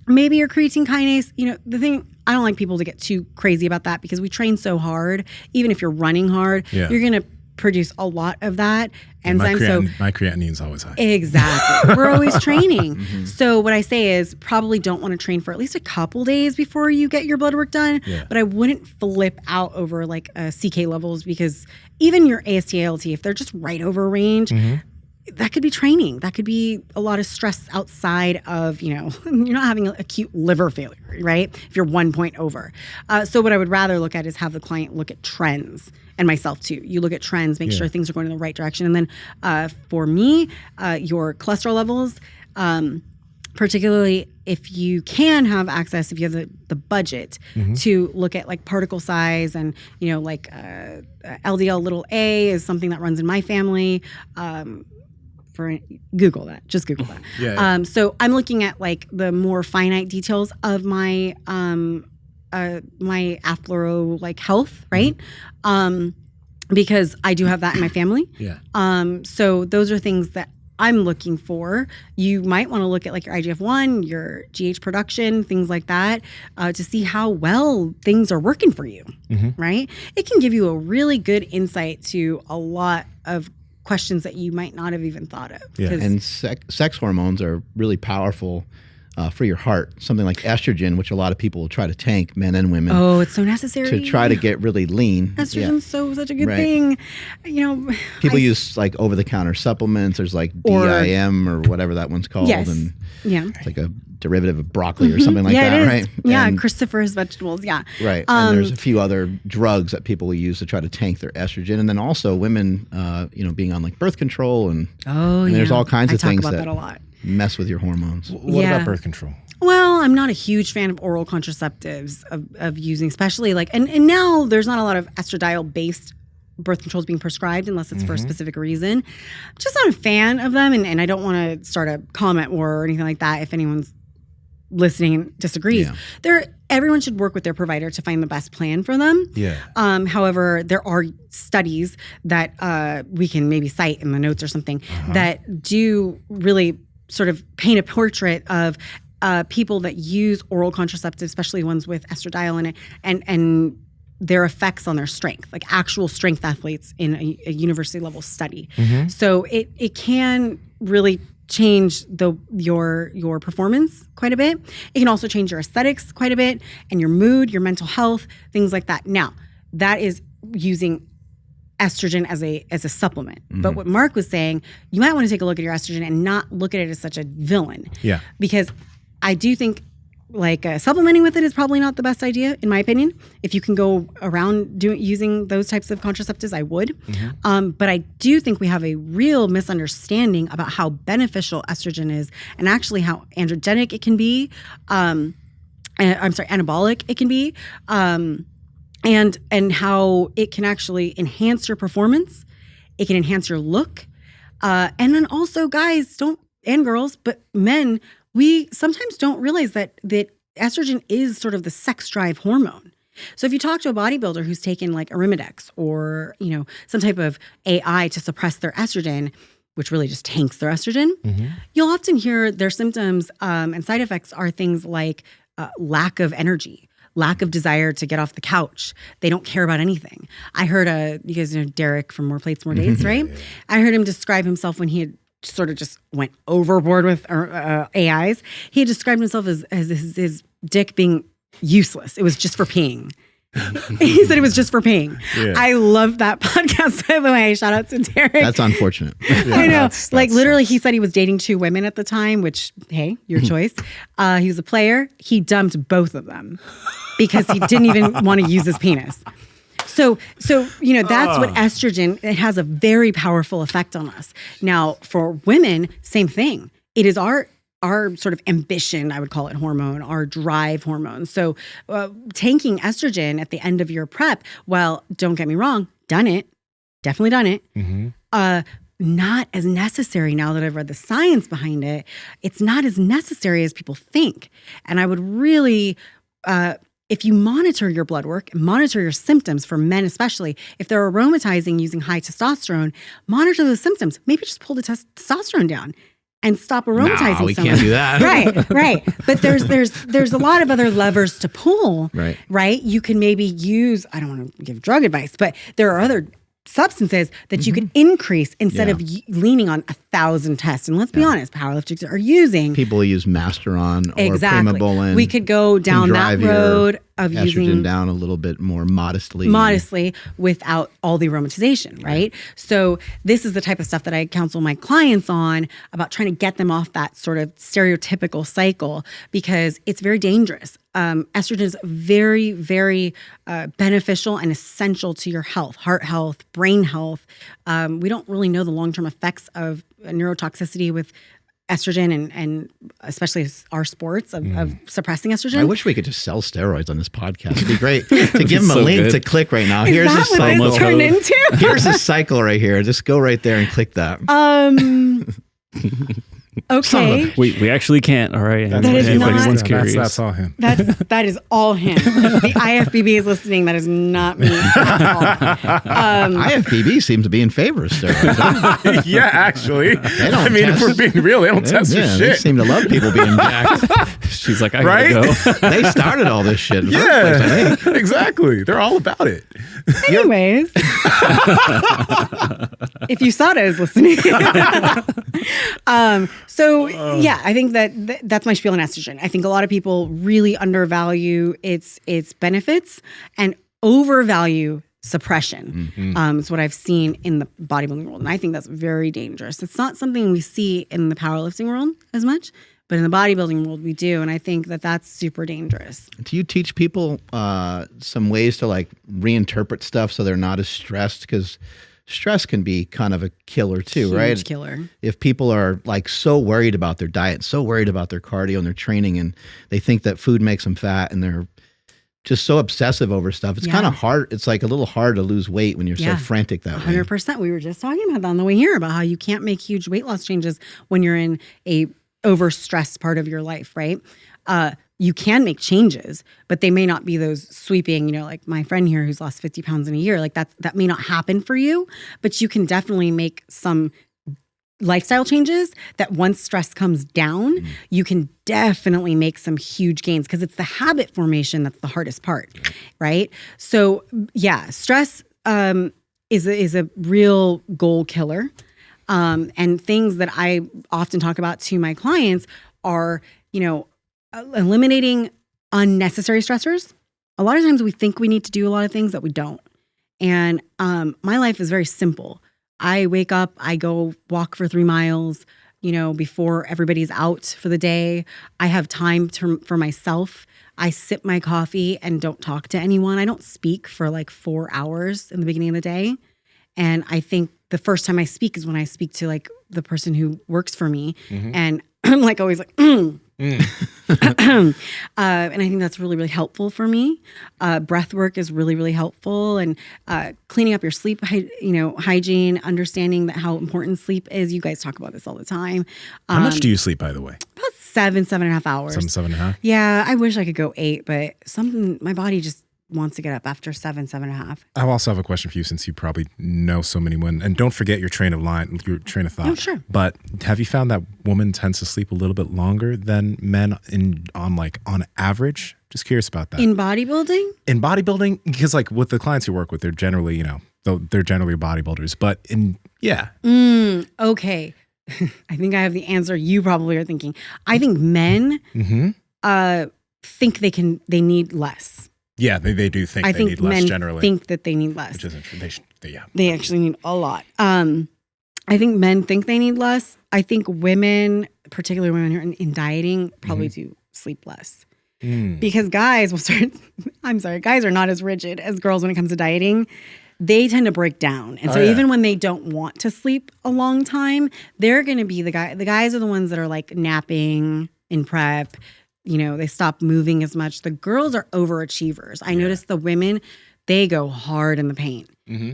maybe your creatine kinase. The thing, I don't like people to get too crazy about that, because we train so hard. Even if you're running hard, you're going to produce a lot of that enzyme. My creatinine's always high. Exactly. We're always training. So what I say is probably don't want to train for at least a couple days before you get your blood work done. Yeah. But I wouldn't flip out over like CK levels, because even your AST, ALT, if they're just right over range, that could be training. That could be a lot of stress outside of, you're not having acute liver failure, right? If you're 1 point over. So what I would rather look at is have the client look at trends, and myself too. You look at trends, make sure things are going in the right direction. And then for me, your cholesterol levels, particularly if you can have access, if you have the budget to look at like particle size and, you know, like LDL little a is something that runs in my family. Google that. Just Google that. Yeah. So I'm looking at like the more finite details of my my athlero like health, right? Because I do have that in my family. Yeah. So those are things that I'm looking for. You might want to look at like your IGF-1, your GH production, things like that, to see how well things are working for you, right? It can give you a really good insight to a lot of questions that you might not have even thought of. Yeah. And sex hormones are really powerful for your heart. Something like estrogen, which a lot of people will try to tank, men and women. Oh, it's so necessary. To try to get really lean. Estrogen's such a good thing. You know, people use like over-the-counter supplements. There's like DIM or whatever that one's called. Yes. And yeah. it's like a derivative of broccoli or something like yeah, that, it is. right? Yeah, And, cruciferous vegetables. Yeah. right. And there's a few other drugs that people will use to try to tank their estrogen. And then also women, you know, being on like birth control and there's all kinds of things I talk about that that a lot. mess with your hormones. What about birth control? Well, I'm not a huge fan of oral contraceptives of using, especially like, and now there's not a lot of estradiol-based birth controls being prescribed unless it's for a specific reason. I'm just not a fan of them, and I don't want to start a comment war or anything like that if anyone's listening and disagrees. Yeah. Everyone should work with their provider to find the best plan for them. Yeah. However, there are studies that we can maybe cite in the notes or something that do really sort of paint a portrait of people that use oral contraceptives, especially ones with estradiol in it, and their effects on their strength, like actual strength athletes in a university level study. So it can really change your performance quite a bit. It can also change your aesthetics quite a bit and your mood, your mental health, things like that. Now, that is using estrogen as a supplement. But what Mark was saying, you might want to take a look at your estrogen and not look at it as such a villain. Yeah. Because I do think like supplementing with it is probably not the best idea, in my opinion. If you can go around using those types of contraceptives, I would. But I do think we have a real misunderstanding about how beneficial estrogen is and actually how androgenic it can be. Anabolic it can be. And how it can actually enhance your performance. It can enhance your look. And then also guys and girls, but men, we sometimes don't realize that estrogen is sort of the sex drive hormone. So if you talk to a bodybuilder who's taken like Arimidex or, you know, some type of AI to suppress their estrogen, which really just tanks their estrogen, you'll often hear their symptoms and side effects are things like lack of energy, lack of desire to get off the couch. They don't care about anything. I heard you guys know Derek from More Plates, More Dates, right? I heard him describe himself when he had sort of just went overboard with AIs. He had described himself as his dick being useless. It was just for peeing. He said it was just for peeing. Yeah. I love that podcast, by the way. Shout out to Derek. That's unfortunate. I know. Like literally he said he was dating 2 women at the time, which, hey, your choice. He was a player. He dumped both of them because he didn't even want to use his penis. So you know, that's what estrogen, it has a very powerful effect on us. Now, for women, same thing. It is our sort of ambition, I would call it hormone, our drive hormone. So tanking estrogen at the end of your prep, well, don't get me wrong, definitely done it. Not as necessary now that I've read the science behind it. It's not as necessary as people think. And I would really... if you monitor your blood work, monitor your symptoms for men especially, if they're aromatizing using high testosterone, monitor those symptoms. Maybe just pull the testosterone down and stop aromatizing. No, we can't do that. Right. But there's a lot of other levers to pull. Right. You can maybe use, I don't want to give drug advice, but there are other substances that you can increase instead of leaning on 1,000 tests. And let's be honest, powerlifters are using... People use Masteron or Primobolan. We could go down that road of estrogen using... down a little bit more modestly without all the aromatization, right? So this is the type of stuff that I counsel my clients on about trying to get them off that sort of stereotypical cycle because it's very dangerous. Estrogen is very, very beneficial and essential to your health, heart health, brain health. We don't really know the long-term effects of neurotoxicity with estrogen and especially our sports of suppressing estrogen. I wish we could just sell steroids on this podcast. It'd be great to give them a link good. to click right now. Is Here's that a what cycle. this turned into? Here's a cycle right here. Just go right there and click that. Okay. We actually can't. All right. That is if not- anyone's curious. That's all him. That is all him. If the IFBB is listening, that is not me at all. IFBB seems to be in favor of steroids. Huh? Yeah, actually. don't I mean, if test. we're being real, they don't test for They shit. seem to love people being jacked. She's like, I Right? gotta go. They started all this shit. In the first place, I think. Yeah, exactly. They're all about it. Anyways, if you saw it, I was listening. Yeah, I think that's my spiel on estrogen. I think a lot of people really undervalue its benefits and overvalue suppression. It's what I've seen in the bodybuilding world, and I think that's very dangerous. It's not something we see in the powerlifting world as much, but in the bodybuilding world we do, and I think that's super dangerous. Do you teach people some ways to like reinterpret stuff so they're not as stressed? Because stress can be kind of a killer too, right? Huge killer. If people are like so worried about their diet, so worried about their cardio and their training, and they think that food makes them fat, and they're just so obsessive over stuff, it's kind of hard. It's like a little hard to lose weight when you're so frantic that way. 100%. We were just talking about that on the way here about how you can't make huge weight loss changes when you're in a overstressed part of your life, right? You can make changes, but they may not be those sweeping, like my friend here who's lost 50 pounds in a year, like that may not happen for you, but you can definitely make some lifestyle changes that once stress comes down, you can definitely make some huge gains because it's the habit formation that's the hardest part, right? So yeah, stress is a real goal killer. And things that I often talk about to my clients are, eliminating unnecessary stressors. A lot of times we think we need to do a lot of things that we don't. And my life is very simple. I wake up, I go walk for 3 miles, before everybody's out for the day. I have time for myself. I sip my coffee and don't talk to anyone. I don't speak for like 4 hours in the beginning of the day. And I think the first time I speak is when I speak to like the person who works for me. And I'm like always like, and I think that's really, really helpful for me. Breath work is really, really helpful. And cleaning up your sleep, hygiene, understanding that how important sleep is. You guys talk about this all the time. How much do you sleep, by the way? About 7.5 hours. 7.5? Yeah, I wish I could go 8, but my body just wants to get up after 7.5. I also have a question for you, since you probably know so many women, and don't forget your train of thought. Oh, sure. But have you found that women tends to sleep a little bit longer than men on average? Just curious about that. In bodybuilding? In bodybuilding, because like with the clients you work with, they're generally, they're generally bodybuilders. But Okay. I think I have the answer you probably are thinking. I think men think they need less. Yeah, they do think they need less generally. I think that they need less. Which isn't, They actually need a lot. I think men think they need less. I think women, particularly women who are in dieting, probably do sleep less. Because guys will start, guys are not as rigid as girls when it comes to dieting. They tend to break down. And so even when they don't want to sleep a long time, they're going to be the guys are the ones that are like napping in prep. They stop moving as much. The girls are overachievers. I notice the women, they go hard in the paint.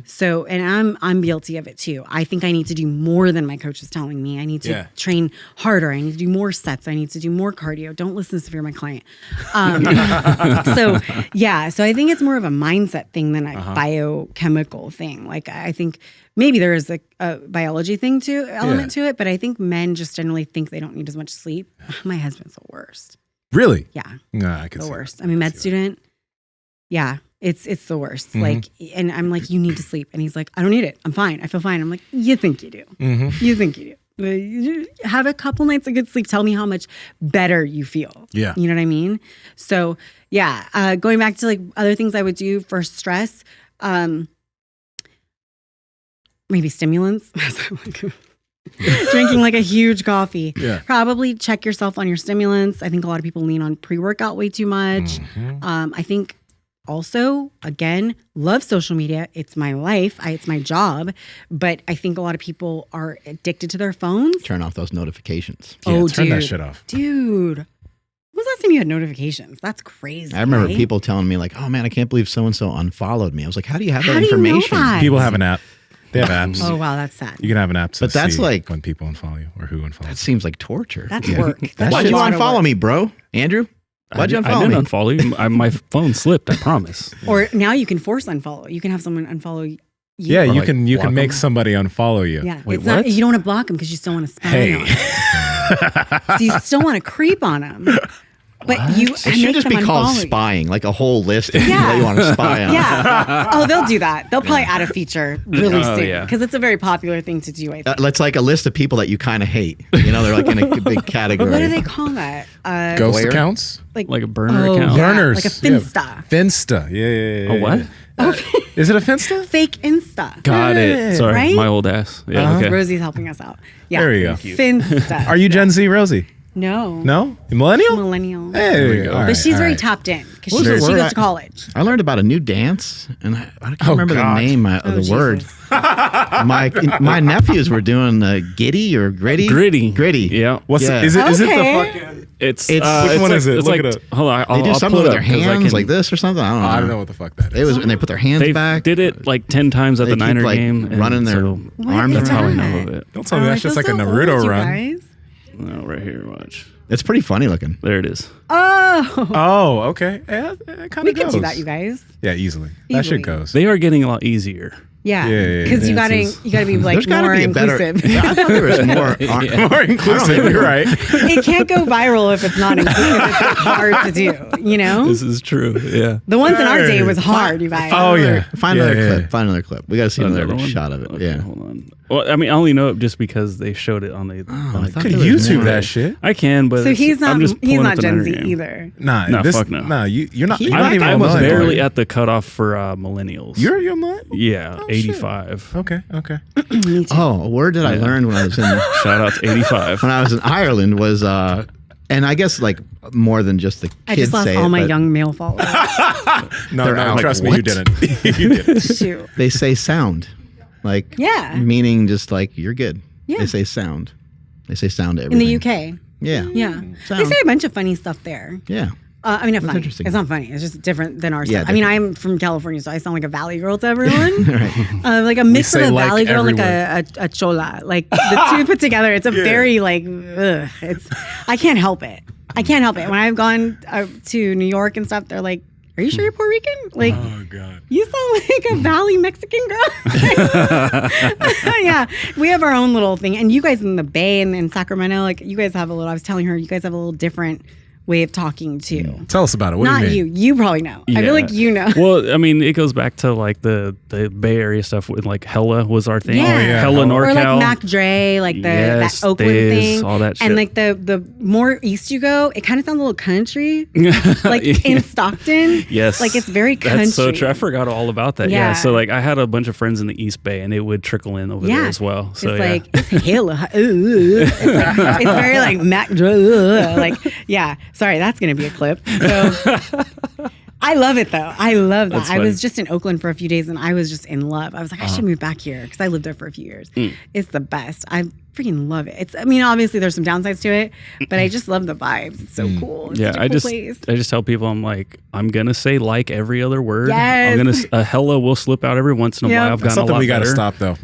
So, and I'm guilty of it too. I think I need to do more than my coach is telling me. I need to train harder. I need to do more sets. I need to do more cardio. Don't listen to this if you're my client. So I think it's more of a mindset thing than a biochemical thing. Like I think maybe there is a biology thing element to it, but I think men just generally think they don't need as much sleep. My husband's the worst. Really? Yeah. No, I can the see worst. that. I mean, med student. Yeah. It's the worst. Like, and I'm like, you need to sleep. And he's like, I don't need it. I'm fine. I feel fine. I'm like, you think you do. You think you do. You have a couple nights of good sleep. Tell me how much better you feel. Yeah. You know what I mean? So yeah, going back to like other things I would do for stress, maybe stimulants. Drinking like a huge coffee. Yeah. Probably check yourself on your stimulants. I think a lot of people lean on pre-workout way too much. I think Also, again, love social media. It's my life. It's my job. But I think a lot of people are addicted to their phones. Turn off those notifications. Yeah, turn that shit off. Dude. When was the last time you had notifications? That's crazy. I remember right? people telling me like, oh man, I can't believe so-and-so unfollowed me. I was like, how do you have How that do you know information? that? People have an app. They have apps. Oh, wow. That's sad. You can have an app to But that's see like- when people unfollow you or who unfollows. That seems like torture. That's work. That's Why'd a you lot of unfollow work. me, bro? Andrew? Why'd you I unfollow me? didn't unfollow you. My phone slipped. I promise. Or now you can force unfollow. You can have someone unfollow you. Yeah, Or you like can block make them. somebody unfollow you. Yeah. Wait, it's not, what? you don't want to block them because you still want to spy Hey. on them. So you still want to creep on them. But you It should just be called spying, like a whole list of people that you want to spy on. Yeah. Oh, they'll do that. They'll probably add a feature really Oh, soon yeah. because it's a very popular thing to do, I think. That's like a list of people that you kind of hate. You know, they're like in a big category. What do they call that? Ghost Where? accounts? Like a burner account. yeah, Burners. like a Finsta. Finsta. Yeah. A what? Is it a Finsta? Fake Insta. Got it. Sorry, Right? my old ass. Yeah. Okay. Rosie's helping us out. Yeah. There you go. Finsta. Are you Gen Z, Rosie? No. No? You millennial? Millennial. Hey, there you go. But she's very tapped in because What was she the word? goes to college. I learned about a new dance, and I can't Oh, remember God. the name of the word. Jesus. My nephews were doing giddy or gritty. Gritty. Yeah. What's Yeah. is it the Okay. fucking It's Which one like, is it? It's Look like, it up. hold on. They do I'll something pull with it their up 'cause I hands can- like this or something. I don't know. I don't know what the fuck that is. It was, and they put their hands They back. did it like 10 times at They the keep, Niner like, game. and running their so arms That's how I around. know of it. Don't tell me that's just like a Naruto run. No, right here. Watch. It's pretty funny looking. There it is. Oh. Oh, okay. Yeah, it kind We of can goes. do that, you guys. Yeah, easily. That Easily. shit goes. They are getting a lot easier. Yeah. Yeah. Because you Dances. gotta be like There's got to more be a better. inclusive. Yeah, I thought there was more. More inclusive. You're right. It can't go viral if it's not inclusive. It's like hard to do, you know? This is true. Yeah. The ones in our day was hard, you guys. Oh, yeah. Find Yeah, another yeah, clip. yeah. Find another clip. We got to see another one? shot of it. Okay, Yeah. hold on. Well, I mean, I only know it just because they showed it on the. I thought Could there was YouTube more. that shit? I can, but So he's not I'm just he's pulling not up the Gen Niner Z game. Nah, either. No, fuck no. Nah, you're not. You're not I'm, even I a was millennial, barely right? at the cutoff for millennials. You're a millennial? Yeah, Oh, shit. 85. Okay. Oh, a word that I learned when I was in Shout out to 85. when I was in Ireland was and I guess like more than just the kids I just lost say all it, my but young male followers. No, They're no, out. trust Like, me, you what? didn't. You didn't. Shoot. they say sound, like Yeah. meaning just like you're good. Yeah. They say sound. They say sound to In everything. the UK. Yeah. Yeah. They Sound. say a bunch of funny stuff there. Yeah. I mean, not funny. interesting. It's not funny. It's just different than our Yeah, stuff. I mean, different. I'm from California, so I sound like a valley girl to everyone. Like a mix of say a like valley girl and everywhere. like a chola. Like the two put together, it's a very like, ugh, it's, I can't help it. I can't help it. When I've gone to New York and stuff, they're like, are you sure you're Puerto Rican? Like, Oh, God. you sound like a valley Mexican girl. Yeah, we have our own little thing. And you guys in the Bay and in Sacramento, like you guys have a little, I was telling her, you guys have a little different way of talking too. Tell us about it. What Not do you you. mean? You probably know. I feel like you know. Well, I mean, it goes back to like the Bay Area stuff with like Hella was our thing. Yeah. Oh, yeah. Hella NorCal. Or like Mac Dre, like Yes, that Oakland Diz, thing. all that shit. And like the more east you go, it kind of sounds a little country. Like in Stockton. Yes. Like it's very country. That's so true. I forgot all about that. Yeah. Yeah. So like I had a bunch of friends in the East Bay and it would trickle in over there as well. So it's yeah. like it's hella. It's very like Mac Dre. Like yeah. Sorry, that's gonna be a clip. So I love it though. I love that. That's I funny. was just in Oakland for a few days and I was just in love. I was like, I should move back here because I lived there for a few years. It's the best. I freaking love it. It's. I mean, obviously there's some downsides to it, but I just love the vibes. It's so cool. It's yeah, such a cool place. I just tell people I'm like I'm gonna say like every other word. Yes. I'm gonna a hella will slip out every once in a Yep. while. I've That's gotten a something lot we got to better. stop, though.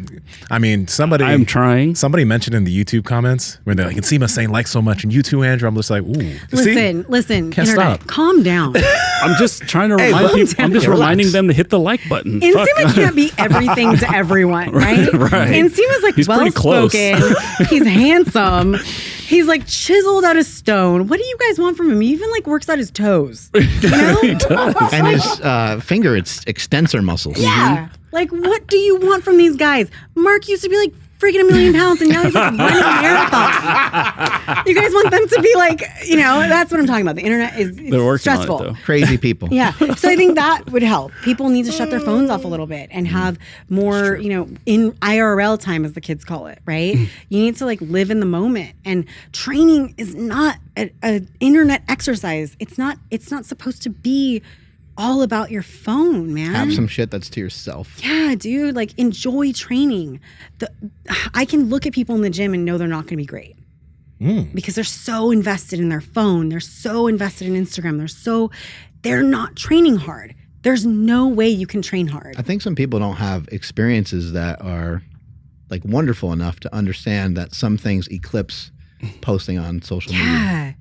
I mean, somebody. I'm trying. Somebody mentioned in the YouTube comments where they're like, Nsima saying like so much, and you too, Andrew. I'm just like, ooh. Listen, Can't internet, stop. calm down. I'm just trying to remind people. I'm just reminding them to hit the like button. Fuck. Nsima can't be everything to everyone, right? Right. Nsima's like He's pretty well close. spoken. He's handsome. He's like chiseled out of stone. What do you guys want from him? He even like works out his toes. You know? He does. And his finger, it's extensor muscles. Yeah. Like, what do you want from these guys? Mark used to be like freaking 1 million pounds, and now he's like running a marathon. You guys want them to be like, you know, that's what I'm talking about. The internet is They're working stressful. on it, though. Crazy people. Yeah. So I think that would help. People need to shut their phones off a little bit and have more, you know, in IRL time, as the kids call it, right? You need to like live in the moment. And training is not an internet exercise. It's not supposed to be all about your phone, man. Have some shit that's to yourself. Yeah, dude. Like, enjoy training. I can look at people in the gym and know they're not going to be great because they're so invested in their phone. They're so invested in Instagram. They're not training hard. There's no way you can train hard. I think some people don't have experiences that are like wonderful enough to understand that some things eclipse posting on social media. Yeah.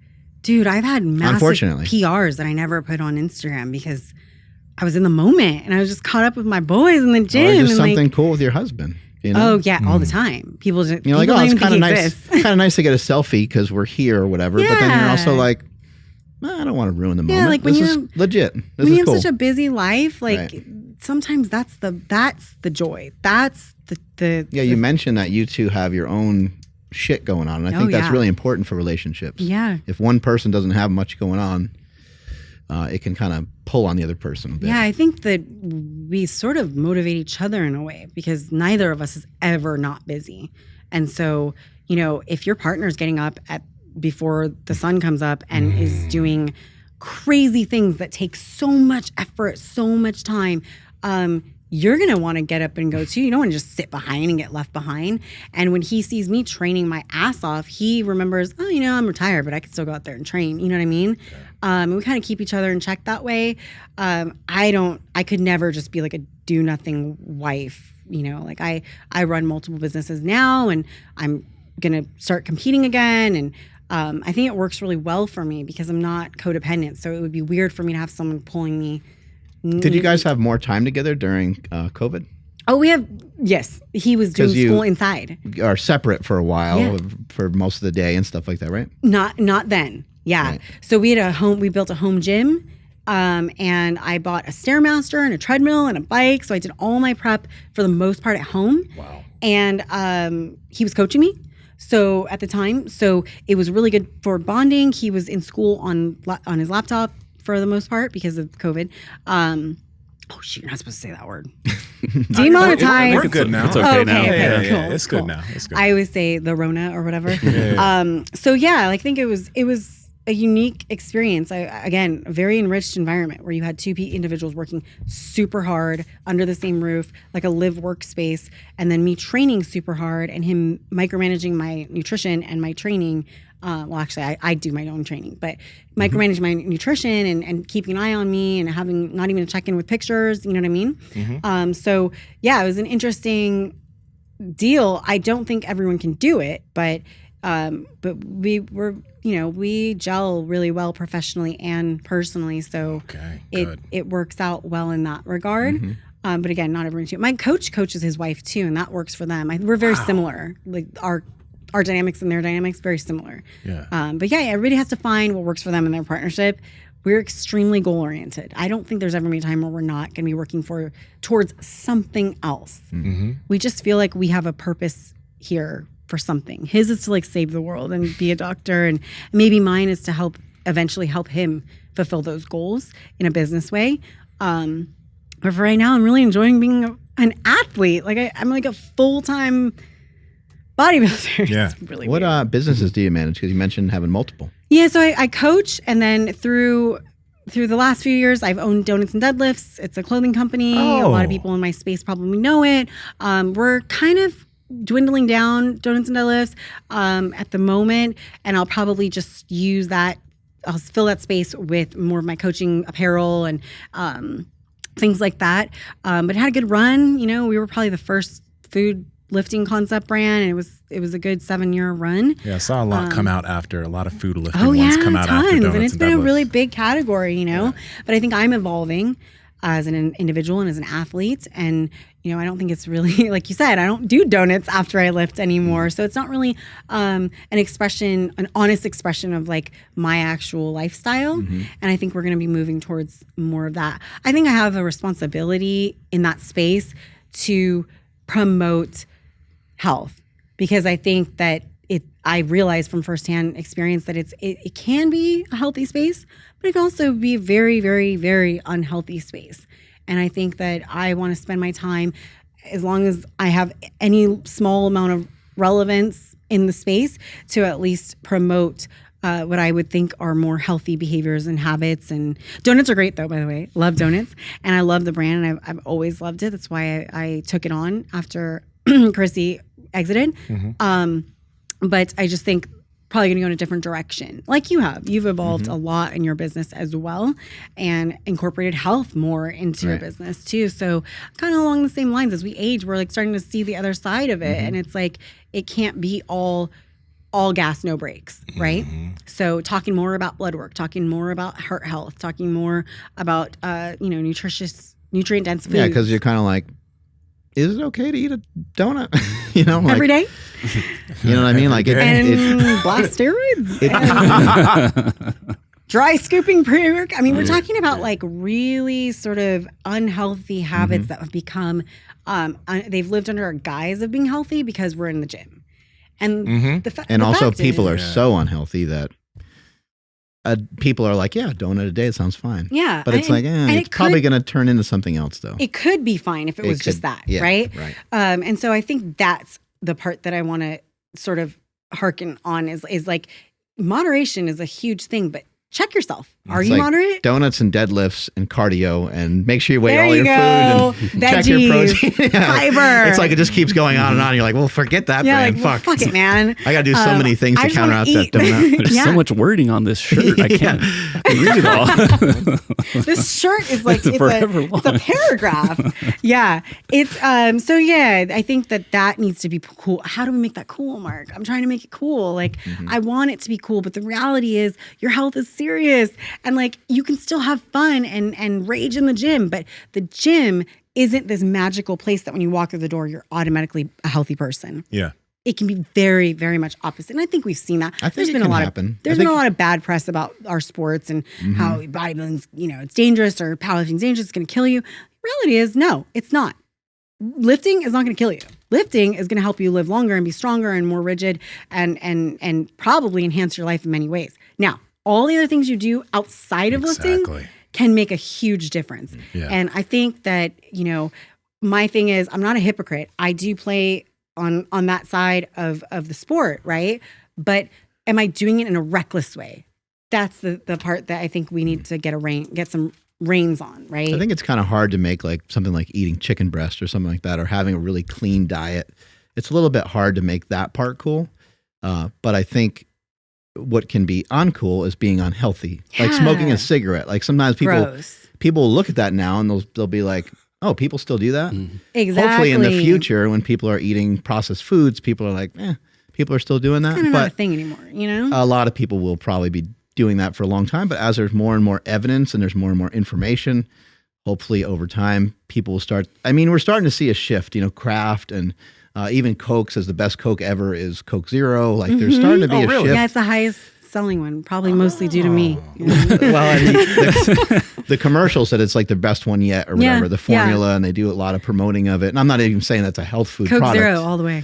Dude, I've had massive Unfortunately. PRs that I never put on Instagram because I was in the moment and I was just caught up with my boys in the gym. Or just and something cool with your husband. You know? Oh yeah, all the time. People just Like, oh, it's kind of nice. Kind of nice to get a selfie because we're here or whatever. But then you're also like, I don't want to ruin the moment. Yeah, like when this is legit. When you have cool. such a busy life, like sometimes that's the joy. That's the you mentioned that you two have your own shit going on, and I think that's really important for relationships. Yeah. If one person doesn't have much going on, it can kind of pull on the other person a bit. Yeah, I think that we sort of motivate each other in a way because neither of us is ever not busy. And so, if your partner's getting up before the sun comes up and is doing crazy things that take so much effort, so much time, you're going to want to get up and go too. You don't want to just sit behind and get left behind. And when he sees me training my ass off, he remembers, I'm retired, but I can still go out there and train. You know what I mean? And we kind of keep each other in check that way. I could never just be like a do nothing wife. Like I run multiple businesses now and I'm going to start competing again. And I think it works really well for me because I'm not codependent. So it would be weird for me to have someone pulling me. Did you guys have more time together during COVID? Oh, yes. He was doing school inside. Are separate for a while for most of the day and stuff like that, right? Not then. Yeah. Right. So we built a home gym and I bought a Stairmaster and a treadmill and a bike. So I did all my prep for the most part at home. Wow. And he was coaching me. So at the time, it was really good for bonding. He was in school on his laptop for the most part because of COVID. Oh shoot, you're not supposed to say that word. Demonetized. We're good now. It's okay now. Okay, cool. It's good now. It's good. I always say the Rona or whatever. So yeah, I think it was a unique experience. Again, a very enriched environment where you had two individuals working super hard under the same roof, like a live workspace, and then me training super hard and him micromanaging my nutrition and my training. Well, actually, I do my own training, but micromanaging my nutrition and keeping an eye on me and having not even a check-in with pictures, you know what I mean? So yeah, it was an interesting deal. I don't think everyone can do it, but we gel really well professionally and personally. So it works out well in that regard. But again, not everyone can. My coach coaches his wife too, and that works for them. We're very similar. Like our dynamics and their dynamics very similar. Yeah. But yeah, everybody has to find what works for them in their partnership. We're extremely goal oriented. I don't think there's ever been a time where we're not going to be working towards something else. We just feel like we have a purpose here for something. His is to like save the world and be a doctor, and maybe mine is to eventually help him fulfill those goals in a business way. But for right now, I'm really enjoying being an athlete. Like I'm like a full-time bodybuilder. Yeah. It's really What weird. businesses do you manage? Because you mentioned having multiple. Yeah, so I coach, and then through the last few years, I've owned Donuts and Deadlifts. It's a clothing company. A lot of people in my space probably know it. We're kind of dwindling down Donuts and Deadlifts at the moment, and I'll probably just use that. I'll fill that space with more of my coaching apparel and things like that. But it had a good run. We were probably the first food lifting concept brand, and it was a good 7-year run. Yeah, I saw a lot come out after, a lot of food lifting ones come out after tons, Donuts and it's been a Deadlifts. really big category, But I think I'm evolving as an individual and as an athlete, and I don't think it's really, like you said, I don't do donuts after I lift anymore, so it's not really an honest expression of like my actual lifestyle. And I think we're going to be moving towards more of that. I think I have a responsibility in that space to promote health, because I think that I realize from firsthand experience that it can be a healthy space, but it can also be a very, very, very unhealthy space. And I think that I want to spend my time, as long as I have any small amount of relevance in the space, to at least promote what I would think are more healthy behaviors and habits. And donuts are great, though, by the way. Love donuts. And I love the brand, and I've always loved it. That's why I took it on after Chrissy exited. But I just think probably going to go in a different direction. Like you have. You've evolved a lot in your business as well and incorporated health more into your business too. So kind of along the same lines, as we age, we're like starting to see the other side of it. And it's like, it can't be all gas, no brakes, right? So talking more about blood work, talking more about heart health, talking more about, nutritious, nutrient dense foods. Yeah, because you're kind of like, is it okay to eat a donut? Like, every day? You know what I mean? Like And blast steroids. And dry scooping pre-work. I mean, we're talking about like really sort of unhealthy habits that have become, they've lived under a guise of being healthy because we're in the gym. And and also people are so unhealthy that people are like, yeah, donut a day, it sounds fine. Yeah. But it's it's probably going to turn into something else though. It could be fine if it was just that, right? Right. And so I think that's the part that I want to sort of hearken on is like moderation is a huge thing, but check yourself. Are you moderate? Donuts and deadlifts and cardio, and make sure you weigh There all you your go. food and Veggies, check your protein. fiber. It's like it just keeps going on and on. You're like, well, forget that brand. Like, fuck it, man. I got to do so many things to counter out that donut. There's so much wording on this shirt. I can't read it all. This shirt is like, it's a paragraph. Yeah. It's, I think that needs to be cool. How do we make that cool, Mark? I'm trying to make it cool. Like, I want it to be cool, but the reality is your health is serious. And like, you can still have fun and rage in the gym, but the gym isn't this magical place that when you walk through the door, you're automatically a healthy person. Yeah. It can be very, very much opposite. And I think we've seen that. There's been a lot of bad press about our sports and how bodybuilding's, it's dangerous or powerlifting's dangerous, it's going to kill you. The reality is, no, it's not. Lifting is not going to kill you. Lifting is going to help you live longer and be stronger and more rigid and probably enhance your life in many ways. Now, all the other things you do outside of lifting can make a huge difference. Yeah. And I think that, my thing is, I'm not a hypocrite. I do play on that side of the sport, right? But am I doing it in a reckless way? That's the part that I think we need to get some reins on, right? I think it's kind of hard to make like something like eating chicken breast or something like that, or having a really clean diet. It's a little bit hard to make that part cool. But I think what can be uncool is being unhealthy, like smoking a cigarette. Like sometimes people look at that now and they'll be like, oh, people still do that? Exactly. Hopefully in the future, when people are eating processed foods, people are like, people are still doing that. It's kind of not a thing anymore, A lot of people will probably be doing that for a long time. But as there's more and more evidence and there's more and more information, hopefully over time, people will start. I mean, we're starting to see a shift, craft and even Coke says the best Coke ever is Coke Zero. Like there's starting to be a shift. Yeah, it's the highest selling one, probably mostly due to me. Well, and the commercial said it's like the best one yet or whatever, the formula, and they do a lot of promoting of it. And I'm not even saying that's a health food Coke product. Zero all the way.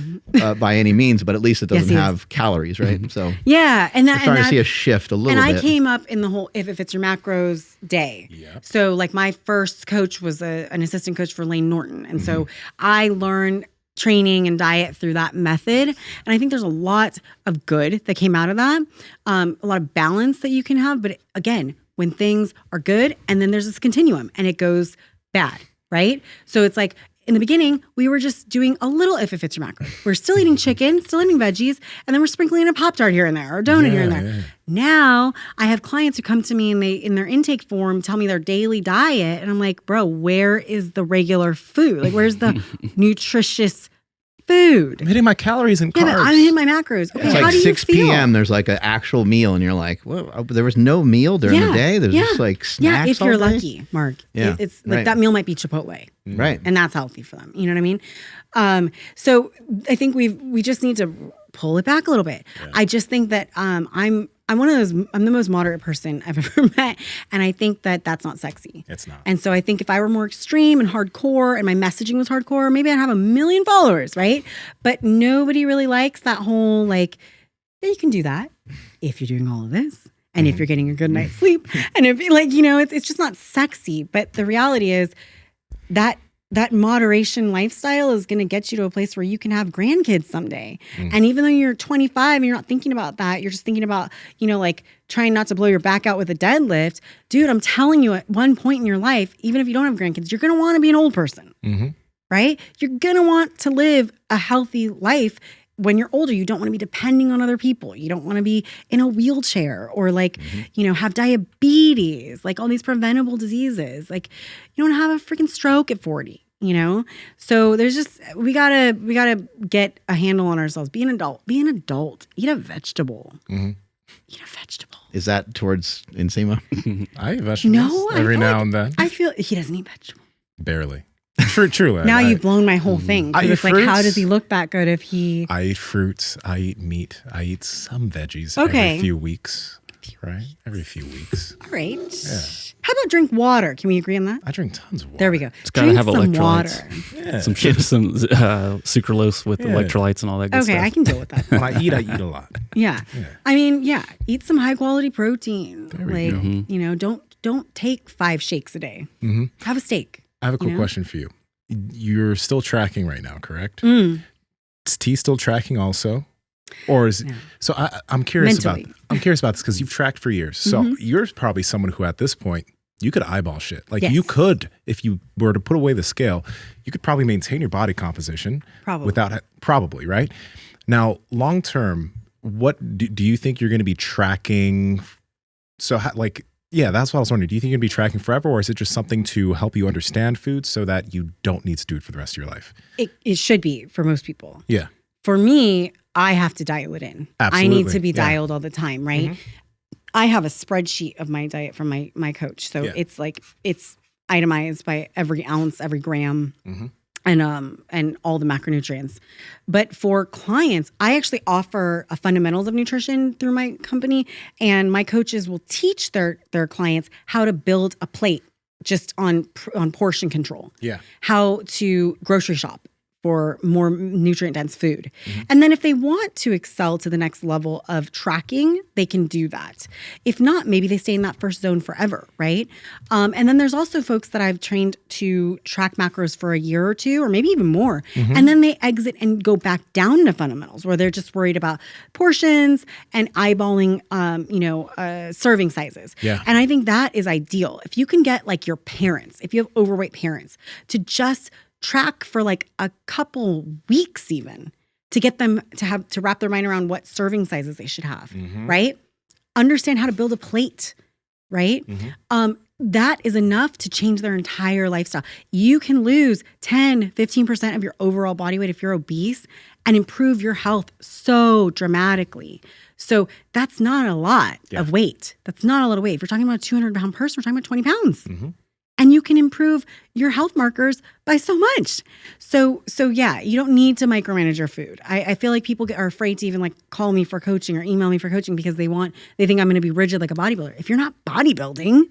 By any means, but at least it doesn't have calories, right? So yeah, and we're starting to see a shift a little bit. And I came up in the whole if it's your macros day. Yeah. So like my first coach was an assistant coach for Lane Norton. And so I learned training and diet through that method. And I think there's a lot of good that came out of that. A lot of balance that you can have. But again, when things are good and then there's this continuum and it goes bad, right? So it's like in the beginning, we were just doing a little if it fits your macro. We're still eating chicken, still eating veggies, and then we're sprinkling a Pop-Tart here and there or a donut here and there. Yeah. Now, I have clients who come to me and they, in their intake form, tell me their daily diet. And I'm like, bro, where is the regular food? Like, where's the nutritious food? I'm hitting my calories and carbs. Yeah, but I'm hitting my macros. Okay, it's how like do 6 you feel? p.m. There's like an actual meal, and you're like, well, there was no meal during the day. There's just like snacks. Yeah, if you're lucky, Mark. Yeah, it's like that meal might be Chipotle, right? And that's healthy for them. You know what I mean? So I think we just need to pull it back a little bit. Yeah. I just think that I'm one of those. I'm the most moderate person I've ever met, and I think that that's not sexy. It's not. And so I think if I were more extreme and hardcore, and my messaging was hardcore, maybe I'd have 1 million followers, right? But nobody really likes that whole like, yeah, you can do that if you're doing all of this, and if you're getting a good night's sleep, and if like it's just not sexy. But the reality is that that moderation lifestyle is going to get you to a place where you can have grandkids someday. And even though you're 25 and you're not thinking about that, you're just thinking about, like trying not to blow your back out with a deadlift. Dude, I'm telling you, at one point in your life, even if you don't have grandkids, you're going to want to be an old person, right? You're going to want to live a healthy life. When you're older, you don't want to be depending on other people. You don't want to be in a wheelchair or have diabetes, like all these preventable diseases. Like you don't have a freaking stroke at 40. So there's just, we gotta get a handle on ourselves. Be an adult, eat a vegetable, eat a vegetable. Is that towards Nsima? I eat vegetables every now and then. I feel he doesn't eat vegetables. Barely. True. Now you've blown my whole thing. I eat it's like, fruits. how does he look that good if he... I eat fruits. I eat meat. I eat some veggies Okay. every few weeks. Right? Every few weeks. All right. Yeah. How about drink water? Can we agree on that? I drink tons of water. There we go. It's got to Drink have some electrolytes. water. Yeah. Some sucralose with electrolytes and all that good Okay, stuff. I can deal with that. When I eat a lot. Yeah. Yeah. I mean, eat some high quality protein. There we go. Don't take 5 shakes a day. Have a steak. I have a quick question for you. You're still tracking right now, correct? Mm. Is T still tracking also? Or is so I'm curious Mentally. about this because you've tracked for years. So you're probably someone who at this point you could eyeball shit. Like you could, if you were to put away the scale, you could probably maintain your body composition probably, right? Now, long term, what do you think you're going to be tracking? So that's what I was wondering. Do you think you're going to be tracking forever, or is it just something to help you understand food so that you don't need to do it for the rest of your life? It should be for most people. Yeah. For me, I have to dial it in. Absolutely. I need to be dialed all the time, right? I have a spreadsheet of my diet from my coach. So it's itemized by every ounce, every gram, and all the macronutrients. But for clients, I actually offer a fundamentals of nutrition through my company, and my coaches will teach their clients how to build a plate just on portion control. Yeah. How to grocery shop for more nutrient-dense food. And then if they want to excel to the next level of tracking, they can do that. If not, maybe they stay in that first zone forever, right? And then there's also folks that I've trained to track macros for a year or two, or maybe even more. And then they exit and go back down to fundamentals where they're just worried about portions and eyeballing, serving sizes. Yeah. And I think that is ideal. If you can get like your parents, if you have overweight parents, to just track for like a couple weeks even to get them to wrap their mind around what serving sizes they should have, right? Understand how to build a plate, right? That is enough to change their entire lifestyle. You can lose 10, 15% of your overall body weight if you're obese and improve your health so dramatically. So that's not a lot of weight. That's not a lot of weight. If you're talking about a 200-pound person, we're talking about 20 pounds. And you can improve your health markers by so much. So you don't need to micromanage your food. I feel like people are afraid to even like call me for coaching or email me for coaching because they think I'm going to be rigid like a bodybuilder. If you're not bodybuilding,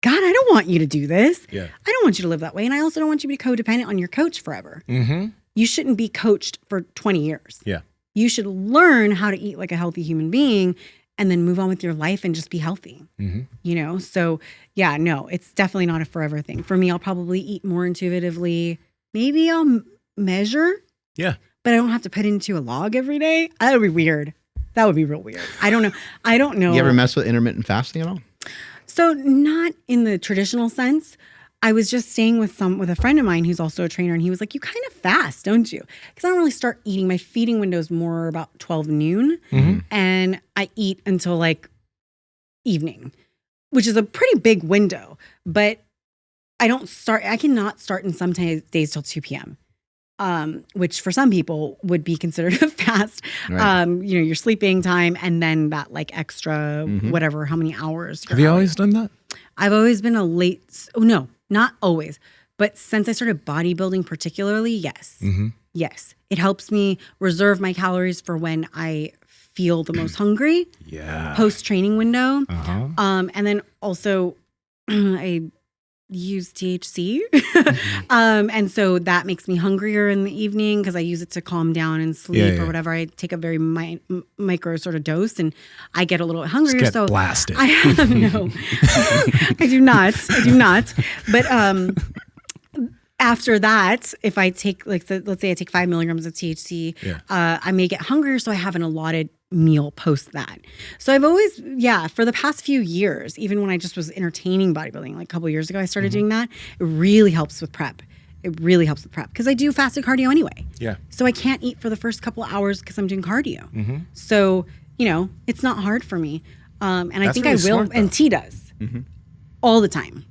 God, I don't want you to do this. Yeah. I don't want you to live that way. And I also don't want you to be codependent on your coach forever. You shouldn't be coached for 20 years. Yeah. You should learn how to eat like a healthy human being and then move on with your life and just be healthy, So it's definitely not a forever thing. For me, I'll probably eat more intuitively. Maybe I'll measure. Yeah. But I don't have to put into a log every day. That would be weird. That would be real weird. I don't know. You ever mess with intermittent fasting at all? So not in the traditional sense. I was just staying with a friend of mine who's also a trainer, and he was like, "You kind of fast, don't you?" Because I don't really start eating. My feeding window is more about 12 noon, and I eat until like evening, which is a pretty big window. But I cannot start in some days till 2 p.m., which for some people would be considered a fast. Right. Your sleeping time, and then that like extra whatever, how many hours. Have you always done that? I've always been no, not always. But since I started bodybuilding particularly, yes. Yes. It helps me reserve my calories for when I feel the most hungry. Yeah. Post-training window. And then also I use THC. And so that makes me hungrier in the evening because I use it to calm down and sleep or whatever. I take a very micro sort of dose and I get a little hungrier. Just get blasted. I have no. I do not. But after that, if I take let's say I take 5 milligrams of THC, I may get hungrier, so I have an allotted meal post that. So I've always, for the past few years, even when I just was entertaining bodybuilding, like a couple of years ago, I started doing that. It really helps with prep. It really helps with prep because I do fasted cardio anyway. Yeah. So I can't eat for the first couple of hours because I'm doing cardio. So, it's not hard for me. And I think really I will. smart, And T does all the time.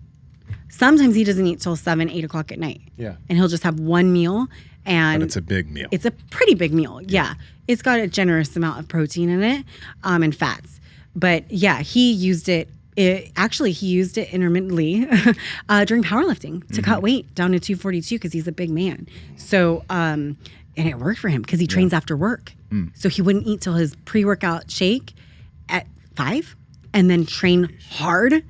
Sometimes he doesn't eat till 7, 8 o'clock at night. Yeah. And he'll just have one meal. And But it's a big meal. It's a pretty big meal. Yeah. It's got a generous amount of protein in it and fats. But he used it. He used it intermittently during powerlifting to cut weight down to 242 because he's a big man. So, and it worked for him because he trains after work. So he wouldn't eat till his pre-workout shake at 5 and then train hard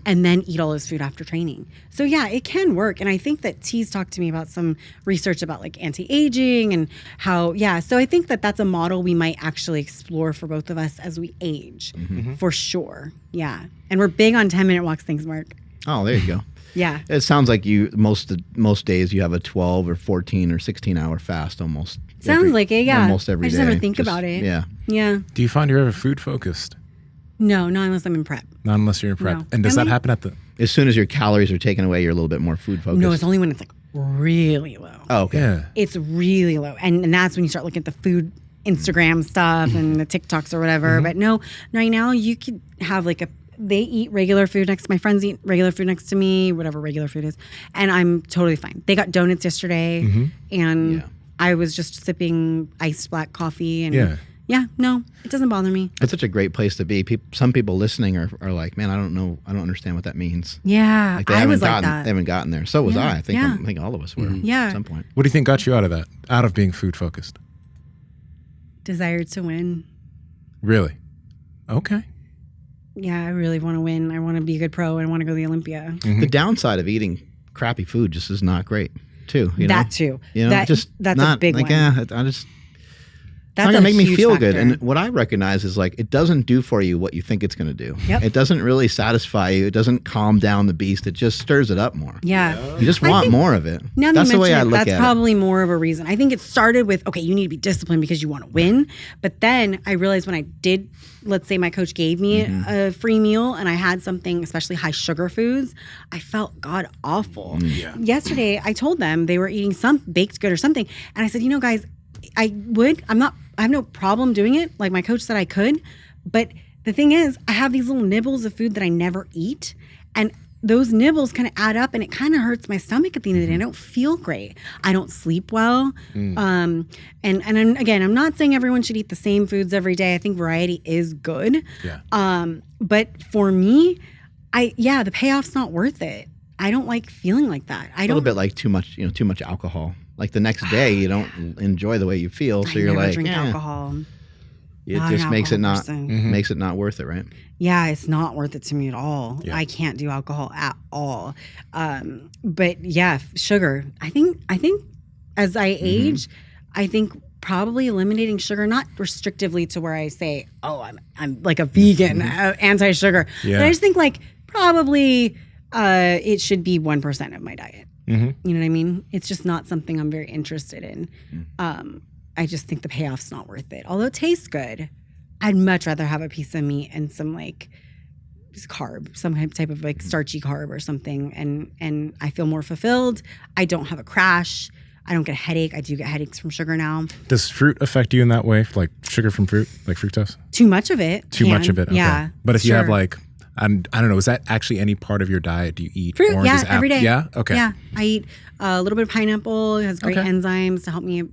and then eat all his food after training. So it can work. And I think that T's talked to me about some research about like anti-aging and how, so I think that that's a model we might actually explore for both of us as we age for sure. Yeah. And we're big on 10-minute walks. Thanks, Mark. Oh, there you go. Yeah. It sounds like you most days you have a 12 or 14 or 16 hour fast almost. Sounds like it, yeah. Almost every day. I just never think about it. Yeah. Yeah. Do you find you're ever food focused? No, not unless I'm in prep. Not unless you're in prep. No. And does that happen at the... As soon as your calories are taken away, you're a little bit more food focused. No, it's only when it's like really low. Oh, okay. Yeah. It's really low. And that's when you start looking at the food Instagram stuff and the TikToks or whatever. But no, right now you could have like they eat regular food next to my friends eat regular food next to me, whatever regular food is. And I'm totally fine. They got donuts yesterday and I was just sipping iced black coffee and no, it doesn't bother me. It's such a great place to be. Some people listening are like, man, I don't understand what that means. Yeah, Like they I haven't was gotten, like that. They haven't gotten there. So was Yeah, I. I think all of us were at some point. What do you think got you out of that? Out of being food focused? Desire to win. Really? Okay. Yeah, I really want to win. I want to be a good pro. I want to go to the Olympia. The downside of eating crappy food just is not great, too. You know? That too. You know, That's not, a big like, one. Yeah, I just. It's That's not gonna a make me huge feel factor. good. And what I recognize is like it doesn't do for you what you think it's going to do. Yep. It doesn't really satisfy you. It doesn't calm down the beast. It just stirs it up more. Yeah. You just I want think- more of it. Now that That's you the way I mention look it, that's at probably more of a reason. I think it started with, okay, you need to be disciplined because you want to win. But then I realized when I did, let's say my coach gave me a free meal and I had something, especially high sugar foods, I felt god awful. Yesterday, I told them they were eating some baked good or something. And I said, guys, I have no problem doing it. Like my coach said I could. But the thing is, I have these little nibbles of food that I never eat. And those nibbles kind of add up and it kind of hurts my stomach at the end of the day. I don't feel great. I don't sleep well. And again, I'm not saying everyone should eat the same foods every day. I think variety is good. Yeah. But for me, the payoff's not worth it. I don't like feeling like that. A little bit like too much alcohol. Like the next day, you don't enjoy the way you feel, so you're never like, drink alcohol. It Not just an makes it alcohol not person. makes it not worth it, right? Yeah, it's not worth it to me at all. Yeah. I can't do alcohol at all. But yeah, sugar. I think as I age, I think probably eliminating sugar, not restrictively to where I say, oh, I'm like a vegan, anti-sugar. Yeah. But I just think like probably it should be 1% of my diet. You know what I mean? It's just not something I'm very interested in. I just think the payoff's not worth it. Although it tastes good, I'd much rather have a piece of meat and some like carb, some type of like starchy carb or something, and I feel more fulfilled. I don't have a crash. I don't get a headache. I do get headaches from sugar now. Does fruit affect you in that way? Like sugar from fruit, like fructose? Too much of it. Too much of it. Okay. Yeah. But if you have sure. like, I don't know, is that actually any part of your diet? Do you eat fruit, oranges? every day. Yeah. Okay. Yeah, I eat a little bit of pineapple. It has great Okay. enzymes to help me,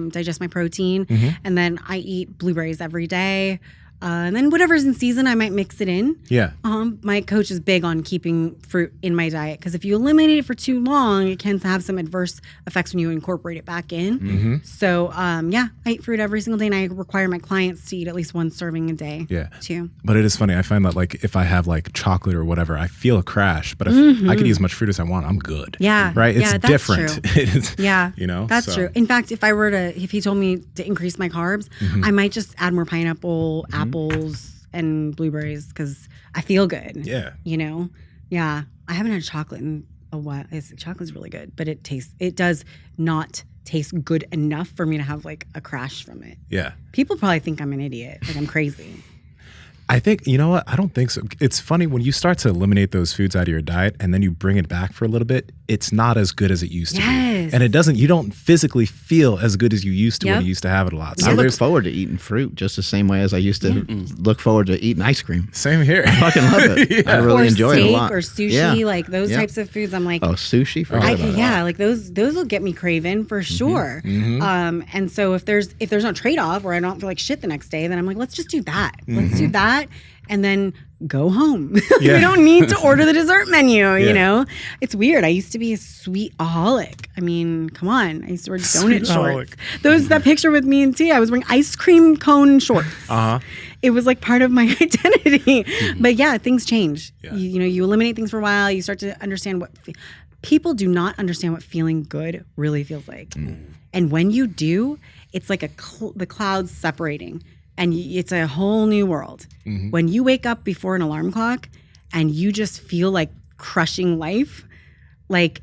digest my protein. And then I eat blueberries every day. And then whatever's in season, I might mix it in. Yeah. My coach is big on keeping fruit in my diet because if you eliminate it for too long, it can have some adverse effects when you incorporate it back in. So, I eat fruit every single day, and I require my clients to eat at least one serving a day. Yeah. Too. But it is funny. I find that like if I have like chocolate or whatever, I feel a crash. But if I can eat as much fruit as I want, I'm good. Yeah. Right? It's Yeah, that's different. true. It's, Yeah, That's that's true. In fact, if he told me to increase my carbs, I might just add more pineapple, apples, and blueberries because I feel good. Yeah. Yeah. I haven't had chocolate in a while. Chocolate's really good, but it does not taste good enough for me to have like a crash from it. Yeah. People probably think I'm an idiot, like I'm crazy. I think, you know what? I don't think so. It's funny when you start to eliminate those foods out of your diet and then you bring it back for a little bit, it's not as good as it used to be. And you don't physically feel as good as you used to when you used to have it a lot. So I look forward to eating fruit just the same way as I used to look forward to eating ice cream. Same here. I fucking love it. I really enjoy it a lot. Or sushi, like those types of foods. I'm like, oh, sushi? Like those will get me craving for sure. And so if there's no trade-off where I don't feel like shit the next day, then I'm like, let's just do that. Let's do that. And then go home. We don't need to order the dessert menu, you know? It's weird. I used to be a sweet-aholic. I mean, come on. I used to wear donut shorts. That picture with me and T, I was wearing ice cream cone shorts. It was like part of my identity. But yeah, things change. You eliminate things for a while. You start to understand what people do not understand what feeling good really feels like. And when you do, it's like the clouds separating. And it's a whole new world. When you wake up before an alarm clock and you just feel like crushing life, like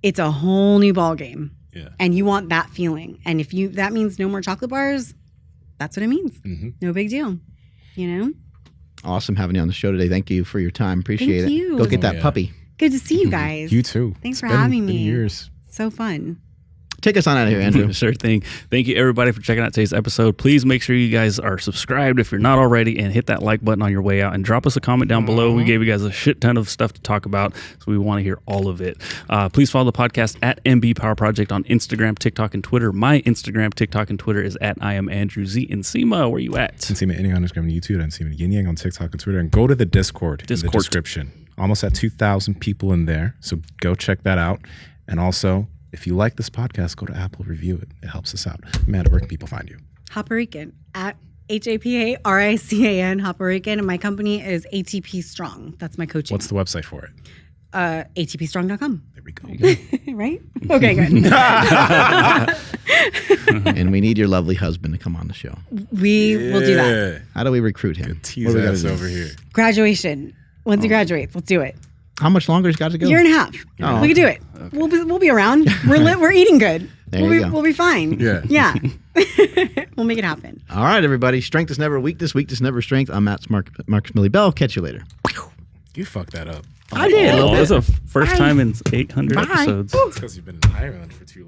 it's a whole new ball game. And you want that feeling. And if that means no more chocolate bars, that's what it means. No big deal. You know? Awesome having you on the show today. Thank you for your time. Appreciate Thank it. you. Go get that puppy. Good to see you guys. You too. Thanks for having me. Years. So fun. Take us on out of here, Andrew. Sure thing. Thank you, everybody, for checking out today's episode. Please make sure you guys are subscribed if you're not already, and hit that like button on your way out, and drop us a comment down below. We gave you guys a shit ton of stuff to talk about, so we want to hear all of it. Please follow the podcast at MB Power Project on Instagram, TikTok, and Twitter. My Instagram, TikTok, and Twitter is at I am Andrew Z. Nsima, where you at? Nsima Inyang on Instagram and YouTube, and Nsima Inyang on TikTok and Twitter. And go to the Discord in the description. Almost at 2,000 people in there, so go check that out. And also, if you like this podcast, go to Apple, review it. It helps us out. Amanda, where can people find you? Haparican at HAPARICAN, Haparican. And my company is ATP Strong. That's my coaching. What's the website for it? ATPstrong.com. There we go. Right? Okay, good. And we need your lovely husband to come on the show. We will do that. How do we recruit him? Tease us over here. Graduation. Once he graduates, let's do it. How much longer he's got to go? Year and a half. Oh. We can do it. Okay. We'll be around. We're eating good. We'll be fine. Yeah. We'll make it happen. All right, everybody. Strength is never weakness. Weakness never strength. I'm Marcus Millie Bell. Catch you later. You fucked that up. I did. That's the first time in 800 episodes. It's because you've been in Ireland for too long.